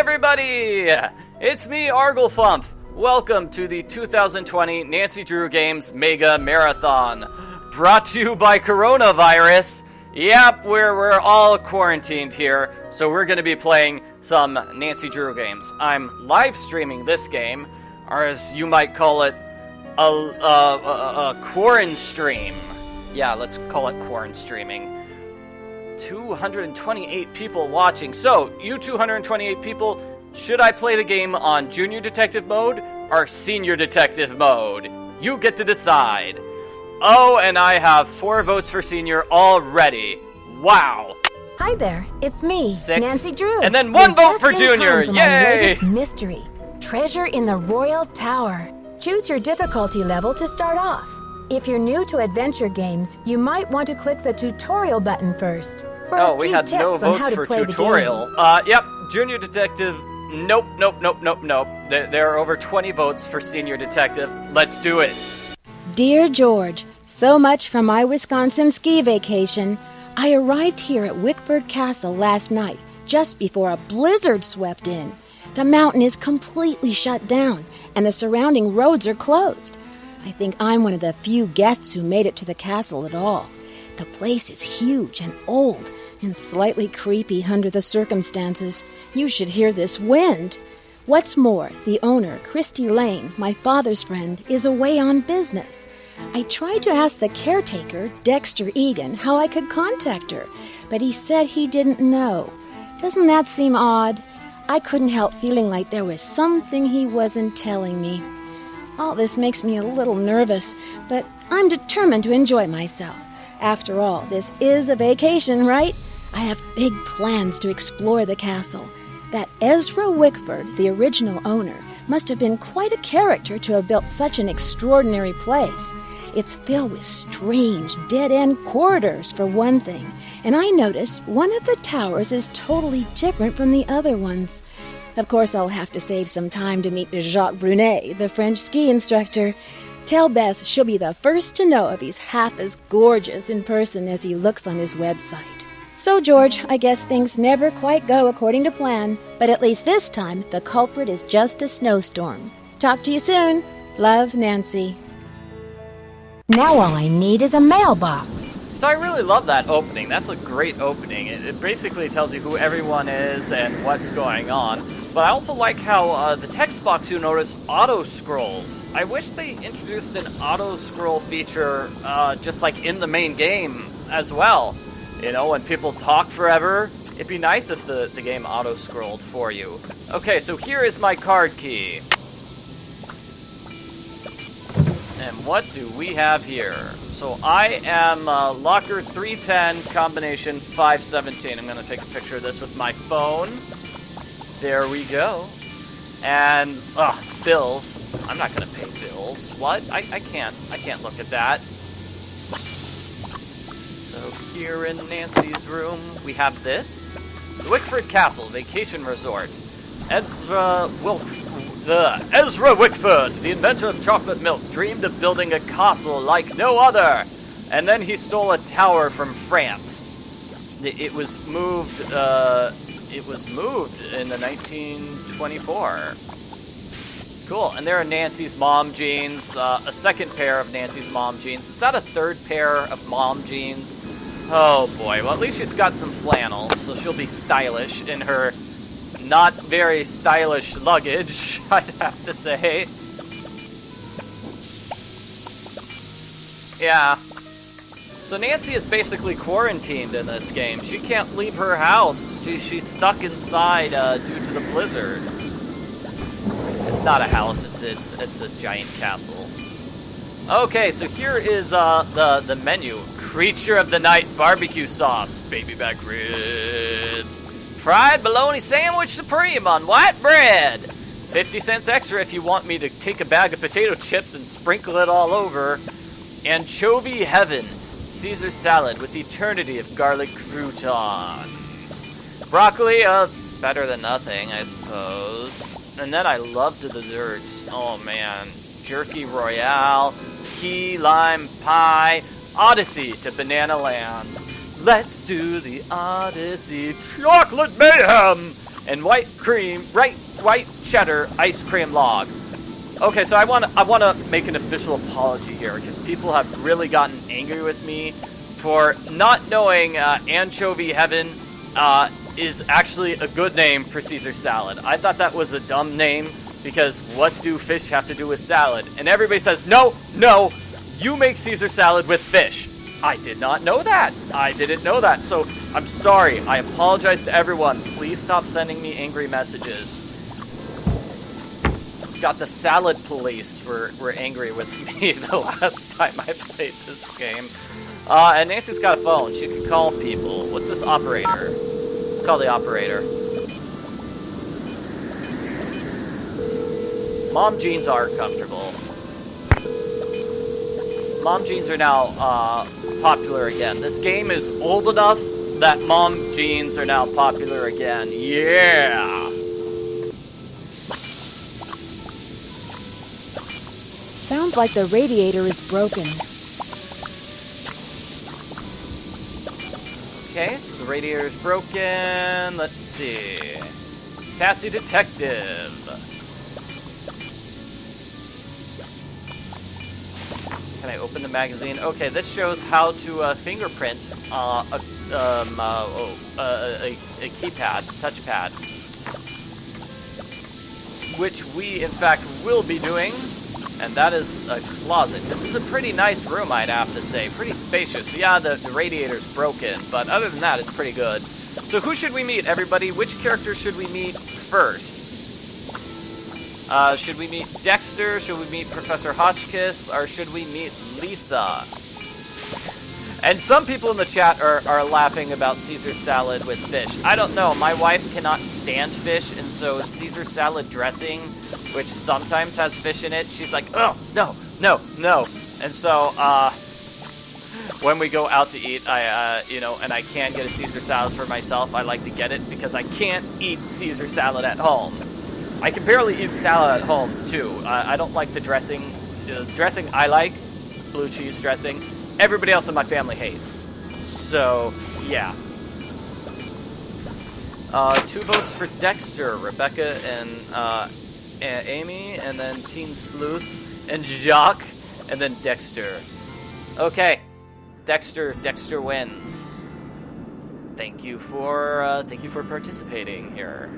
everybody! It's me, Arglefump. Welcome to the 2020 Nancy Drew Games Mega Marathon. Brought to you by coronavirus. Yep, we're all quarantined here, so we're going to be playing some Nancy Drew games. I'm live streaming this game, or as you might call it, a quarantine stream. Yeah, let's call it quarantine streaming. 228 people watching. So, you 228 people, should I play the game on Junior Detective mode or Senior Detective mode? You get to decide. Oh, and I have 4 votes for Senior already. Wow. Hi there, it's me, 6. Nancy Drew. And then 1 vote for Junior. Yay! Yay! Latest mystery, Treasure in the Royal Tower. Choose your difficulty level to start off. If you're new to adventure games, you might want to click the tutorial button first. Oh, we had no votes for tutorial. Yep, Junior Detective. Nope. There are over 20 votes for Senior Detective. Let's do it. Dear George, so much for my Wisconsin ski vacation. I arrived here at Wickford Castle last night, just before a blizzard swept in. The mountain is completely shut down, and the surrounding roads are closed. I think I'm one of the few guests who made it to the castle at all. The place is huge and old and slightly creepy under the circumstances. You should hear this wind. What's more, the owner, Christy Lane, my father's friend, is away on business. I tried to ask the caretaker, Dexter Egan, how I could contact her, but he said he didn't know. Doesn't that seem odd? I couldn't help feeling like there was something he wasn't telling me. All this makes me a little nervous, but I'm determined to enjoy myself. After all, this is a vacation, right? I have big plans to explore the castle. That Ezra Wickford, the original owner, must have been quite a character to have built such an extraordinary place. It's filled with strange, dead-end corridors, for one thing, and I noticed one of the towers is totally different from the other ones. Of course, I'll have to save some time to meet Jacques Brunet, the French ski instructor. Tell Beth she'll be the first to know if he's half as gorgeous in person as he looks on his website. So, George, I guess things never quite go according to plan, but at least this time, the culprit is just a snowstorm. Talk to you soon. Love, Nancy. Now all I need is a mailbox. So I really love that opening. That's a great opening. It basically tells you who everyone is and what's going on. But I also like how the text box, you notice, auto-scrolls. I wish they introduced an auto-scroll feature just like in the main game as well. You know, when people talk forever, it'd be nice if the game auto-scrolled for you. Okay, so here is my card key. And what do we have here? So I am locker 310, combination 517. I'm going to take a picture of this with my phone. There we go. And, bills. I'm not going to pay bills. What? I can't look at that. So here in Nancy's room, we have this. The Wickford Castle Vacation Resort. Ezra Wickford, the inventor of chocolate milk, dreamed of building a castle like no other. And then he stole a tower from France. It was moved in the 1924. Cool, and there are Nancy's mom jeans, a second pair of Nancy's mom jeans. Is that a third pair of mom jeans? Oh boy, well at least she's got some flannel, so she'll be stylish in her not very stylish luggage, I'd have to say. Yeah. So Nancy is basically quarantined in this game. She can't leave her house. She's stuck inside due to the blizzard. It's not a house, it's a giant castle. Okay, so here is the menu. Creature of the night barbecue sauce, baby back ribs, fried bologna sandwich supreme on white bread. 50 cents extra if you want me to take a bag of potato chips and sprinkle it all over. Anchovy heaven, Caesar salad with eternity of garlic croutons. Broccoli, it's better than nothing, I suppose. And then I love the desserts. Oh man, jerky royale, key lime pie, Odyssey to Banana Land. Let's do the Odyssey. Chocolate mayhem! and white cheddar ice cream log. Okay, so I want to make an official apology here because people have really gotten angry with me for not knowing Anchovy Heaven is actually a good name for Caesar salad. I thought that was a dumb name because what do fish have to do with salad? And everybody says, no, you make Caesar salad with fish. I did not know that. I didn't know that. So I'm sorry. I apologize to everyone. Please stop sending me angry messages. Got the salad police were angry with me the last time I played this game. And Nancy's got a phone. She can call people. What's this operator? Let's call the operator. Mom jeans are comfortable. Mom jeans are now popular again. This game is old enough that mom jeans are now popular again. Yeah! Sounds like the radiator is broken. Okay, so the radiator is broken. Let's see. Sassy detective. Can I open the magazine? Okay, this shows how to fingerprint a keypad, touchpad, which we in fact will be doing. And that is a closet. This is a pretty nice room, I'd have to say. Pretty spacious. Yeah, the radiator's broken, but other than that, it's pretty good. So who should we meet, everybody? Which character should we meet first? Should we meet Dexter? Should we meet Professor Hotchkiss? Or should we meet Lisa? And some people in the chat are laughing about Caesar salad with fish. I don't know. My wife cannot stand fish, and so Caesar salad dressing, which sometimes has fish in it, she's like, oh, no. And so, when we go out to eat, and I can get a Caesar salad for myself, I like to get it because I can't eat Caesar salad at home. I can barely eat salad at home, too. I don't like the dressing. The dressing I like, blue cheese dressing. Everybody else in my family hates. So, yeah. 2 votes for Dexter, Rebecca and Amy, and then Teen Sleuth, and Jacques, and then Dexter. Okay, Dexter wins. Thank you for participating here.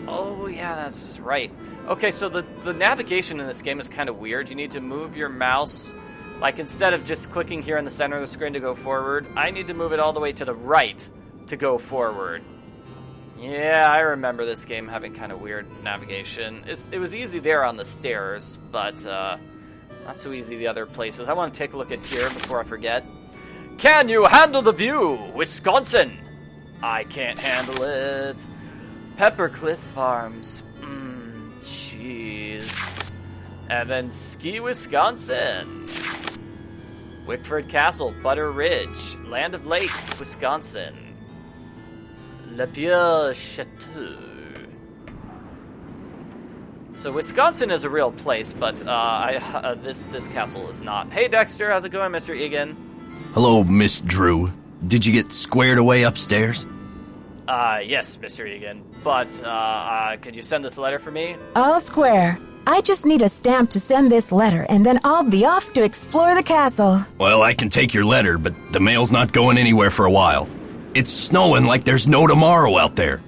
Oh yeah, that's right. Okay, so the navigation in this game is kind of weird. You need to move your mouse, like instead of just clicking here in the center of the screen to go forward, I need to move it all the way to the right to go forward. Yeah, I remember this game having kind of weird navigation. It was easy there on the stairs, but not so easy the other places. I want to take a look at here before I forget. Can you handle the view, Wisconsin? I can't handle it. Peppercliff Farms. Cheese. And then Ski, Wisconsin. Wickford Castle, Butter Ridge, Land of Lakes, Wisconsin. Le Pieux Chateau. So Wisconsin is a real place, but this castle is not. Hey Dexter, how's it going, Mr. Egan? Hello, Miss Drew. Did you get squared away upstairs? Yes, Mr. Egan. But could you send this letter for me? All square. I just need a stamp to send this letter, and then I'll be off to explore the castle. Well, I can take your letter, but the mail's not going anywhere for a while. It's snowing like there's no tomorrow out there.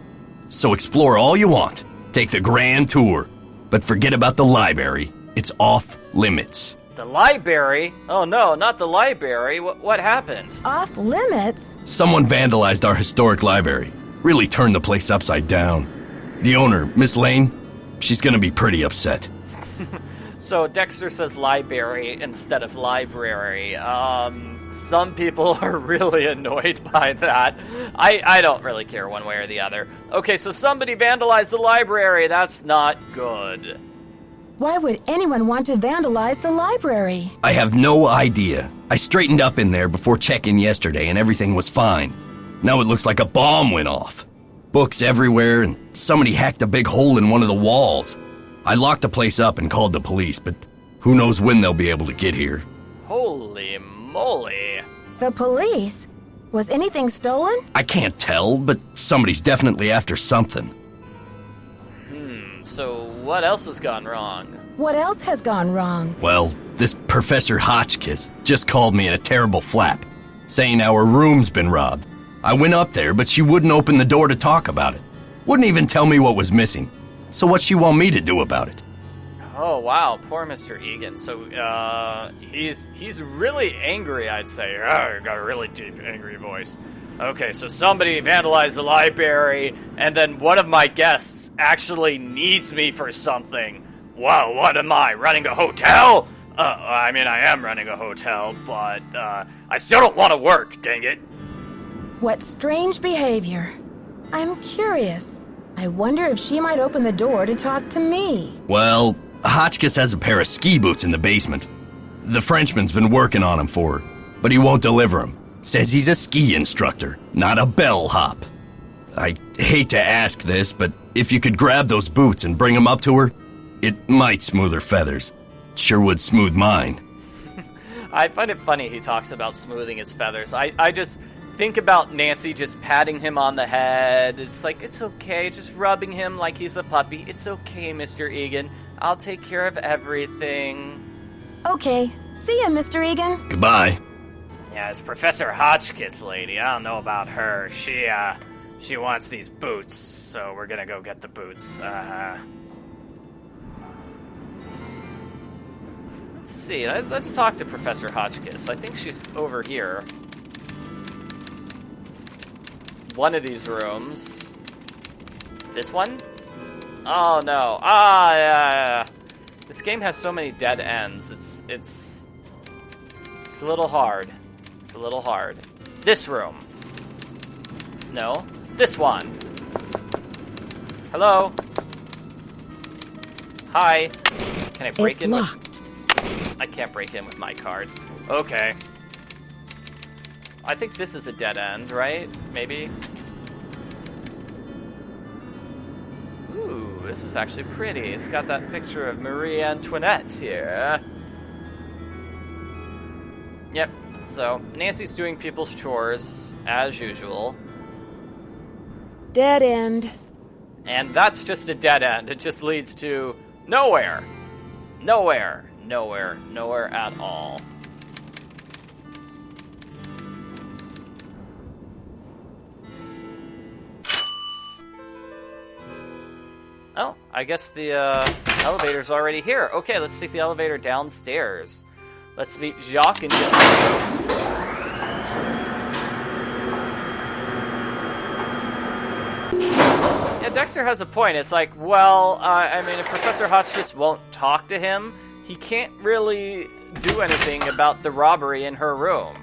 So explore all you want. Take the grand tour. But forget about the library. It's off limits. The library? Oh no, not the library. What happened? Off limits? Someone vandalized our historic library. Really turned the place upside down. The owner, Miss Lane, she's gonna be pretty upset. So Dexter says library instead of library. Some people are really annoyed by that. I don't really care one way or the other. Okay, so somebody vandalized the library. That's not good. Why would anyone want to vandalize the library? I have no idea. I straightened up in there before check-in yesterday and everything was fine. Now it looks like a bomb went off. Books everywhere and somebody hacked a big hole in one of the walls. I locked the place up and called the police, but who knows when they'll be able to get here. Holy moly. The police? Was anything stolen? I can't tell, but somebody's definitely after something. So what else has gone wrong? What else has gone wrong? Well, this Professor Hotchkiss just called me in a terrible flap, saying our room's been robbed. I went up there, but she wouldn't open the door to talk about it. Wouldn't even tell me what was missing. So what's she want me to do about it? Oh, wow, poor Mr. Egan. So, he's really angry, I'd say. Oh, got a really deep, angry voice. Okay, so somebody vandalized the library, and then one of my guests actually needs me for something. Whoa, what am I, running a hotel? I mean, I am running a hotel, but, I still don't want to work, dang it. What strange behavior. I'm curious. I wonder if she might open the door to talk to me. Well, Hotchkiss has a pair of ski boots in the basement. The Frenchman's been working on them for her, but he won't deliver them. Says he's a ski instructor, not a bellhop. I hate to ask this, but if you could grab those boots and bring them up to her, it might smooth her feathers. Sure would smooth mine. I find it funny he talks about smoothing his feathers. I just think about Nancy just patting him on the head. It's like, it's okay, just rubbing him like he's a puppy. It's okay, Mr. Egan. I'll take care of everything. Okay. See ya, Mr. Egan. Goodbye. Yeah, this Professor Hotchkiss lady, I don't know about her. She wants these boots, so we're gonna go get the boots. Let's see, let's talk to Professor Hotchkiss. I think she's over here. One of these rooms. This one? Oh no. Yeah. This game has so many dead ends. It's a little hard. It's a little hard. This room. No. This one. Hello. Hi. Can I break in? It's locked. I can't break in with my card. Okay. I think this is a dead end, right? Maybe. Ooh, this is actually pretty. It's got that picture of Marie Antoinette here. Yep. So, Nancy's doing people's chores, as usual. Dead end. And that's just a dead end. It just leads to nowhere. Nowhere. Nowhere. Nowhere at all. Oh, I guess the elevator's already here. Okay, let's take the elevator downstairs. Let's meet Jacques and get the boots. Yeah, Dexter has a point. It's like, well, I mean, if Professor Hotchkiss won't talk to him, he can't really do anything about the robbery in her room.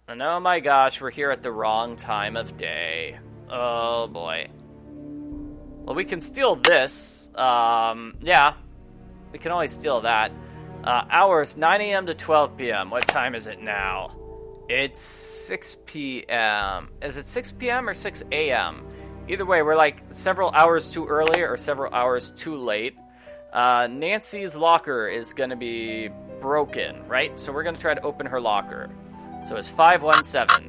And oh my gosh, we're here at the wrong time of day. Oh boy. Well, we can steal this. Yeah. We can always steal that. Hours 9 a.m. to 12 p.m. What time is it now? It's 6 p.m. Is it 6 p.m. or 6 a.m.? Either way, we're like several hours too early or several hours too late. Nancy's locker is going to be broken, right? So we're going to try to open her locker. So it's 517.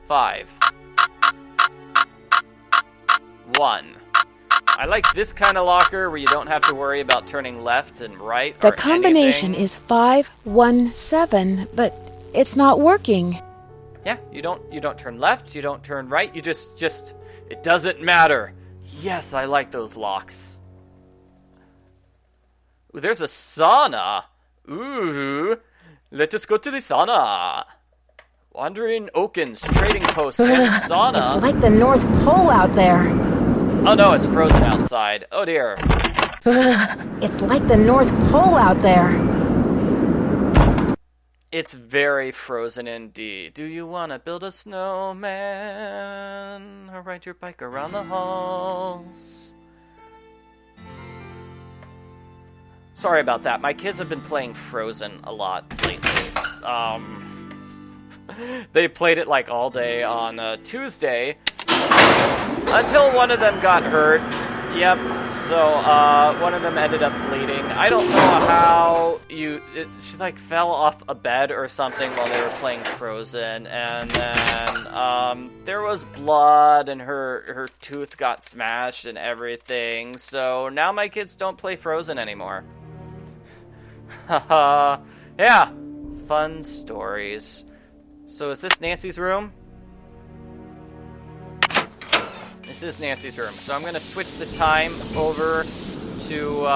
5. 1. I like this kind of locker where you don't have to worry about turning left and right The or combination anything. is 517, but it's not working. Yeah, you don't turn left, you don't turn right, you just it doesn't matter. Yes, I like those locks. Ooh, there's a sauna. Ooh, let us go to the sauna. Wandering Oaken's trading post and sauna. It's like the North Pole out there. Oh no, it's frozen outside. Oh dear. It's like the North Pole out there. It's very frozen indeed. Do you want to build a snowman or ride your bike around the halls? Sorry about that. My kids have been playing Frozen a lot lately. They played it like all day on Tuesday until one of them got hurt Yep, so, one of them ended up bleeding. I don't know how she, like, fell off a bed or something while they were playing Frozen, and then, there was blood, and her tooth got smashed and everything, so now my kids don't play Frozen anymore. Haha, yeah, fun stories. So is this Nancy's room? This is Nancy's room, so I'm gonna switch the time over to,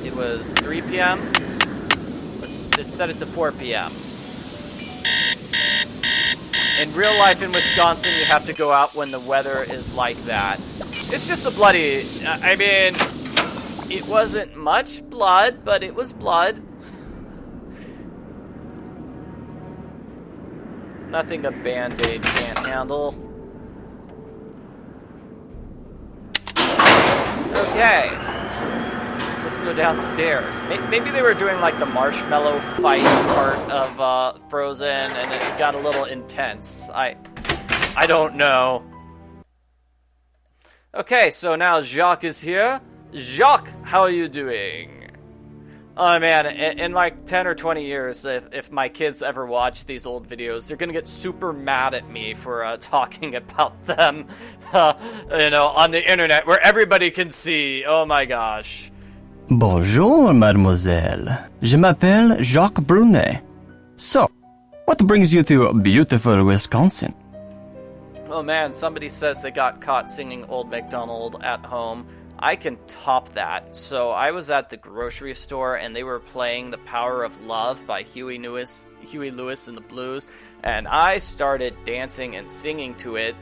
it was 3 p.m. Let's set it to 4 p.m. In real life in Wisconsin, you have to go out when the weather is like that. It's just a bloody, I mean, it wasn't much blood, but it was blood. Nothing a Band-Aid can't handle. Okay. Let's go downstairs. Maybe they were doing like the marshmallow fight part of Frozen and it got a little intense. I don't know. Okay, so now Jacques is here. Jacques, how are you doing? Oh man, in like 10 or 20 years, if my kids ever watch these old videos, they're gonna get super mad at me for talking about them, you know, on the internet where everybody can see. Oh my gosh. Bonjour, mademoiselle. Je m'appelle Jacques Brunet. So, what brings you to beautiful Wisconsin? Oh man, somebody says they got caught singing Old MacDonald at home. I can top that. So I was at the grocery store and they were playing The Power of Love by Huey Lewis and the Blues, and I started dancing and singing to it.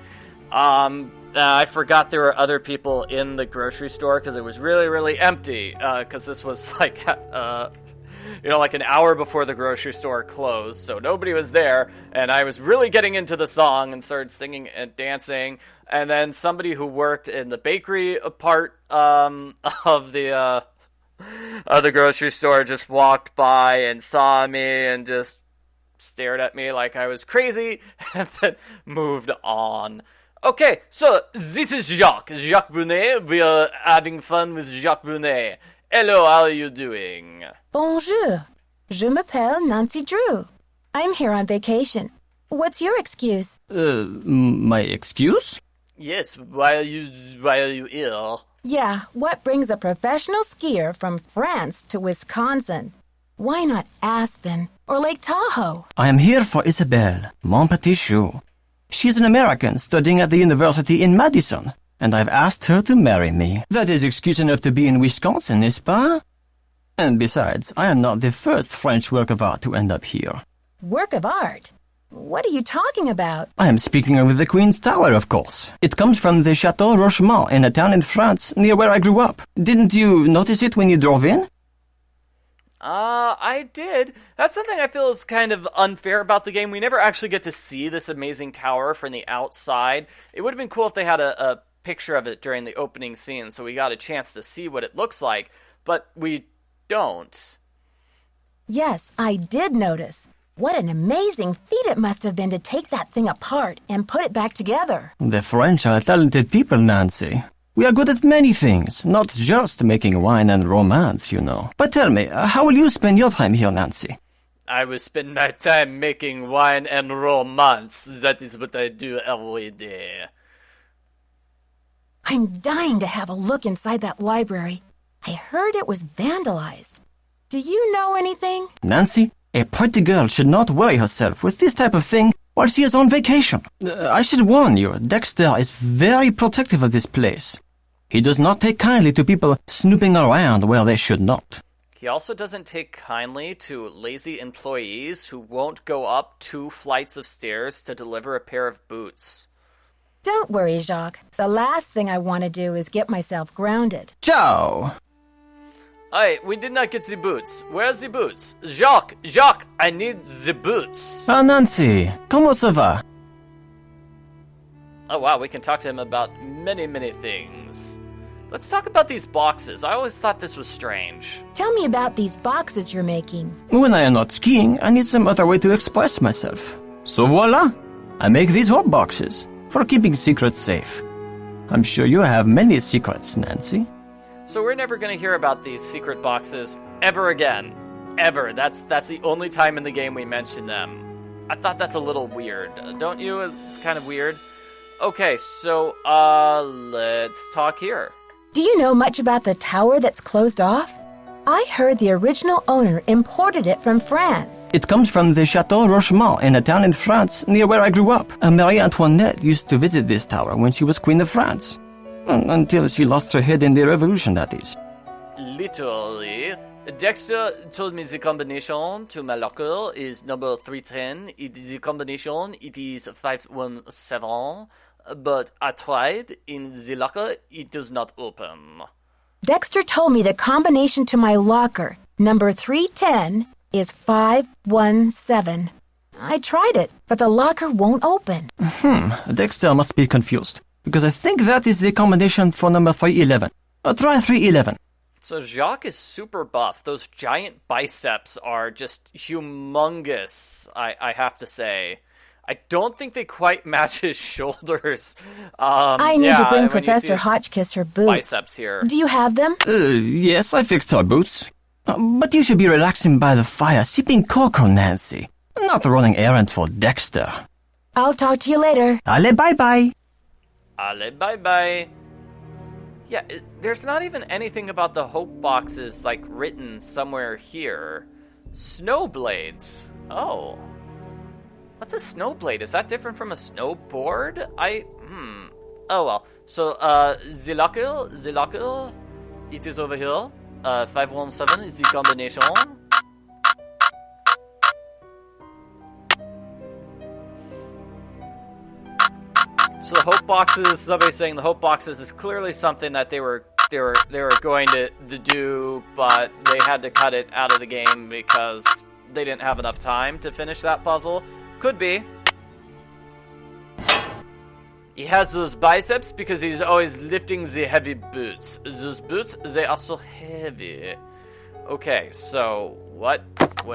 I forgot there were other people in the grocery store because it was really, really empty, because this was like, you know, like an hour before the grocery store closed, so nobody was there, and I was really getting into the song and started singing and dancing. And then somebody who worked in the bakery part of the grocery store just walked by and saw me and just stared at me like I was crazy and then moved on. Okay, so this is Jacques Brunet. We are having fun with Jacques Brunet. Hello, how are you doing? Bonjour. Je m'appelle Nancy Drew. I'm here on vacation. What's your excuse? My excuse? Yes, why are you ill? Yeah, what brings a professional skier from France to Wisconsin? Why not Aspen or Lake Tahoe? I am here for Isabelle, mon petit chou. She's an American studying at the university in Madison, and I've asked her to marry me. That is excuse enough to be in Wisconsin, n'est-ce pas? And besides, I am not the first French work of art to end up here. Work of art? What are you talking about? I am speaking of the Queen's Tower, of course. It comes from the Chateau Rochemont in a town in France near where I grew up. Didn't you notice it when you drove in? I did. That's something I feel is kind of unfair about the game. We never actually get to see this amazing tower from the outside. It would have been cool if they had a picture of it during the opening scene so we got a chance to see what it looks like, but we don't. Yes, I did notice. What an amazing feat it must have been to take that thing apart and put it back together. The French are talented people, Nancy. We are good at many things, not just making wine and romance, you know. But tell me, how will you spend your time here, Nancy? I will spend my time making wine and romance. That is what I do every day. I'm dying to have a look inside that library. I heard it was vandalized. Do you know anything? Nancy, a pretty girl should not worry herself with this type of thing while she is on vacation. I should warn you, Dexter is very protective of this place. He does not take kindly to people snooping around where they should not. He also doesn't take kindly to lazy employees who won't go up 2 flights of stairs to deliver a pair of boots. Don't worry, Jacques. The last thing I want to do is get myself grounded. Ciao! Hey, we did not get the boots. Where's the boots? Jacques, I need the boots. Ah, Nancy, comment ça va? Oh wow, we can talk to him about many, many things. Let's talk about these boxes. I always thought this was strange. Tell me about these boxes you're making. When I am not skiing, I need some other way to express myself. So voila! I make these hot boxes for keeping secrets safe. I'm sure you have many secrets, Nancy. So we're never going to hear about these secret boxes ever again. Ever. That's the only time in the game we mention them. I thought that's a little weird. Don't you? It's kind of weird. Okay, so, let's talk here. Do you know much about the tower that's closed off? I heard the original owner imported it from France. It comes from the Chateau Rochemont in a town in France near where I grew up. Marie Antoinette used to visit this tower when she was Queen of France. Until she lost her head in the Revolution, that is. Literally. Dexter told me the combination to my locker is number 310. The combination, it is 517. But I tried. In the locker, it does not open. Dexter told me the combination to my locker, number 310, is 517. I tried it, but the locker won't open. Dexter must be confused, because I think that is the combination for number 311. Try 311. So Jacques is super buff. Those giant biceps are just humongous, I have to say. I don't think they quite match his shoulders. I need to bring Professor Hotchkiss her boots. Biceps here. Do you have them? Yes, I fixed her boots. But you should be relaxing by the fire, sipping cocoa, Nancy. Not running errands for Dexter. I'll talk to you later. Allez, bye-bye. Allez, bye-bye. Yeah, there's not even anything about the hope boxes, like, written somewhere here. Snowblades. Oh. What's a snowblade? Is that different from a snowboard? Oh well. So, the locker, it is over here. 517 is the combination. So the hope boxes, somebody's saying the hope boxes is clearly something that they were going to do, but they had to cut it out of the game because they didn't have enough time to finish that puzzle. Could be. He has those biceps because he's always lifting the heavy boots. Those boots, they are so heavy. Okay, so what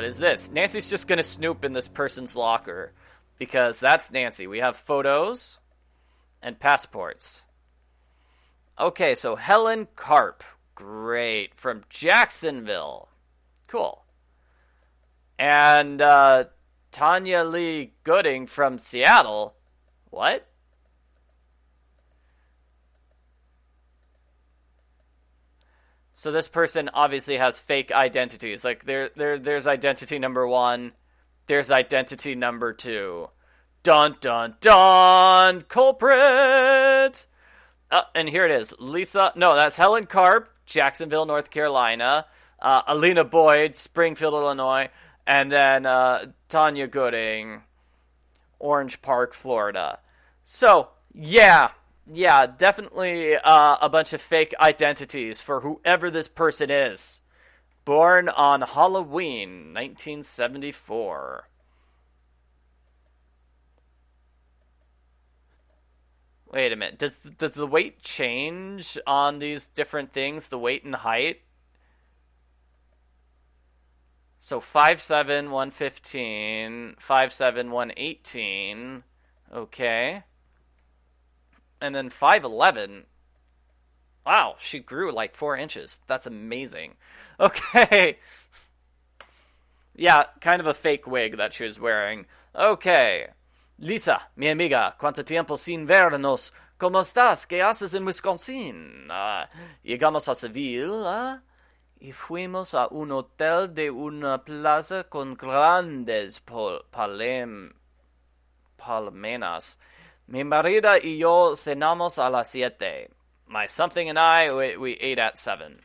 is this? Nancy's just gonna snoop in this person's locker because that's Nancy. We have photos and passports. Okay, so Helen Karp. Great. From Jacksonville. Cool. And, Tanya Lee Gooding from Seattle. What? So this person obviously has fake identities. Like, there's identity number 1. There's identity number 2. Dun, dun, dun! Culprit! And here it is. Lisa... No, that's Helen Karp, Jacksonville, North Carolina. Alina Boyd, Springfield, Illinois. And then Tanya Gooding, Orange Park, Florida. So, yeah, definitely a bunch of fake identities for whoever this person is. Born on Halloween, 1974. Wait a minute. Does the weight change on these different things? The weight and height? So 5'7", 115, 5'7", 118. Okay. And then 5'11". Wow, she grew like 4 inches. That's amazing. Okay. Yeah, kind of a fake wig that she was wearing. Okay. Lisa, mi amiga, ¿cuánto tiempo sin vernos? ¿Cómo estás? ¿Qué haces en Wisconsin? Llegamos a Seville, y fuimos a un hotel de una plaza con grandes palmenas. Mi marida y yo cenamos a las 7. My something and I, we ate at 7.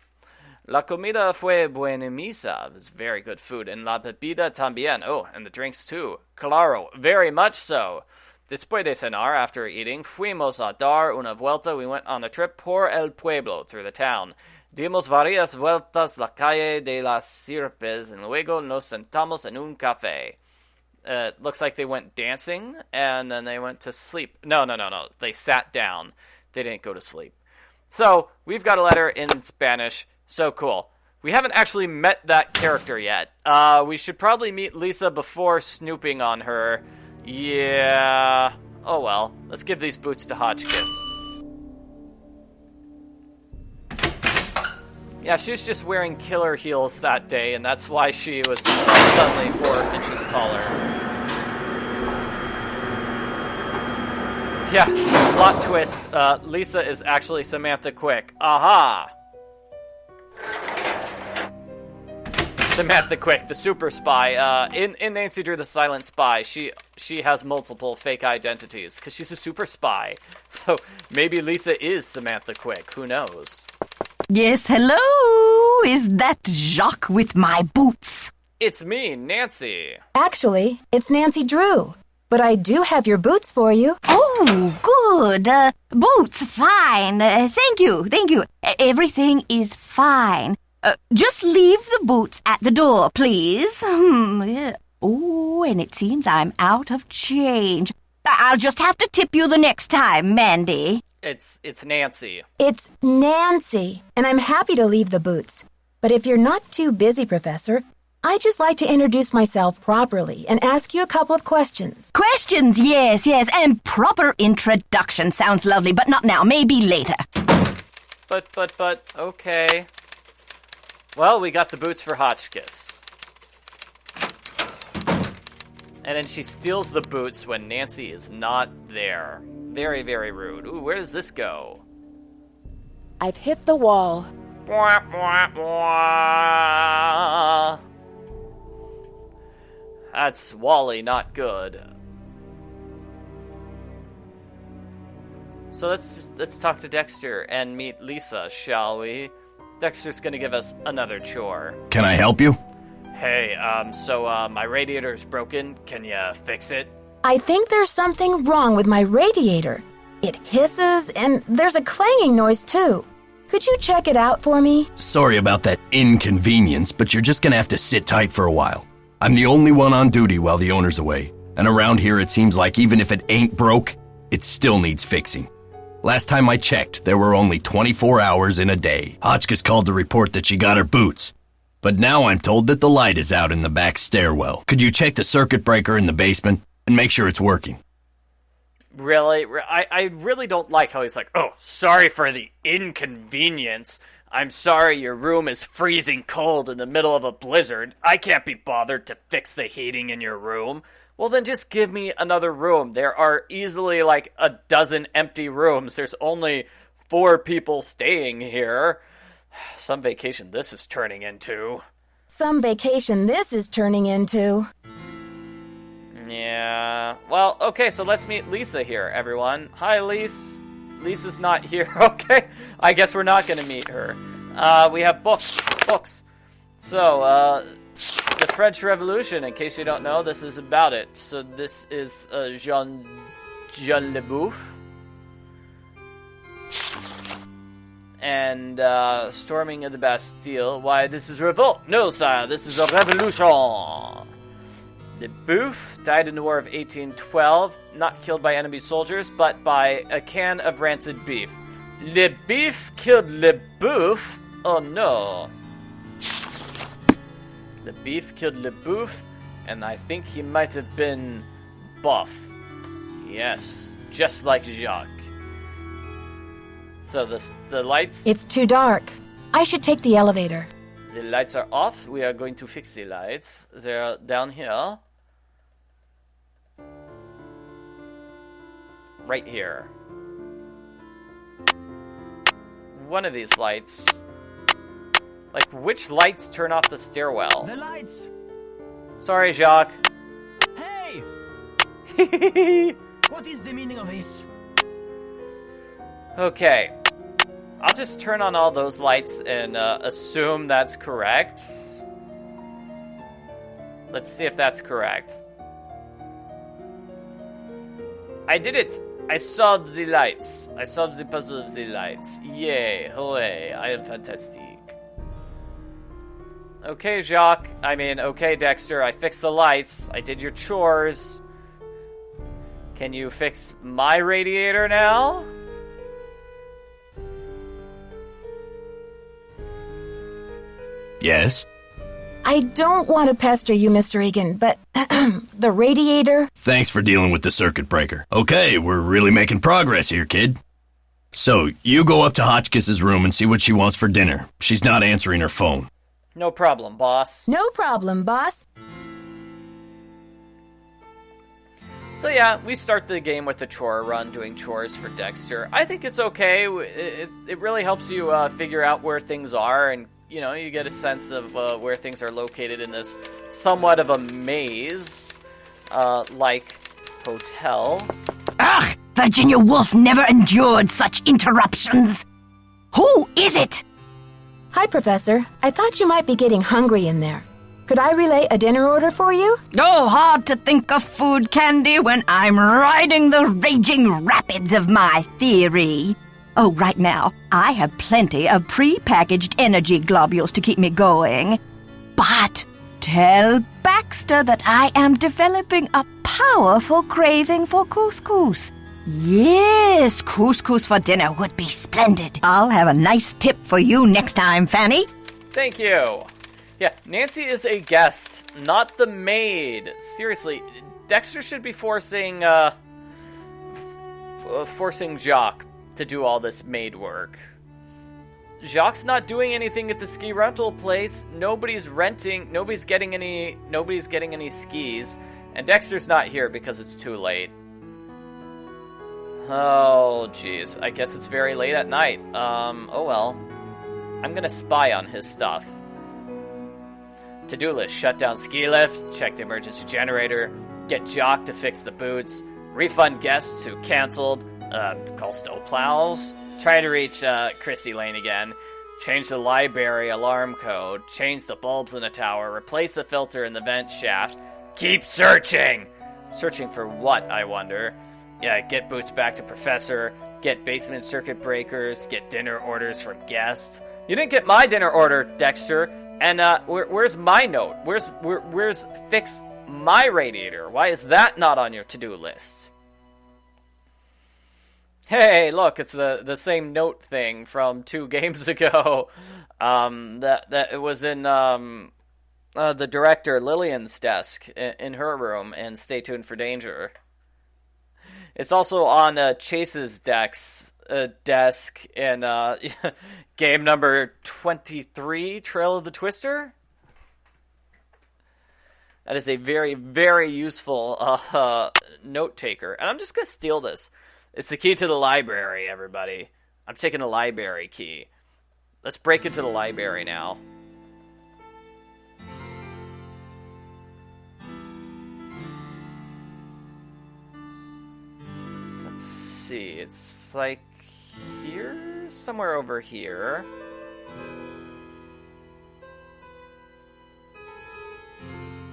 La comida fue buenimisa. It was very good food. And la bebida también. Oh, and the drinks too. Claro, very much so. Después de cenar, after eating, fuimos a dar una vuelta. We went on a trip por el pueblo, through the town. Dimos varias vueltas la calle de las Sierpes, and luego nos sentamos en un café. Looks like they went dancing, and then they went to sleep. No. They sat down. They didn't go to sleep. So, we've got a letter in Spanish. So cool. We haven't actually met that character yet. We should probably meet Lisa before snooping on her. Yeah. Oh well. Let's give these boots to Hotchkiss. Yeah, she was just wearing killer heels that day, and that's why she was suddenly 4 inches taller. Yeah, plot twist. Lisa is actually Samantha Quick. Aha! Samantha Quick, the super spy. In Nancy Drew the Silent Spy, she has multiple fake identities, because she's a super spy. So maybe Lisa is Samantha Quick, who knows? Yes, hello? Is that Jacques with my boots? It's me, Nancy. Actually, it's Nancy Drew. But I do have your boots for you. Oh, good. Boots, fine. Thank you. Everything is fine. Just leave the boots at the door, please. Yeah. Oh, and it seems I'm out of change. I'll just have to tip you the next time, Mandy. It's Nancy. It's Nancy, and I'm happy to leave the boots. But if you're not too busy, Professor, I'd just like to introduce myself properly and ask you a couple of questions. Questions, yes, and proper introduction sounds lovely, but not now, maybe later. But, okay. Well, we got the boots for Hotchkiss. And then she steals the boots when Nancy is not there. Very, very rude. Ooh, where does this go? I've hit the wall. Bwah, bwah, bwah. That's Wally, not good. So let's talk to Dexter and meet Lisa, shall we? Dexter's gonna give us another chore. Can I help you? Hey, my radiator's broken. Can you fix it? I think there's something wrong with my radiator. It hisses, and there's a clanging noise, too. Could you check it out for me? Sorry about that inconvenience, but you're just gonna have to sit tight for a while. I'm the only one on duty while the owner's away, and around here it seems like even if it ain't broke, it still needs fixing. Last time I checked, there were only 24 hours in a day. Hotchkiss called to report that she got her boots. But now I'm told that the light is out in the back stairwell. Could you check the circuit breaker in the basement and make sure it's working? Really? I really don't like how he's like, oh, sorry for the inconvenience. I'm sorry your room is freezing cold in the middle of a blizzard. I can't be bothered to fix the heating in your room. Well, then just give me another room. There are easily like a dozen empty rooms. There's only 4 people staying here. Some vacation this is turning into. Some vacation this is turning into. Yeah. Well, okay, so let's meet Lisa here, everyone. Hi, Lisa. Lisa's not here. Okay. I guess we're not going to meet her. We have books. So, the French Revolution, in case you don't know, this is about it. So this is Jean Leboeuf. And storming of the Bastille. Why, this is revolt. No, sire, this is a revolution. Leboeuf died in the War of 1812, not killed by enemy soldiers, but by a can of rancid beef. Leboeuf killed Leboeuf? Oh no. Leboeuf killed Leboeuf, and I think he might have been buff. Yes, just like Jacques. So the lights... It's too dark. I should take the elevator. The lights are off. We are going to fix the lights. They're down here. Right here. One of these lights. Like, which lights turn off the stairwell? The lights! Sorry, Jacques. Hey! What is the meaning of this? Okay. I'll just turn on all those lights and assume that's correct. Let's see if that's correct. I did it! I solved the lights. I solved the puzzle of the lights. Yay, hooray, I am fantastic. Okay, Jacques. Okay, Dexter, I fixed the lights. I did your chores. Can you fix my radiator now? Yes? I don't want to pester you, Mr. Egan, but the radiator... Thanks for dealing with the circuit breaker. Okay, we're really making progress here, kid. So, you go up to Hotchkiss's room and see what she wants for dinner. She's not answering her phone. No problem, boss. No problem, boss. So yeah, we start the game with the chore run, doing chores for Dexter. I think it's okay. It really helps you figure out where things are, and you get a sense of where things are located in this somewhat of a maze, like hotel. Ugh! Virginia Woolf never endured such interruptions. Who is it? Hi, Professor. I thought you might be getting hungry in there. Could I relay a dinner order for you? Oh, hard to think of food, Candy, when I'm riding the raging rapids of my theory. Oh, right now, I have plenty of pre-packaged energy globules to keep me going. But tell Baxter that I am developing a powerful craving for couscous. Yes, couscous for dinner would be splendid. I'll have a nice tip for you next time, Fanny. Thank you. Yeah, Nancy is a guest, not the maid. Seriously, Dexter should be forcing Jacques to do all this maid work. Jacques not doing anything at the ski rental place. Nobody's getting any skis, and Dexter's not here because it's too late. Oh, jeez. I guess it's very late at night. Oh well. I'm gonna spy on his stuff. To-do list: shut down ski lift, check the emergency generator, get Jacques to fix the boots, refund guests who canceled, call snowplows, try to reach Christie Lane again, change the library alarm code, change the bulbs in the tower, replace the filter in the vent shaft, keep searching! Searching for what, I wonder? Yeah, get boots back to Professor, get basement circuit breakers, get dinner orders from guests. You didn't get my dinner order, Dexter. And where's my note? Where's fix my radiator? Why is that not on your to-do list? Hey, look, it's the same note thing from 2 games ago. That it was in the director Lillian's desk in her room, and Stay Tuned for Danger. It's also on Chase's desk in game number 23, Trail of the Twister. That is a very, very useful note taker. And I'm just going to steal this. It's the key to the library, everybody. I'm taking the library key. Let's break into the library now. Let's see. It's like here? Somewhere over here.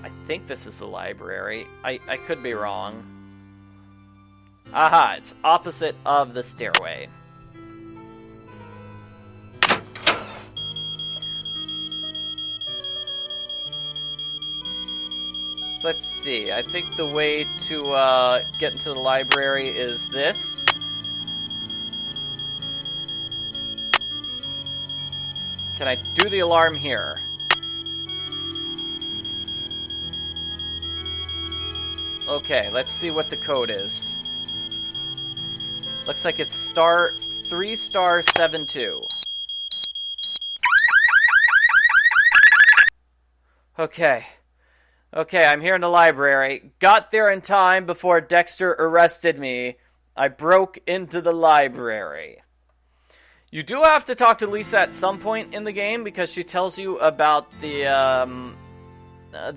I think this is the library. I could be wrong. Aha, it's opposite of the stairway. So let's see. I think the way to get into the library is this. Can I do the alarm here? Okay, let's see what the code is. Looks like it's star 3*72. Okay. Okay, I'm here in the library. Got there in time before Dexter arrested me. I broke into the library. You do have to talk to Lisa at some point in the game because she tells you about the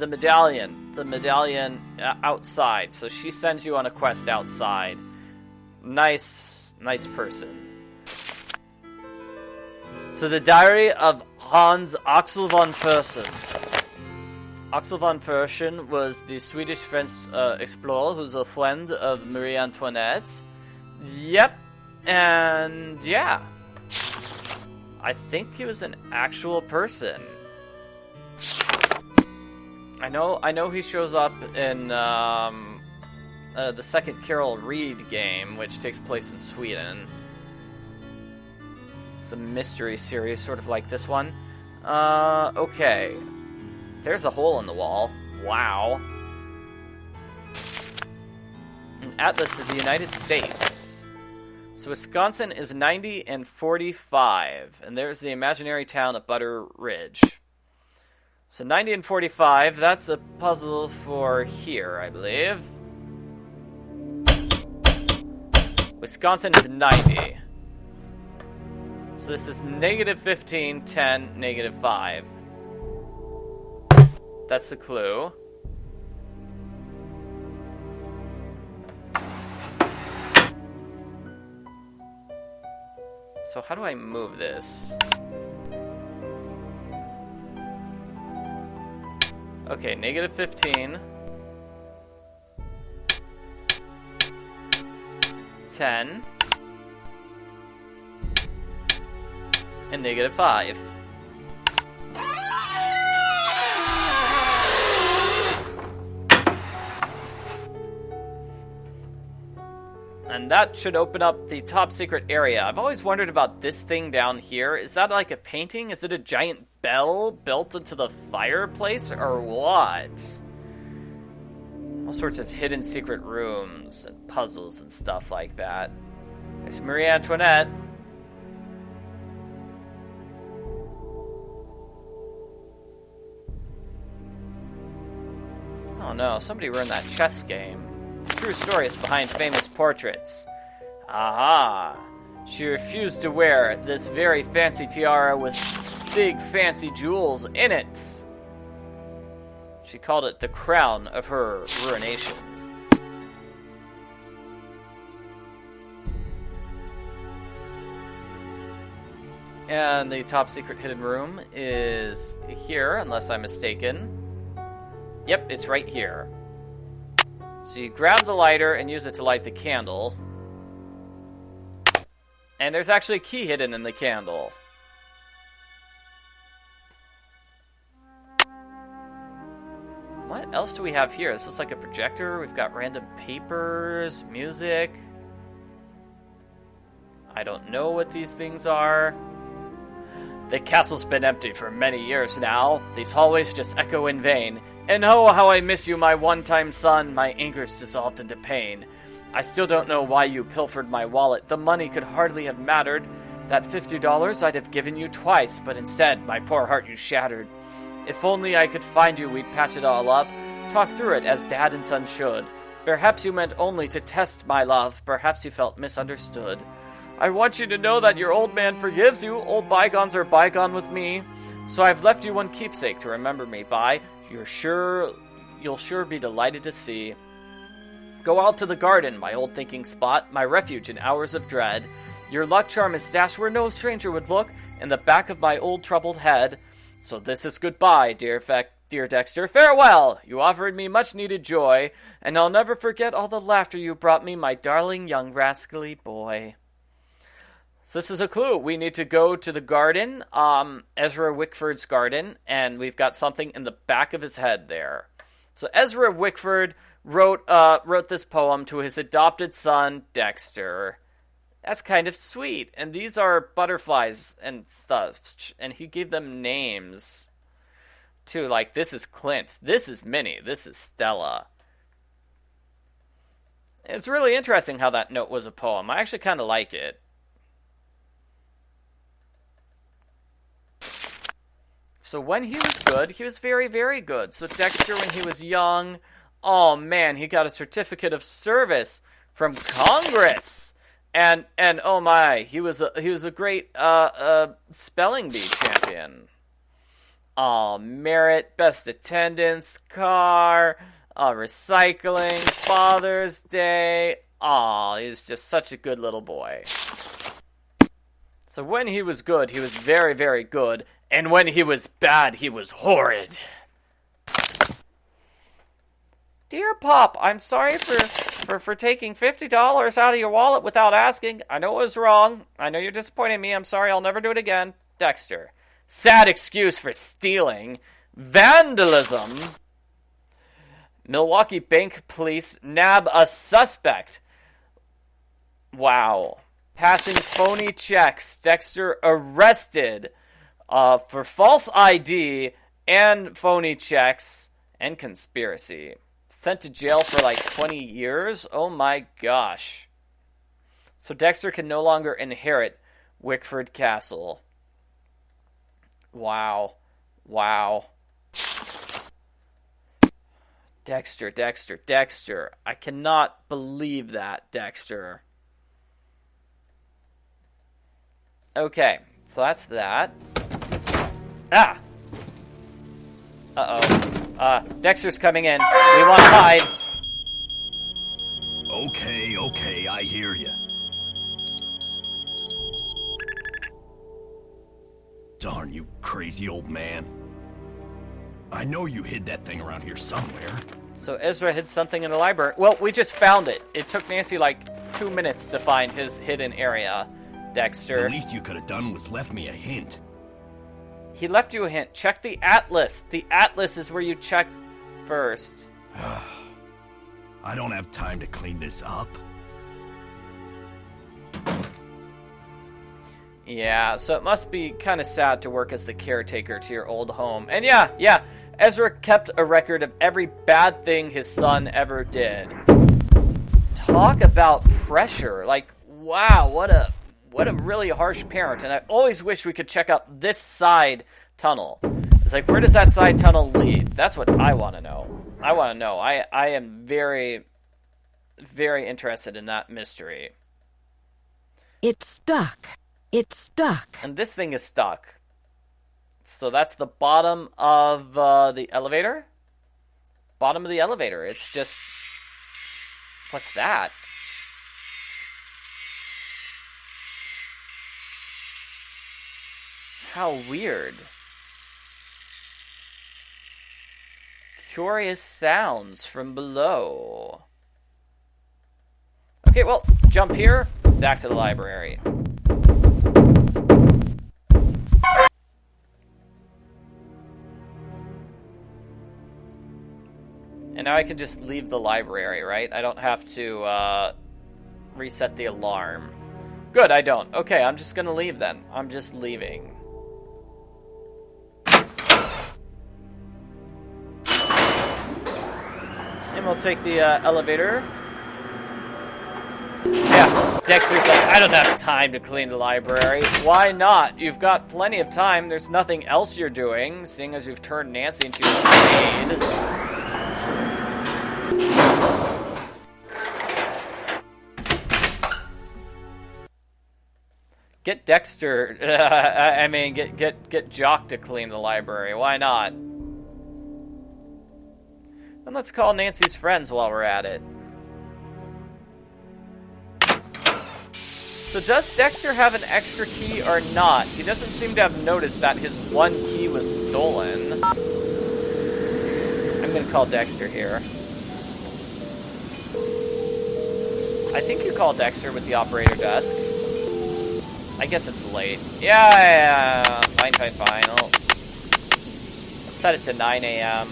medallion outside. So she sends you on a quest outside. Nice person. So the diary of Hans Axel von Fersen. Axel von Fersen was the Swedish-French explorer who's a friend of Marie Antoinette. Yep, and yeah. I think he was an actual person. I know he shows up in the second Carol Reed game, which takes place in Sweden. It's a mystery series, sort of like this one. Okay. There's a hole in the wall. Wow. An atlas of the United States. So Wisconsin is 90 and 45. And there's the imaginary town of Butter Ridge. So 90 and 45, that's a puzzle for here, I believe. Wisconsin is 90. So this is negative 15, 10, negative 5. That's the clue. So how do I move this? Okay, negative 15. 10. And negative 5. And that should open up the top secret area. I've always wondered about this thing down here. Is that like a painting? Is it a giant bell built into the fireplace or what? All sorts of hidden secret rooms and puzzles and stuff like that. There's Marie Antoinette. Oh no, somebody ruined that chess game. True story is behind famous portraits. Aha! She refused to wear this very fancy tiara with big fancy jewels in it. She called it the crown of her ruination. And the top secret hidden room is here, unless I'm mistaken. Yep, it's right here. So you grab the lighter and use it to light the candle. And there's actually a key hidden in the candle. What else do we have here? This looks like a projector. We've got random papers, music. I don't know what these things are. The castle's been empty for many years now. These hallways just echo in vain. And oh, how I miss you, my one-time son. My anger's dissolved into pain. I still don't know why you pilfered my wallet. The money could hardly have mattered. That $50 I'd have given you twice, but instead, my poor heart you shattered. If only I could find you, we'd patch it all up. Talk through it as dad and son should. Perhaps you meant only to test my love. Perhaps you felt misunderstood. I want you to know that your old man forgives you. Old bygones are bygone with me. So I've left you one keepsake to remember me by. You'll sure be delighted to see. Go out to the garden, my old thinking spot, my refuge in hours of dread. Your luck charm is stashed where no stranger would look, in the back of my old troubled head. So this is goodbye, dear Dexter. Farewell! You offered me much needed joy, and I'll never forget all the laughter you brought me, my darling young rascally boy. So this is a clue. We need to go to the garden, Ezra Wickford's garden, and we've got something in the back of his head there. So Ezra Wickford wrote this poem to his adopted son, Dexter. That's kind of sweet. And these are butterflies and stuff, and he gave them names, too. Like, this is Clint, this is Minnie, this is Stella. It's really interesting how that note was a poem. I actually kind of like it. So when he was good, he was very, very good. So Dexter, when he was young, oh man, he got a certificate of service from Congress, and oh my, he was a great spelling bee champion. Oh, merit, best attendance, car, recycling, Father's Day. Oh, he was just such a good little boy. So when he was good, he was very, very good. And when he was bad, he was horrid. Dear Pop, I'm sorry for taking $50 out of your wallet without asking. I know it was wrong. I know you're disappointing me. I'm sorry. I'll never do it again. Dexter. Sad excuse for stealing. Vandalism. Milwaukee Bank Police nab a suspect. Wow. Passing phony checks. Dexter arrested for false ID and phony checks and conspiracy. Sent to jail for like 20 years? Oh my gosh. So Dexter can no longer inherit Wickford Castle. Wow. Wow. Dexter, Dexter, Dexter. I cannot believe that, Dexter. Okay, so that's that. Ah! Uh-oh. Dexter's coming in. We want to hide. Okay, I hear you. Darn you crazy old man. I know you hid that thing around here somewhere. So Ezra hid something in the library. Well, we just found it. It took Nancy like 2 minutes to find his hidden area, Dexter. The least you could have done was left me a hint. He left you a hint. Check the atlas. The atlas is where you check first. I don't have time to clean this up. Yeah, so it must be kind of sad to work as the caretaker to your old home. And yeah, Ezra kept a record of every bad thing his son ever did. Talk about pressure. Like, wow, what a really harsh parent. And I always wish we could check out this side tunnel. It's like, where does that side tunnel lead? That's what I want to know. I am very, very interested in that mystery. It's stuck. It's stuck. And this thing is stuck. So that's the bottom of the elevator? Bottom of the elevator. It's just... What's that? How weird. Curious sounds from below. Okay, well, jump here. Back to the library. And now I can just leave the library, right? I don't have to reset the alarm. Good, I don't. Okay, I'm just gonna leave then. I'm just leaving. And we'll take the elevator. Yeah, Dexter's like, I don't have time to clean the library. Why not? You've got plenty of time. There's nothing else you're doing, seeing as you've turned Nancy into a maid. Get Dexter, I mean, get Jacques to clean the library. Why not? And let's call Nancy's friends while we're at it. So does Dexter have an extra key or not? He doesn't seem to have noticed that his one key was stolen. I'm gonna call Dexter here. I think you call Dexter with the operator desk. I guess it's late. Yeah. Fine. I'll set it to 9 a.m.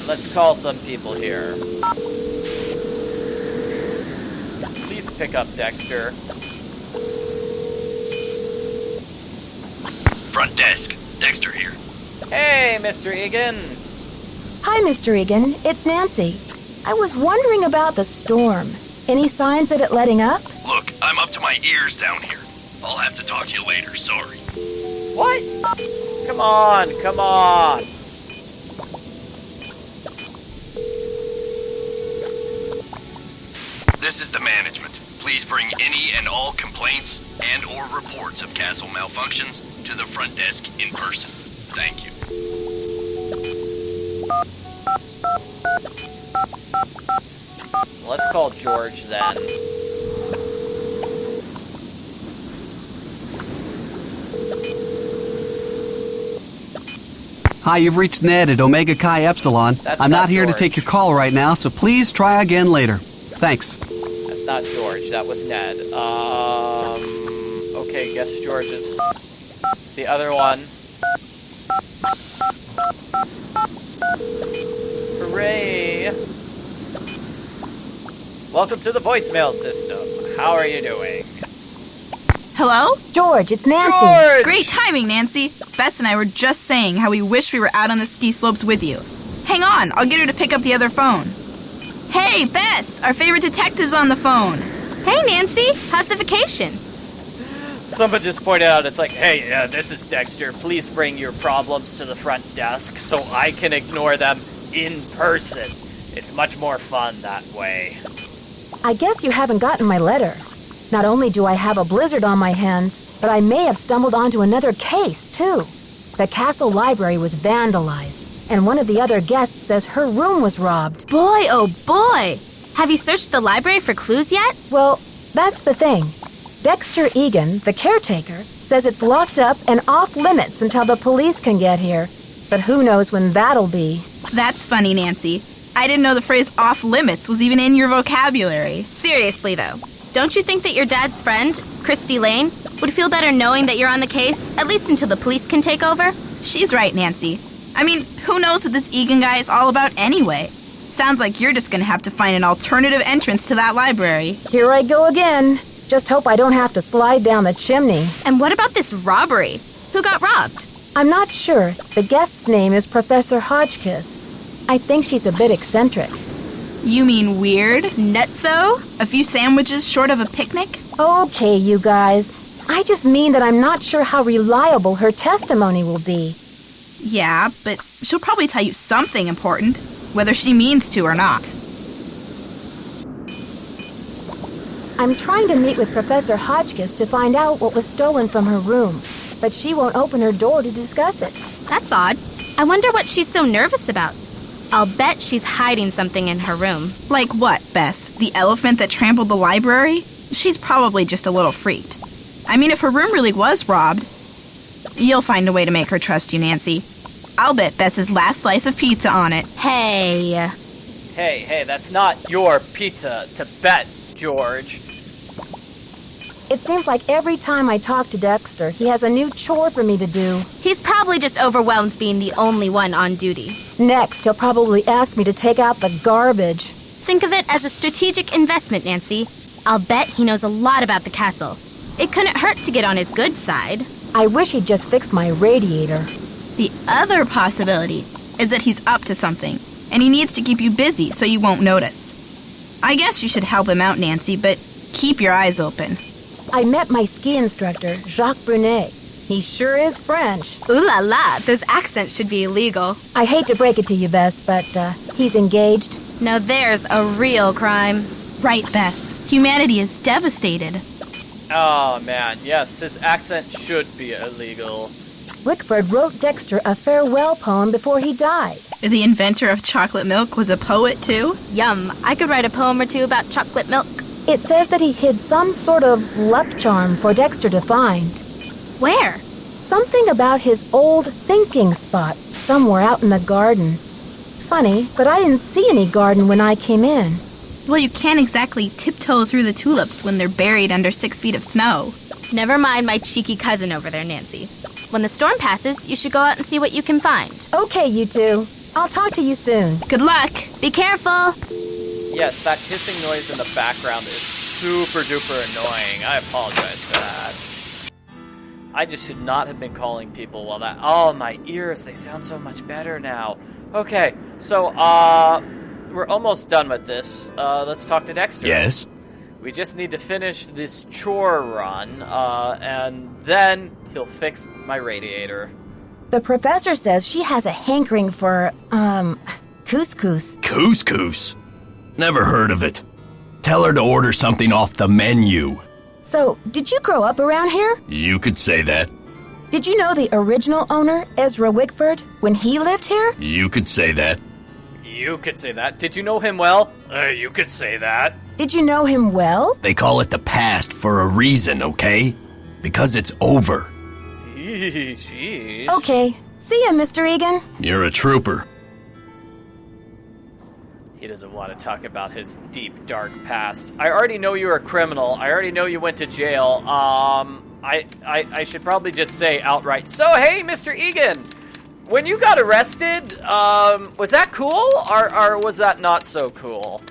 Let's call some people here. Please pick up Dexter. Front desk. Dexter here. Hey, Mr. Egan. Hi, Mr. Egan. It's Nancy. I was wondering about the storm. Any signs of it letting up? Look, I'm up to my ears down here. I'll have to talk to you later, sorry. What? Come on. This is the management. Please bring any and all complaints and or reports of castle malfunctions to the front desk in person. Thank you. Let's call George then. Hi, you've reached Ned at Omega Chi Epsilon. I'm not here to George. take your call right now, so please try again later. Thanks. That's not George. That was Ned. Okay, guess George is the other one. Hooray! Welcome to the voicemail system. How are you doing? Hello? George, it's Nancy. George! Great timing, Nancy. Bess and I were just saying how we wish we were out on the ski slopes with you. Hang on, I'll get her to pick up the other phone. Hey, Bess, our favorite detective's on the phone. Hey, Nancy. How's the vacation? Someone just pointed out, it's like, hey, this is Dexter. Please bring your problems to the front desk so I can ignore them in person. It's much more fun that way. I guess you haven't gotten my letter. Not only do I have a blizzard on my hands, but I may have stumbled onto another case, too. The castle library was vandalized, and one of the other guests says her room was robbed. Boy, oh boy. Have you searched the library for clues yet? Well, that's the thing. Dexter Egan, the caretaker, says it's locked up and off limits until the police can get here. But who knows when that'll be. That's funny, Nancy. I didn't know the phrase off limits was even in your vocabulary. Seriously, though, don't you think that your dad's friend, Christy Lane, would feel better knowing that you're on the case, at least until the police can take over? She's right, Nancy. I mean, who knows what this Egan guy is all about anyway? Sounds like you're just gonna have to find an alternative entrance to that library. Here I go again. Just hope I don't have to slide down the chimney. And what about this robbery? Who got robbed? I'm not sure. The guest's name is Professor Hotchkiss. I think she's a bit eccentric. You mean weird? Nutso? A few sandwiches short of a picnic? Okay, you guys. I just mean that I'm not sure how reliable her testimony will be. Yeah, but she'll probably tell you something important, whether she means to or not. I'm trying to meet with Professor Hotchkiss to find out what was stolen from her room, but she won't open her door to discuss it. That's odd. I wonder what she's so nervous about. I'll bet she's hiding something in her room. Like what, Bess? The elephant that trampled the library? She's probably just a little freaked. I mean, if her room really was robbed, you'll find a way to make her trust you, Nancy. I'll bet Bess's last slice of pizza on it. Hey. Hey, that's not your pizza to bet, George. It seems like every time I talk to Dexter, he has a new chore for me to do. He's probably just overwhelmed being the only one on duty. Next, he'll probably ask me to take out the garbage. Think of it as a strategic investment, Nancy. I'll bet he knows a lot about the castle. It couldn't hurt to get on his good side. I wish he'd just fix my radiator. The other possibility is that he's up to something, and he needs to keep you busy so you won't notice. I guess you should help him out, Nancy, but keep your eyes open. I met my ski instructor, Jacques Brunet. He sure is French. Ooh la la, those accents should be illegal. I hate to break it to you, Bess, but he's engaged. Now there's a real crime. Right, Bess. Humanity is devastated. Oh, man, yes, his accent should be illegal. Wickford wrote Dexter a farewell poem before he died. The inventor of chocolate milk was a poet, too? Yum, I could write a poem or two about chocolate milk. It says that he hid some sort of luck charm for Dexter to find. Where? Something about his old thinking spot, somewhere out in the garden. Funny, but I didn't see any garden when I came in. Well, you can't exactly tiptoe through the tulips when they're buried under 6 feet of snow. Never mind my cheeky cousin over there, Nancy. When the storm passes, you should go out and see what you can find. Okay, you two. I'll talk to you soon. Good luck. Be careful. Yes, that hissing noise in the background is super duper annoying. I apologize for that. I just should not have been calling people while that... Oh, my ears, they sound so much better now. Okay, so, we're almost done with this. Let's talk to Dexter. Yes? We just need to finish this chore run, and then he'll fix my radiator. The professor says she has a hankering for, couscous. Couscous? Never heard of it. Tell her to order something off the menu. So, did you grow up around here? You could say that. Did you know the original owner, Ezra Wickford, when he lived here? You could say that. You could say that. Did you know him well? You could say that. Did you know him well? They call it the past for a reason, okay? Because it's over. Sheesh. Okay. See ya, Mr. Egan. You're a trooper. He doesn't want to talk about his deep, dark past. I already know you're a criminal. I already know you went to jail. I should probably just say outright, so hey, Mr. Egan, when you got arrested, was that cool, or was that not so cool?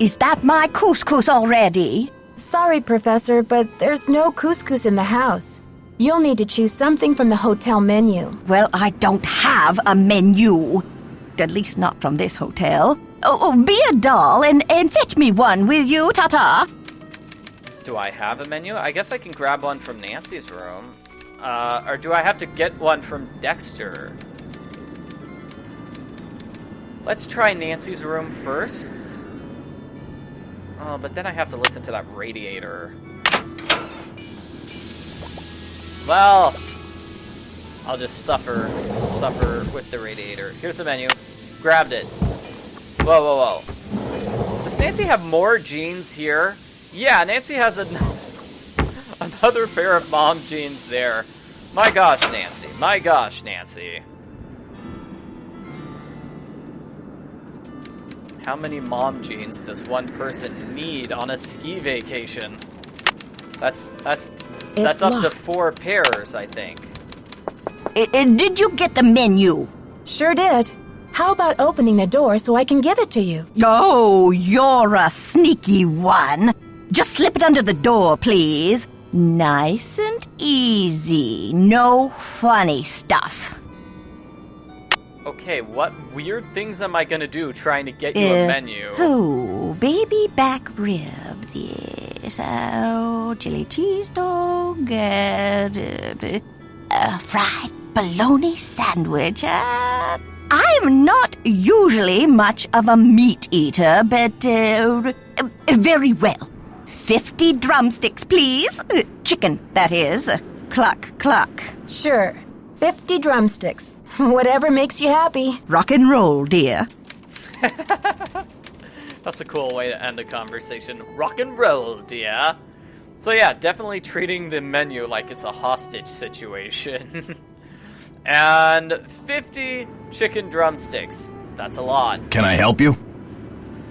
Is that my couscous already? Sorry, Professor, but there's no couscous in the house. You'll need to choose something from the hotel menu. Well, I don't have a menu. At least not from this hotel. Be a doll and fetch me one, will you, Tata? Do I have a menu? I guess I can grab one from Nancy's room. Or do I have to get one from Dexter? Let's try Nancy's room first. Oh, but then I have to listen to that radiator. Well, I'll just suffer with the radiator. Here's the menu. Grabbed it. Whoa, whoa, whoa. Does Nancy have more jeans here? Yeah, Nancy has another pair of mom jeans there. My gosh, Nancy. My gosh, Nancy. How many mom jeans does one person need on a ski vacation? That's up to 4 pairs, I think. Did you get the menu? Sure did. How about opening the door so I can give it to you? Oh, you're a sneaky one. Just slip it under the door, please. Nice and easy. No funny stuff. Okay, what weird things am I gonna do trying to get you a menu? Oh, baby back ribs, yes. Oh, chili cheese dog, fried bologna sandwich. I'm not usually much of a meat eater, but very well. 50 drumsticks, please. Chicken, that is. Cluck, cluck. Sure. 50 drumsticks. Whatever makes you happy. Rock and roll, dear. That's a cool way to end a conversation. Rock and roll, dear. So yeah, definitely treating the menu like it's a hostage situation. And 50 chicken drumsticks. That's a lot. Can I help you?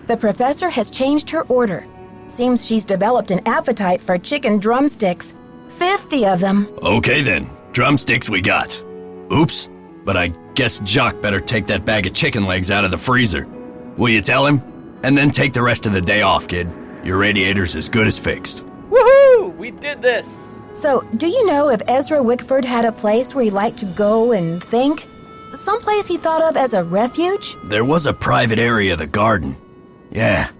The professor has changed her order. Seems she's developed an appetite for chicken drumsticks. 50 of them. Okay then, drumsticks we got. Oops, but I guess Jacques better take that bag of chicken legs out of the freezer. Will you tell him? And then take the rest of the day off, kid. Your radiator's as good as fixed. Woohoo! We did this! So, do you know if Ezra Wickford had a place where he liked to go and think? Someplace he thought of as a refuge? There was a private area of the garden. Yeah.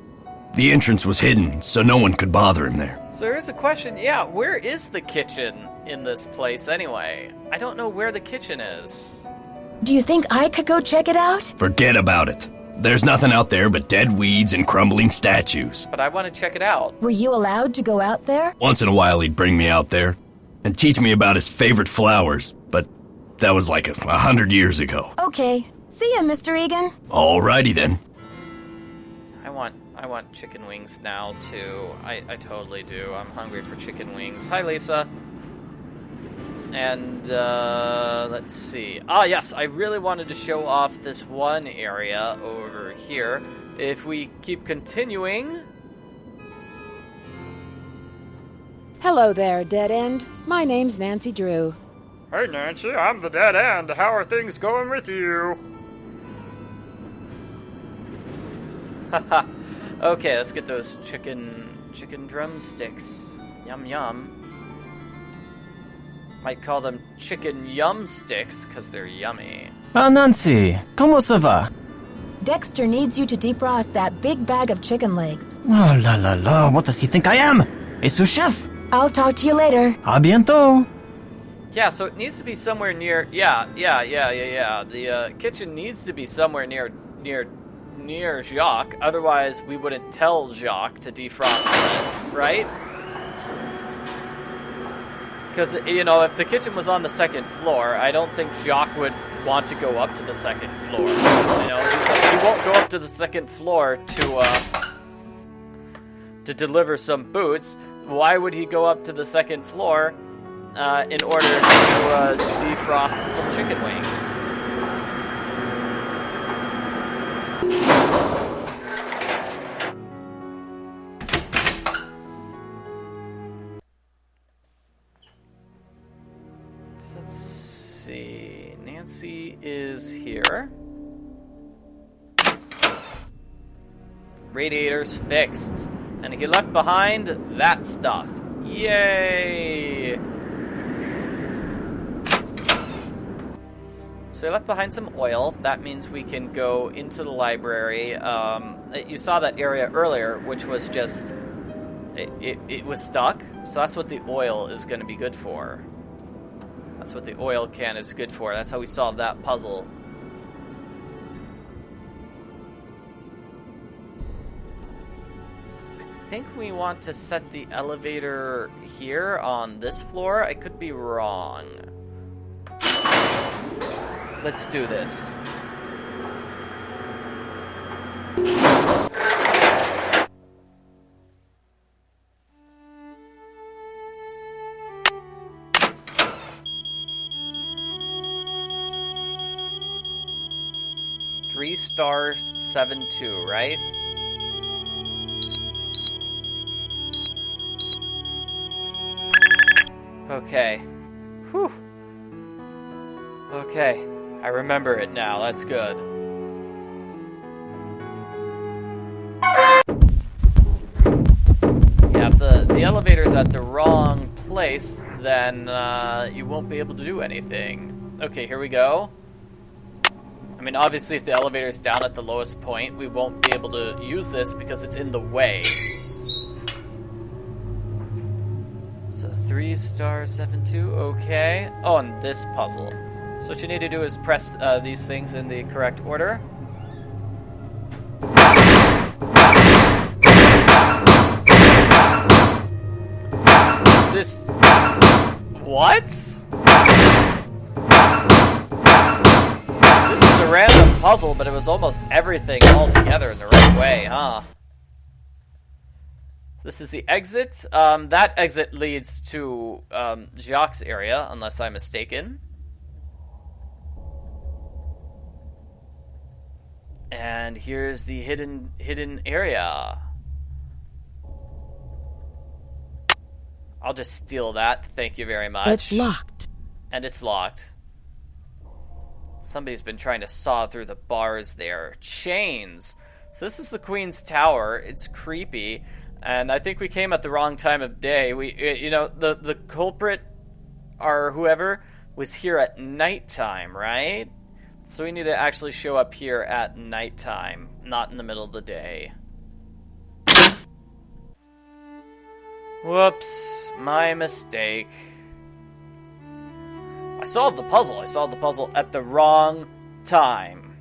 The entrance was hidden, so no one could bother him there. So here's a question. Yeah, where is the kitchen in this place anyway? I don't know where the kitchen is. Do you think I could go check it out? Forget about it. There's nothing out there but dead weeds and crumbling statues. But I want to check it out. Were you allowed to go out there? Once in a while he'd bring me out there and teach me about his favorite flowers, but that was like 100 years ago. Okay. See ya, Mr. Egan. Alrighty then. I want chicken wings now, too. I totally do. I'm hungry for chicken wings. Hi, Lisa. And, let's see. Ah, yes, I really wanted to show off this one area over here. If we keep continuing... Hello there, Dead End. My name's Nancy Drew. Hey, Nancy, I'm the Dead End. How are things going with you? Haha. Okay, let's get those chicken drumsticks. Yum yum. Might call them chicken yum sticks, because they're yummy. Ah, Nancy, comment ça va? Dexter needs you to defrost that big bag of chicken legs. Oh la la la, what does he think I am? A sous chef? I'll talk to you later. A bientôt. Yeah, so it needs to be somewhere near... Yeah. The kitchen needs to be somewhere near Jacques. Otherwise, we wouldn't tell Jacques to defrost it, right? Because, you know, if the kitchen was on the second floor, I don't think Jacques would want to go up to the second floor. You know, he won't go up to the second floor to deliver some boots. Why would he go up to the second floor in order to defrost some chicken wings? Let's see. Nancy is here. Radiator's fixed. And he left behind that stuff. Yay! So he left behind some oil. That means we can go into the library. You saw that area earlier, which was just... It was stuck. So that's what the oil is going to be good for. That's what the oil can is good for. That's how we solved that puzzle. I think we want to set the elevator here on this floor. I could be wrong. Let's do this. Three star 7-2, right? Okay. Whew. Okay. I remember it now. That's good. Yeah, if the elevator's at the wrong place, then you won't be able to do anything. Okay, here we go. I mean, obviously, if the elevator's down at the lowest point, we won't be able to use this because it's in the way. So 3 star 7-2, okay. Oh, and this puzzle. So what you need to do is press these things in the correct order. This... What? This is a random puzzle, but it was almost everything all together in the right way, huh? This is the exit. That exit leads to Jacques' area, unless I'm mistaken. And here's the hidden area. I'll just steal that. Thank you very much. It's locked. And it's locked. Somebody's been trying to saw through the bars there. Chains. So this is the Queen's Tower. It's creepy. And I think we came at the wrong time of day. You know, the culprit, or whoever, was here at nighttime, right? So we need to actually show up here at nighttime, not in the middle of the day. Whoops, my mistake. I solved the puzzle. I solved the puzzle at the wrong time.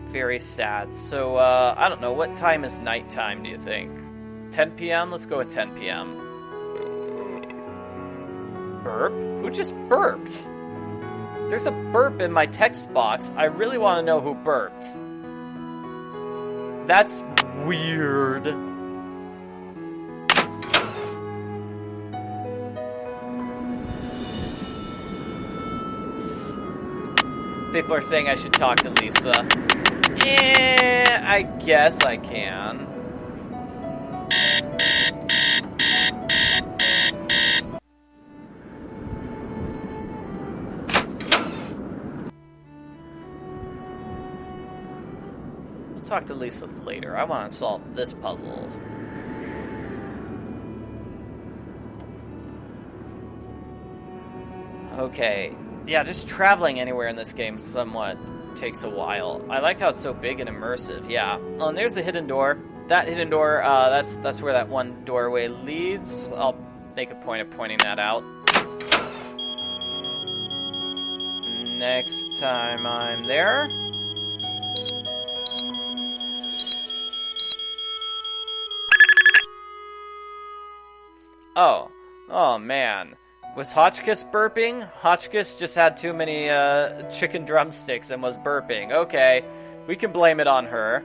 Very sad. So, I don't know. What time is nighttime, do you think? 10 p.m.? Let's go with 10 p.m. Burp? Who just burped? There's a burp in my text box. I really want to know who burped. That's weird. People are saying I should talk to Lisa. I guess I can. We'll talk to Lisa later. I want to solve this puzzle. Okay. Yeah, just traveling anywhere in this game somewhat takes a while. I like how it's so big and immersive, yeah. Oh, and there's the hidden door. That hidden door, that's where that one doorway leads. I'll make a point of pointing that out. Next time I'm there. Oh man. Was Hotchkiss burping? Hotchkiss just had too many chicken drumsticks and was burping. Okay, we can blame it on her.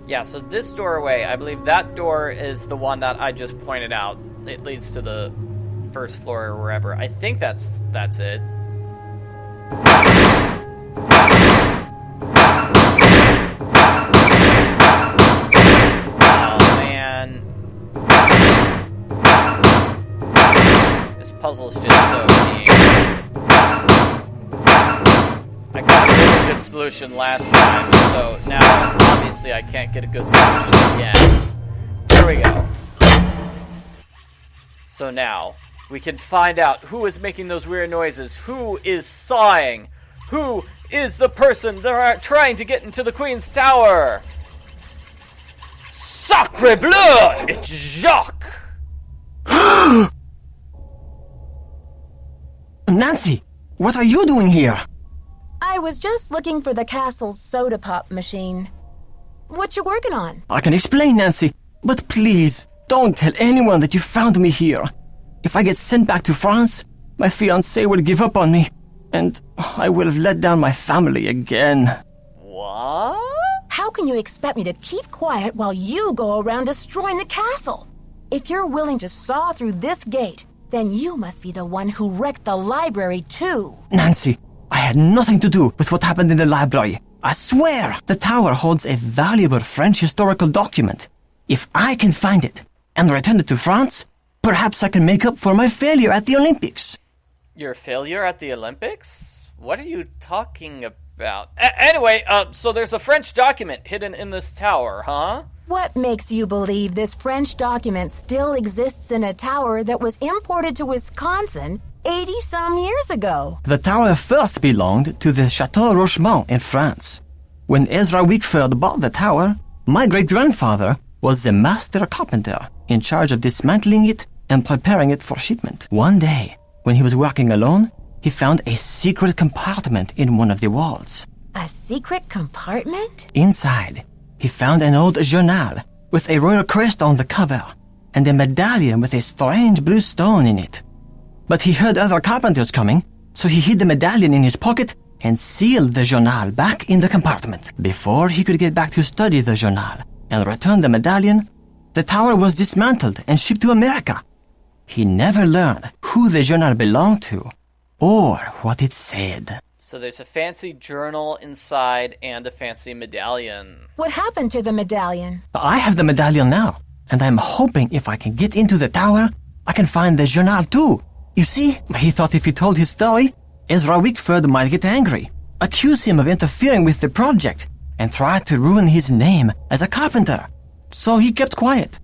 Yeah, so this doorway, I believe that door is the one that I just pointed out. It leads to the first floor or wherever. I think that's it. puzzle's just so neat. I got a really good solution last time, so now, obviously, I can't get a good solution again. Here we go. So now, we can find out who is making those weird noises, who is sawing, who is the person that are trying to get into the Queen's Tower. Sacre bleu! It's Jacques! Nancy, what are you doing here? I was just looking for the castle's soda pop machine. What you working on? I can explain, Nancy, but please, don't tell anyone that you found me here. If I get sent back to France, my fiancé will give up on me, and I will have let down my family again. What? How can you expect me to keep quiet while you go around destroying the castle? If you're willing to saw through this gate, then you must be the one who wrecked the library too. Nancy, I had nothing to do with what happened in the library. I swear, the tower holds a valuable French historical document. If I can find it and return it to France, perhaps I can make up for my failure at the Olympics. Your failure at the Olympics? What are you talking about? Anyway, so there's a French document hidden in this tower, huh? What makes you believe this French document still exists in a tower that was imported to Wisconsin 80-some years ago? The tower first belonged to the Chateau Rochemont in France. When Ezra Wickford bought the tower, my great-grandfather was the master carpenter in charge of dismantling it and preparing it for shipment. One day, when he was working alone, he found a secret compartment in one of the walls. A secret compartment? Inside, he found an old journal with a royal crest on the cover and a medallion with a strange blue stone in it. But he heard other carpenters coming, so he hid the medallion in his pocket and sealed the journal back in the compartment. Before he could get back to study the journal and return the medallion, the tower was dismantled and shipped to America. He never learned who the journal belonged to or what it said. So there's a fancy journal inside and a fancy medallion. What happened to the medallion? I have the medallion now, and I'm hoping if I can get into the tower, I can find the journal too. You see, he thought if he told his story, Ezra Wickford might get angry, accuse him of interfering with the project, and try to ruin his name as a carpenter. So he kept quiet.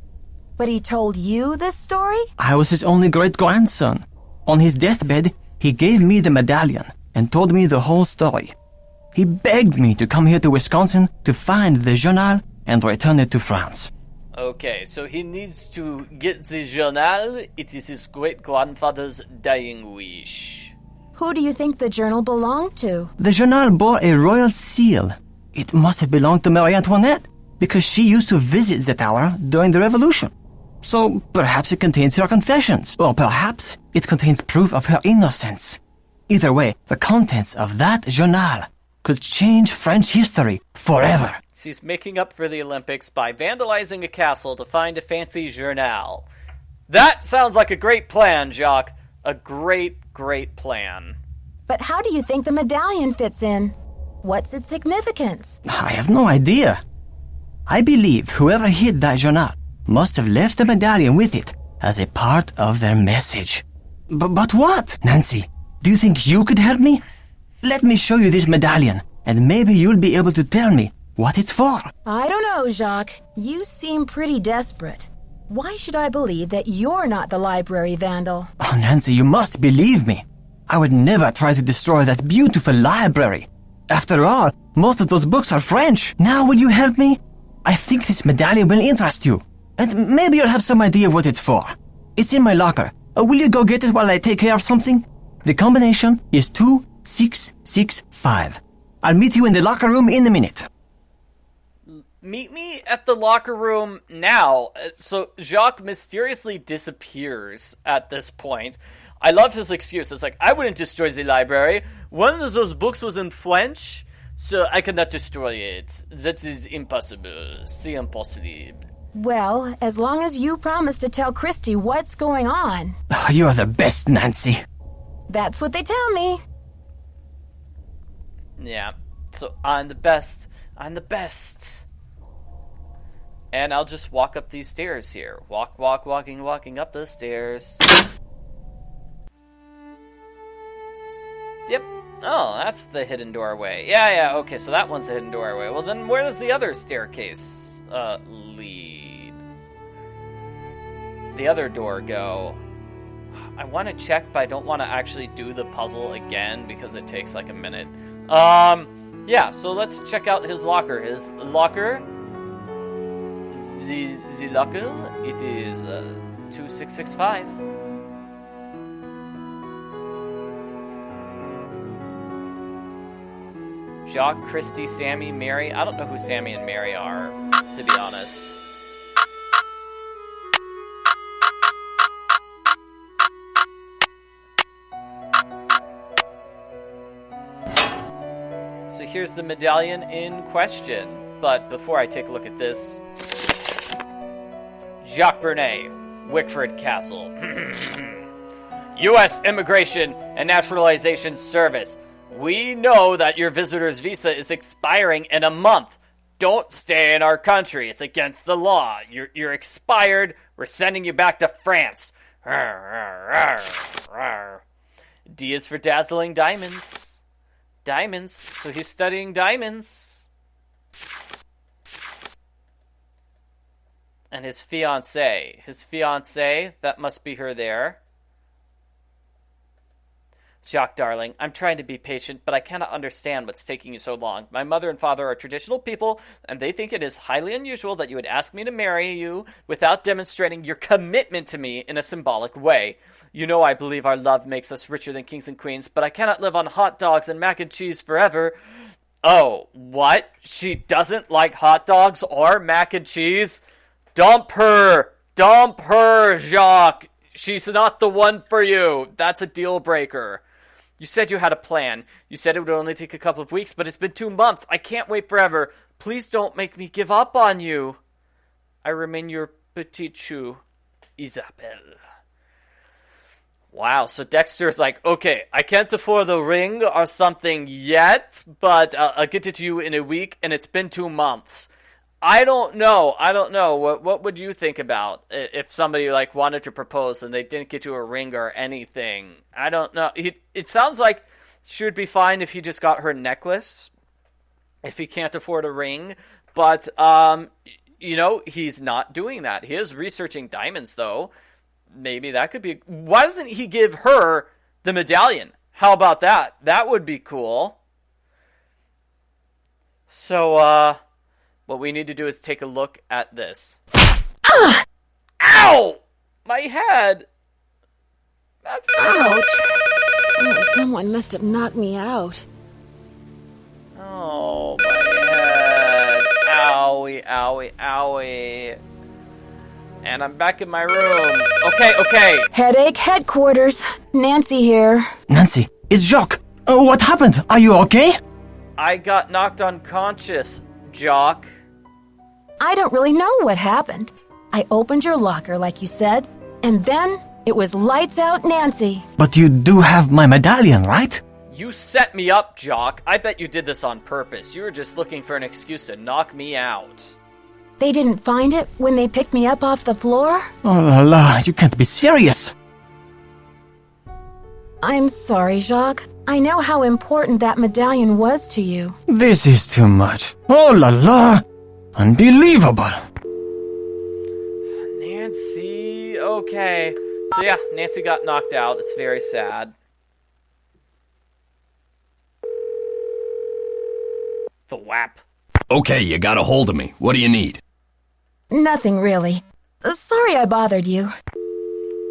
But he told you this story? I was his only great-grandson. On his deathbed, he gave me the medallion and told me the whole story. He begged me to come here to Wisconsin to find the journal and return it to France. Okay, so he needs to get the journal. It is his great-grandfather's dying wish. Who do you think the journal belonged to? The journal bore a royal seal. It must have belonged to Marie Antoinette, because she used to visit the tower during the Revolution. So perhaps it contains her confessions, or perhaps it contains proof of her innocence. Either way, the contents of that journal could change French history forever. She's making up for the Olympics by vandalizing a castle to find a fancy journal. That sounds like a great plan, Jacques. A great, great plan. But how do you think the medallion fits in? What's its significance? I have no idea. I believe whoever hid that journal must have left the medallion with it as a part of their message. But what? Nancy, do you think you could help me? Let me show you this medallion, and maybe you'll be able to tell me what it's for. I don't know, Jacques. You seem pretty desperate. Why should I believe that you're not the library vandal? Oh, Nancy, you must believe me. I would never try to destroy that beautiful library. After all, most of those books are French. Now will you help me? I think this medallion will interest you. And maybe you'll have some idea what it's for. It's in my locker. Will you go get it while I take care of something? The combination is 2665. I'll meet you in the locker room in a minute. Meet me at the locker room now. So Jacques mysteriously disappears at this point. I love his excuse. It's like, I wouldn't destroy the library. One of those books was in French, so I cannot destroy it. That is impossible. C'est impossible. Well, as long as you promise to tell Christy what's going on. You're the best, Nancy. That's what they tell me. Yeah, so I'm the best. I'm the best. And I'll just walk up these stairs here. Walking up the stairs. Yep. Oh, that's the hidden doorway. Yeah, okay, so that one's the hidden doorway. Well, then where does the other staircase lead? The other door go? I want to check, but I don't want to actually do the puzzle again because it takes like a minute. Yeah, so let's check out his locker. His locker... The locker, it is 2665. Jacques, Christy, Sammy, Mary. I don't know who Sammy and Mary are, to be honest. So here's the medallion in question. But before I take a look at this... Jacques Vernet, Wickford Castle. U.S. Immigration and Naturalization Service. We know that your visitor's visa is expiring in a month. Don't stay in our country. It's against the law. You're expired. We're sending you back to France. D is for dazzling diamonds. Diamonds. So he's studying diamonds. And his fiancée. His fiancée, that must be her there. Jacques, darling, I'm trying to be patient, but I cannot understand what's taking you so long. My mother and father are traditional people, and they think it is highly unusual that you would ask me to marry you without demonstrating your commitment to me in a symbolic way. You know I believe our love makes us richer than kings and queens, but I cannot live on hot dogs and mac and cheese forever. Oh, what? She doesn't like hot dogs or mac and cheese? Dump her! Dump her, Jacques! She's not the one for you. That's a deal breaker. You said you had a plan. You said it would only take a couple of weeks, but it's been 2 months. I can't wait forever. Please don't make me give up on you. I remain your petite chou, Isabelle. Wow, so Dexter's like, okay, I can't afford a ring or something yet, but I'll get it to you in a week, and it's been 2 months. I don't know. What would you think about if somebody like wanted to propose and they didn't get you a ring or anything? I don't know. It sounds like she would be fine if he just got her necklace, if he can't afford a ring. But, he's not doing that. He is researching diamonds, though. Maybe that could be... Why doesn't he give her the medallion? How about that? That would be cool. So, what we need to do is take a look at this. Ow! My head! That's Ouch! Oh, someone must have knocked me out. Oh, my head. Owie, owie, owie. And I'm back in my room. Okay. Headache headquarters. Nancy here. Nancy, it's Jacques. What happened? Are you okay? I got knocked unconscious, Jacques. I don't really know what happened. I opened your locker like you said, and then it was lights out Nancy. But you do have my medallion, right? You set me up, Jacques. I bet you did this on purpose. You were just looking for an excuse to knock me out. They didn't find it when they picked me up off the floor? Oh la la, you can't be serious. I'm sorry, Jacques. I know how important that medallion was to you. This is too much. Oh la la. Unbelievable. Nancy, okay. So yeah, Nancy got knocked out. It's very sad. The WAP. Okay, you got a hold of me. What do you need? Nothing really. Sorry I bothered you.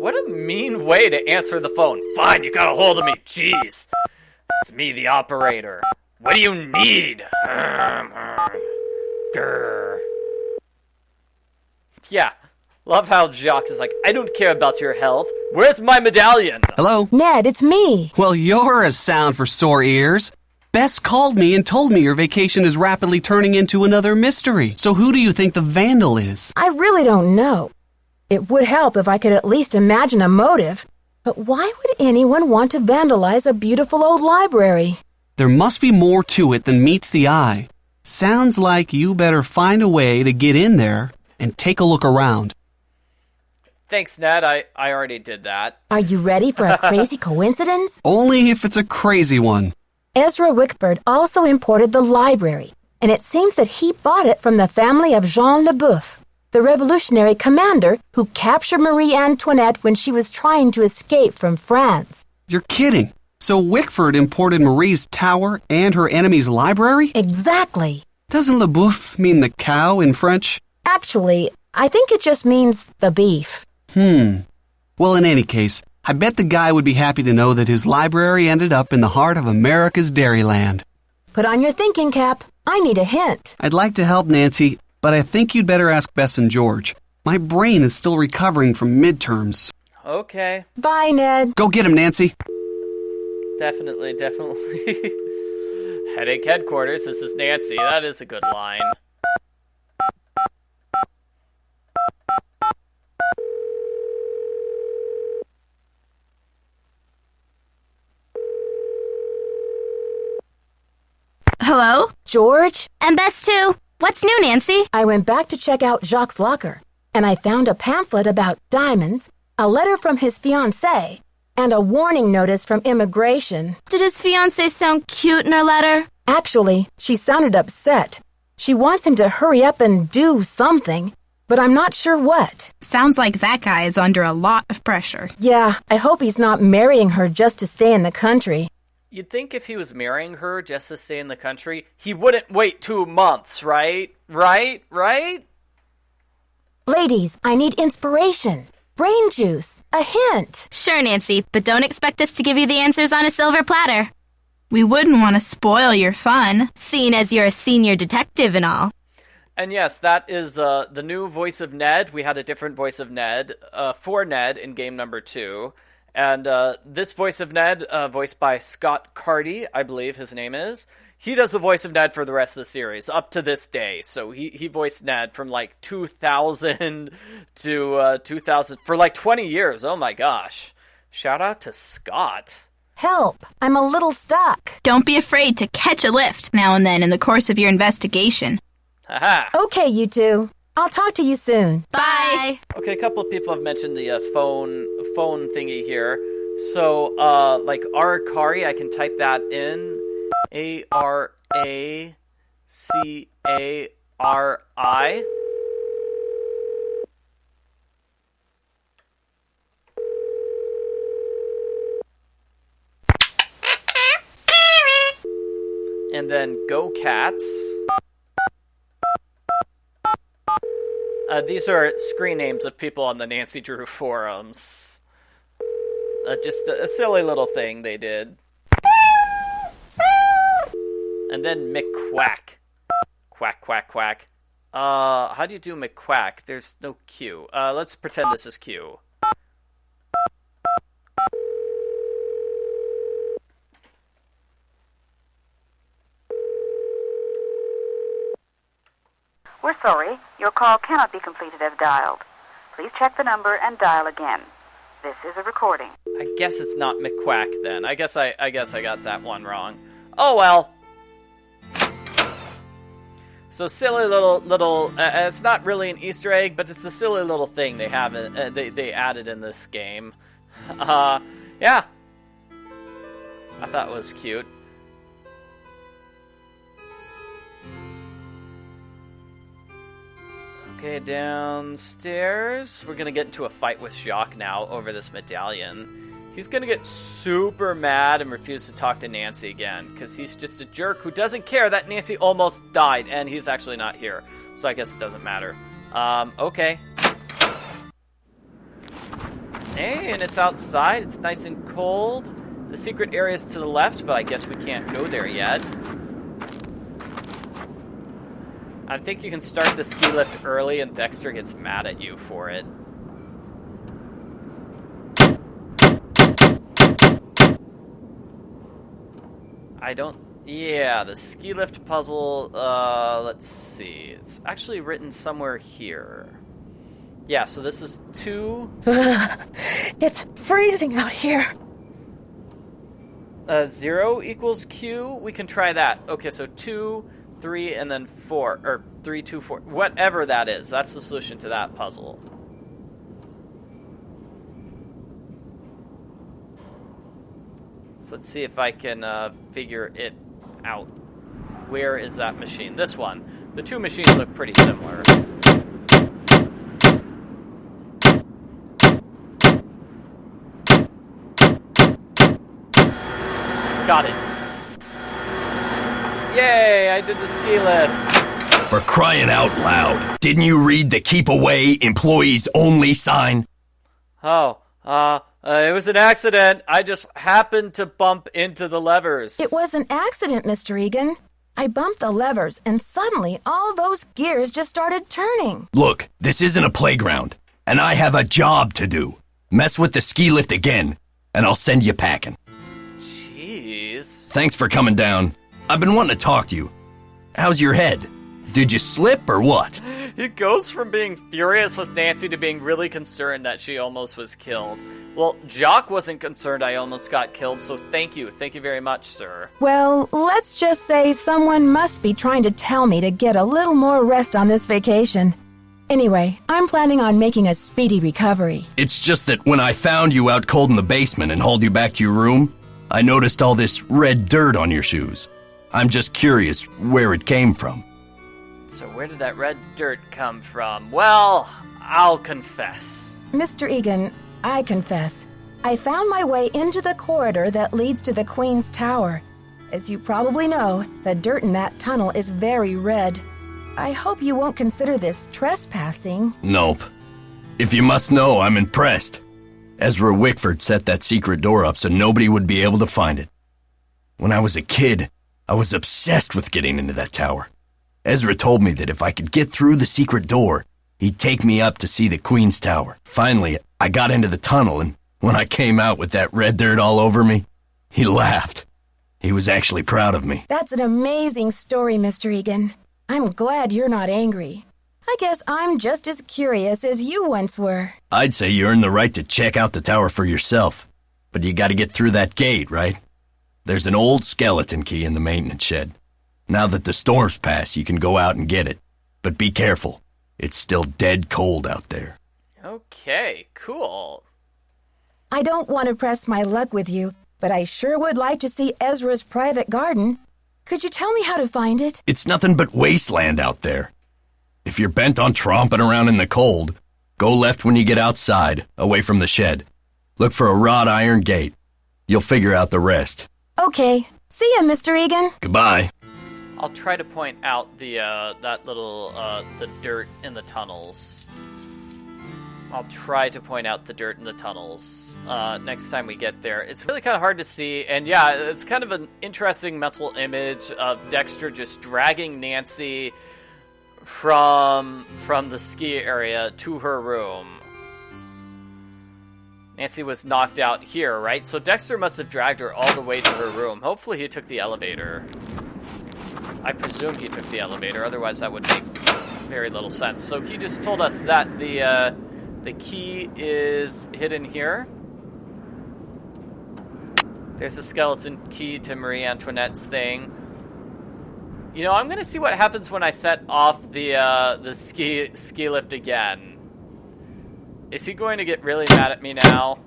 What a mean way to answer the phone. Fine, you got a hold of me. Jeez. It's me, the operator. What do you need? Grr. Yeah, love how Jacques is like, I don't care about your health. Where's my medallion? Hello? Ned, it's me. Well, you're a sound for sore ears. Bess called me and told me your vacation is rapidly turning into another mystery. So who do you think the vandal is? I really don't know. It would help if I could at least imagine a motive. But why would anyone want to vandalize a beautiful old library? There must be more to it than meets the eye. Sounds like you better find a way to get in there and take a look around. Thanks, Ned. I already did that. Are you ready for a crazy coincidence? Only if it's a crazy one. Ezra Wickford also imported the library, and it seems that he bought it from the family of Jean Leboeuf, the revolutionary commander who captured Marie Antoinette when she was trying to escape from France. You're kidding. So Wickford imported Marie's tower and her enemy's library? Exactly. Doesn't Leboeuf mean the cow in French? Actually, I think it just means the beef. Well, in any case, I bet the guy would be happy to know that his library ended up in the heart of America's Dairyland. Put on your thinking cap. I need a hint. I'd like to help, Nancy, but I think you'd better ask Bess and George. My brain is still recovering from midterms. Okay. Bye, Ned. Go get him, Nancy. Definitely. Headache headquarters, this is Nancy. That is a good line. Hello? George? And Bess, too. What's new, Nancy? I went back to check out Jacques' locker, and I found a pamphlet about diamonds, a letter from his fiancée, and a warning notice from immigration. Did his fiancée sound cute in her letter? Actually, she sounded upset. She wants him to hurry up and do something, but I'm not sure what. Sounds like that guy is under a lot of pressure. Yeah, I hope he's not marrying her just to stay in the country. You'd think if he was marrying her just to stay in the country, he wouldn't wait 2 months, right? Right? Ladies, I need inspiration. Brain juice. A hint. Sure, Nancy, but don't expect us to give you the answers on a silver platter. We wouldn't want to spoil your fun. Seeing as you're a senior detective and all. And yes, that is the new voice of Ned. We had a different voice of Ned for Ned in game number 2. And this voice of Ned, voiced by Scott Carty, I believe his name is, he does the voice of Ned for the rest of the series, up to this day. So he voiced Ned from like 2000 to 2000, for like 20 years. Oh my gosh. Shout out to Scott. Help. I'm a little stuck. Don't be afraid to catch a lift now and then in the course of your investigation. Haha. Okay, you two. I'll talk to you soon. Bye. Okay, a couple of people have mentioned the phone thingy here. So, like Arakari, I can type that in. Aracari. And then Go Cats. These are screen names of people on the Nancy Drew forums. Just a silly little thing they did. And then McQuack. Quack, quack, quack. How do you do McQuack? There's no Q. Let's pretend this is Q. We're sorry, your call cannot be completed as dialed. Please check the number and dial again. This is a recording. I guess it's not McQuack then. I guess I got that one wrong. Oh well. So silly little. It's not really an Easter egg, but it's a silly little thing they have. They added in this game. Yeah. I thought it was cute. Okay, downstairs. We're gonna get into a fight with Jacques now over this medallion. He's gonna get super mad and refuse to talk to Nancy again, because he's just a jerk who doesn't care that Nancy almost died, and he's actually not here. So I guess it doesn't matter. Okay. Hey, and it's outside. It's nice and cold. The secret area is to the left, but I guess we can't go there yet. I think you can start the ski lift early and Dexter gets mad at you for it. Yeah, the ski lift puzzle, let's see. It's actually written somewhere here. Yeah, so this is 2. It's freezing out here. 0 equals Q. We can try that. Okay, so 2, 3, and then 4, or 3, 2, 4, whatever that is. That's the solution to that puzzle. So let's see if I can figure it out. Where is that machine? This one. The two machines look pretty similar. Got it. Yay, I did the ski lift. For crying out loud, didn't you read the keep away, employees only sign? Oh, it was an accident. I just happened to bump into the levers. It was an accident, Mr. Egan. I bumped the levers, and suddenly all those gears just started turning. Look, this isn't a playground, and I have a job to do. Mess with the ski lift again, and I'll send you packing. Jeez. Thanks for coming down. I've been wanting to talk to you. How's your head? Did you slip or what? It goes from being furious with Nancy to being really concerned that she almost was killed. Well, Jacques wasn't concerned I almost got killed, so thank you. Thank you very much, sir. Well, let's just say someone must be trying to tell me to get a little more rest on this vacation. Anyway, I'm planning on making a speedy recovery. It's just that when I found you out cold in the basement and hauled you back to your room, I noticed all this red dirt on your shoes. I'm just curious where it came from. So where did that red dirt come from? Well, I'll confess. Mr. Egan, I confess. I found my way into the corridor that leads to the Queen's Tower. As you probably know, the dirt in that tunnel is very red. I hope you won't consider this trespassing. Nope. If you must know, I'm impressed. Ezra Wickford set that secret door up so nobody would be able to find it. When I was a kid, I was obsessed with getting into that tower. Ezra told me that if I could get through the secret door, he'd take me up to see the Queen's Tower. Finally, I got into the tunnel, and when I came out with that red dirt all over me, he laughed. He was actually proud of me. That's an amazing story, Mr. Egan. I'm glad you're not angry. I guess I'm just as curious as you once were. I'd say you earned the right to check out the tower for yourself. But you gotta get through that gate, right? There's an old skeleton key in the maintenance shed. Now that the storm's passed, you can go out and get it. But be careful. It's still dead cold out there. Okay, cool. I don't want to press my luck with you, but I sure would like to see Ezra's private garden. Could you tell me how to find it? It's nothing but wasteland out there. If you're bent on tromping around in the cold, go left when you get outside, away from the shed. Look for a wrought iron gate. You'll figure out the rest. Okay. See ya, Mr. Egan. Goodbye. I'll try to point out the the dirt in the tunnels. I'll try to point out the dirt in the tunnels next time we get there. It's really kind of hard to see, and yeah, it's kind of an interesting mental image of Dexter just dragging Nancy from the ski area to her room. Nancy was knocked out here, right? So Dexter must have dragged her all the way to her room. Hopefully he took the elevator. I presume he took the elevator, otherwise that would make very little sense. So he just told us that the key is hidden here. There's a skeleton key to Marie Antoinette's thing. You know, I'm gonna see what happens when I set off the ski lift again. Is he going to get really mad at me now?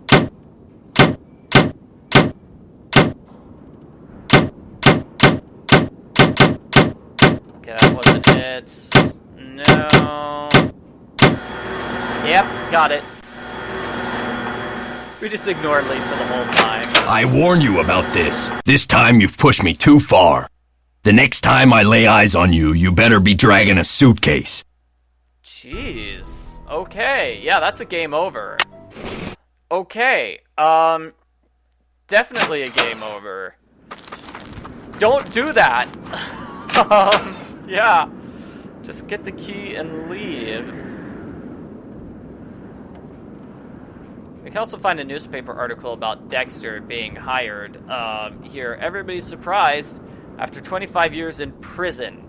Okay, that wasn't it. No. Yep, got it. We just ignored Lisa the whole time. I warned you about this. This time you've pushed me too far. The next time I lay eyes on you, you better be dragging a suitcase. Jeez. Okay, yeah, that's a game over. Okay, definitely a game over. Don't do that. Yeah. Just get the key and leave. We can also find a newspaper article about Dexter being hired. Here, everybody's surprised after 25 years in prison.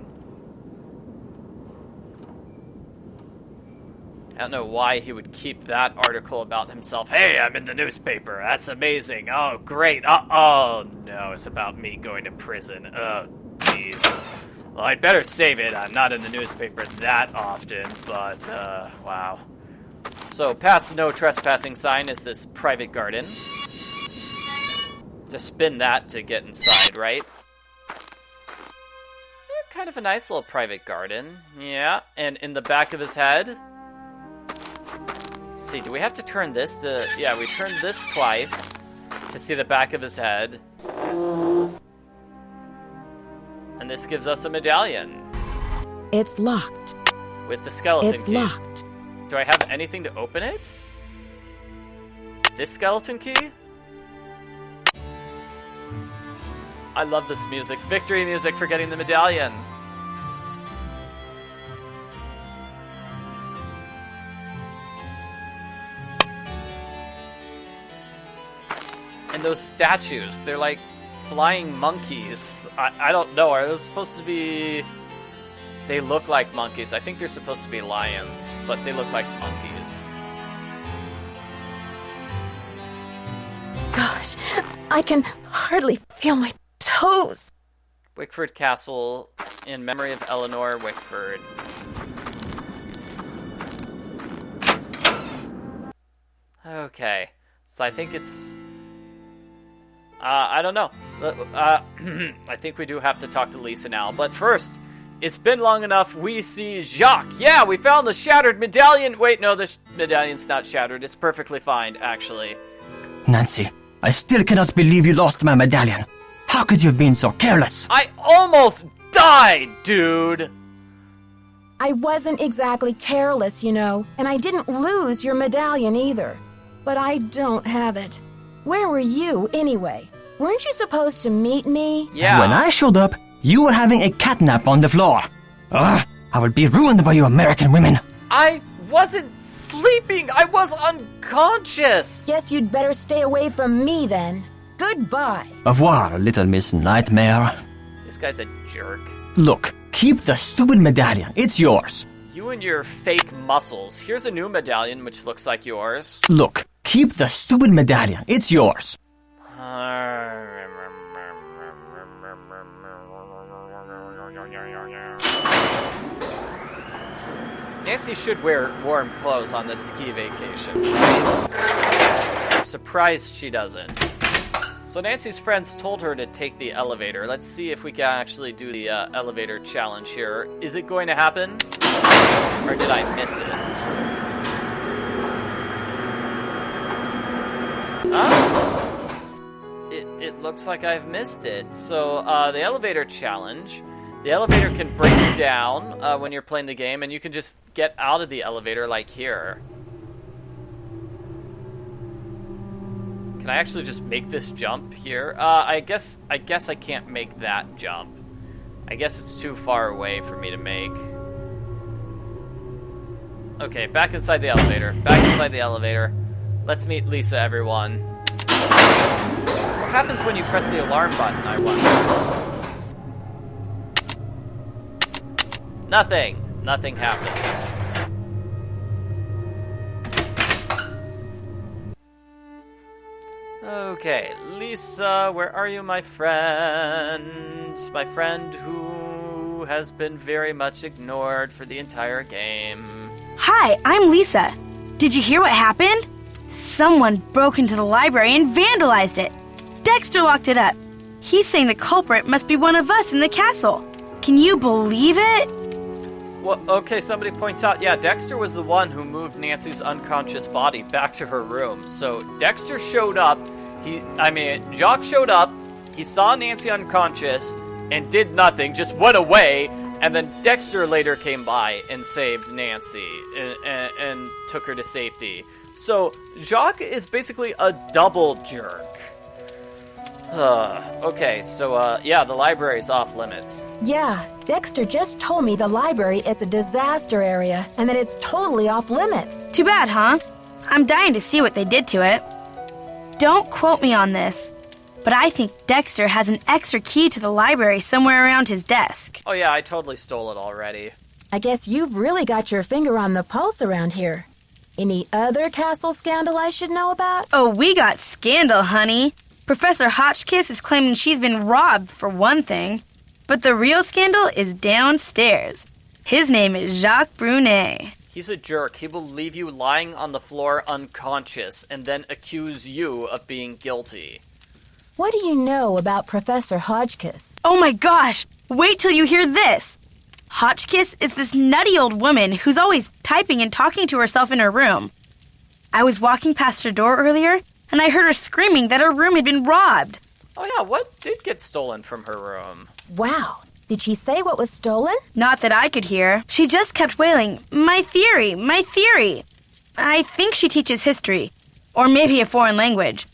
I don't know why he would keep that article about himself. Hey, I'm in the newspaper. That's amazing. Oh, great. Oh, no, it's about me going to prison. Oh, jeez. Well, I'd better save it. I'm not in the newspaper that often, but, wow. So, past no trespassing sign is this private garden. to spin that to get inside, right? Kind of a nice little private garden. Yeah, and in the back of his head... Let's see, do we have to turn this to... Yeah, we turned this twice to see the back of his head. And this gives us a medallion. It's locked. With the skeleton It's key. locked. Do I have anything to open it? This skeleton key? I love this music. Victory music for getting the medallion. And those statues, they're like flying monkeys. I don't know, are those supposed to be... They look like monkeys. I think they're supposed to be lions, but they look like monkeys. Gosh, I can hardly feel my toes. Wickford Castle, in memory of Eleanor Wickford. Okay, so I think it's... I don't know. I think we do have to talk to Lisa now, but first... It's been long enough, we see Jacques. Yeah, we found the shattered medallion. Wait, no, the medallion's not shattered. It's perfectly fine, actually. Nancy, I still cannot believe you lost my medallion. How could you have been so careless? I almost died, dude. I wasn't exactly careless, you know, and I didn't lose your medallion either. But I don't have it. Where were you, anyway? Weren't you supposed to meet me? Yeah. When I showed up, you were having a catnap on the floor. Ugh, I will be ruined by you American women. I wasn't sleeping. I was unconscious. Guess you'd better stay away from me then. Goodbye. Au revoir, little Miss Nightmare. This guy's a jerk. Look, keep the stupid medallion. It's yours. You and your fake muscles. Here's a new medallion which looks like yours. Look, keep the stupid medallion. It's yours. Nancy should wear warm clothes on this ski vacation, right? I'm surprised she doesn't. So Nancy's friends told her to take the elevator. Let's see if we can actually do the elevator challenge here. Is it going to happen? Or did I miss it? It looks like I've missed it. So the elevator challenge... The elevator can break down when you're playing the game, and you can just get out of the elevator like here. Can I actually just make this jump here? I guess I can't make that jump. I guess it's too far away for me to make. Okay, back inside the elevator. Back inside the elevator. Let's meet Lisa, everyone. What happens when you press the alarm button, I wonder? Nothing. Nothing happens. Okay, Lisa, where are you, my friend? My friend who has been very much ignored for the entire game. Hi, I'm Lisa. Did you hear what happened? Someone broke into the library and vandalized it. Dexter locked it up. He's saying the culprit must be one of us in the castle. Can you believe it? Well, okay, somebody points out, yeah, Dexter was the one who moved Nancy's unconscious body back to her room. So Dexter showed up, Jacques showed up, he saw Nancy unconscious, and did nothing, just went away, and then Dexter later came by and saved Nancy, and took her to safety. So Jacques is basically a double jerk. Okay, so, yeah, the library's off limits. Yeah, Dexter just told me the library is a disaster area and that it's totally off limits. Too bad, huh? I'm dying to see what they did to it. Don't quote me on this, but I think Dexter has an extra key to the library somewhere around his desk. Oh yeah, I totally stole it already. I guess you've really got your finger on the pulse around here. Any other castle scandal I should know about? Oh, we got scandal, honey. Professor Hotchkiss is claiming she's been robbed, for one thing. But the real scandal is downstairs. His name is Jacques Brunet. He's a jerk. He will leave you lying on the floor unconscious and then accuse you of being guilty. What do you know about Professor Hotchkiss? Oh my gosh! Wait till you hear this! Hotchkiss is this nutty old woman who's always typing and talking to herself in her room. I was walking past her door earlier, and I heard her screaming that her room had been robbed. Oh yeah, what did get stolen from her room? Wow. Did she say what was stolen? Not that I could hear. She just kept wailing, "My theory, my theory." I think she teaches history, or maybe a foreign language.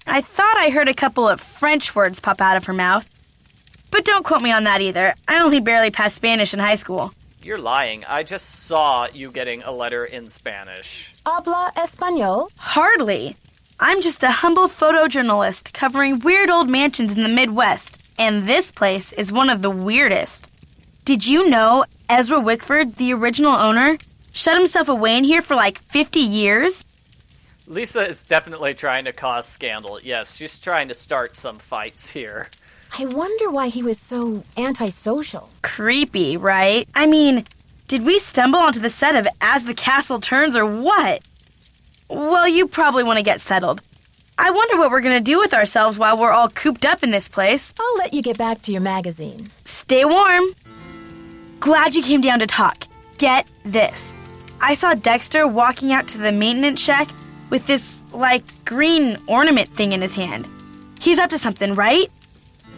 I thought I heard a couple of French words pop out of her mouth. But don't quote me on that either. I only barely passed Spanish in high school. You're lying. I just saw you getting a letter in Spanish. Habla español? Hardly. I'm just a humble photojournalist covering weird old mansions in the Midwest, and this place is one of the weirdest. Did you know Ezra Wickford, the original owner, shut himself away in here for like 50 years? Lisa is definitely trying to cause scandal. Yes, she's trying to start some fights here. I wonder why he was so antisocial. Creepy, right? I mean, did we stumble onto the set of As the Castle Turns or what? Well, you probably want to get settled. I wonder what we're going to do with ourselves while we're all cooped up in this place. I'll let you get back to your magazine. Stay warm. Glad you came down to talk. Get this. I saw Dexter walking out to the maintenance shack with this, green ornament thing in his hand. He's up to something, right?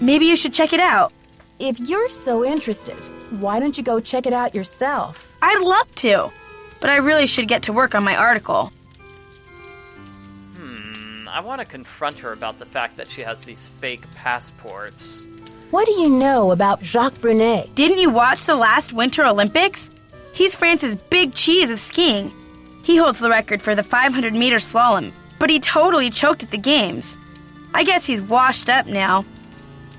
Maybe you should check it out. If you're so interested, why don't you go check it out yourself? I'd love to, but I really should get to work on my article. I want to confront her about the fact that she has these fake passports. What do you know about Jacques Brunet? Didn't you watch the last Winter Olympics? He's France's big cheese of skiing. He holds the record for the 500-meter slalom, but he totally choked at the games. I guess he's washed up now.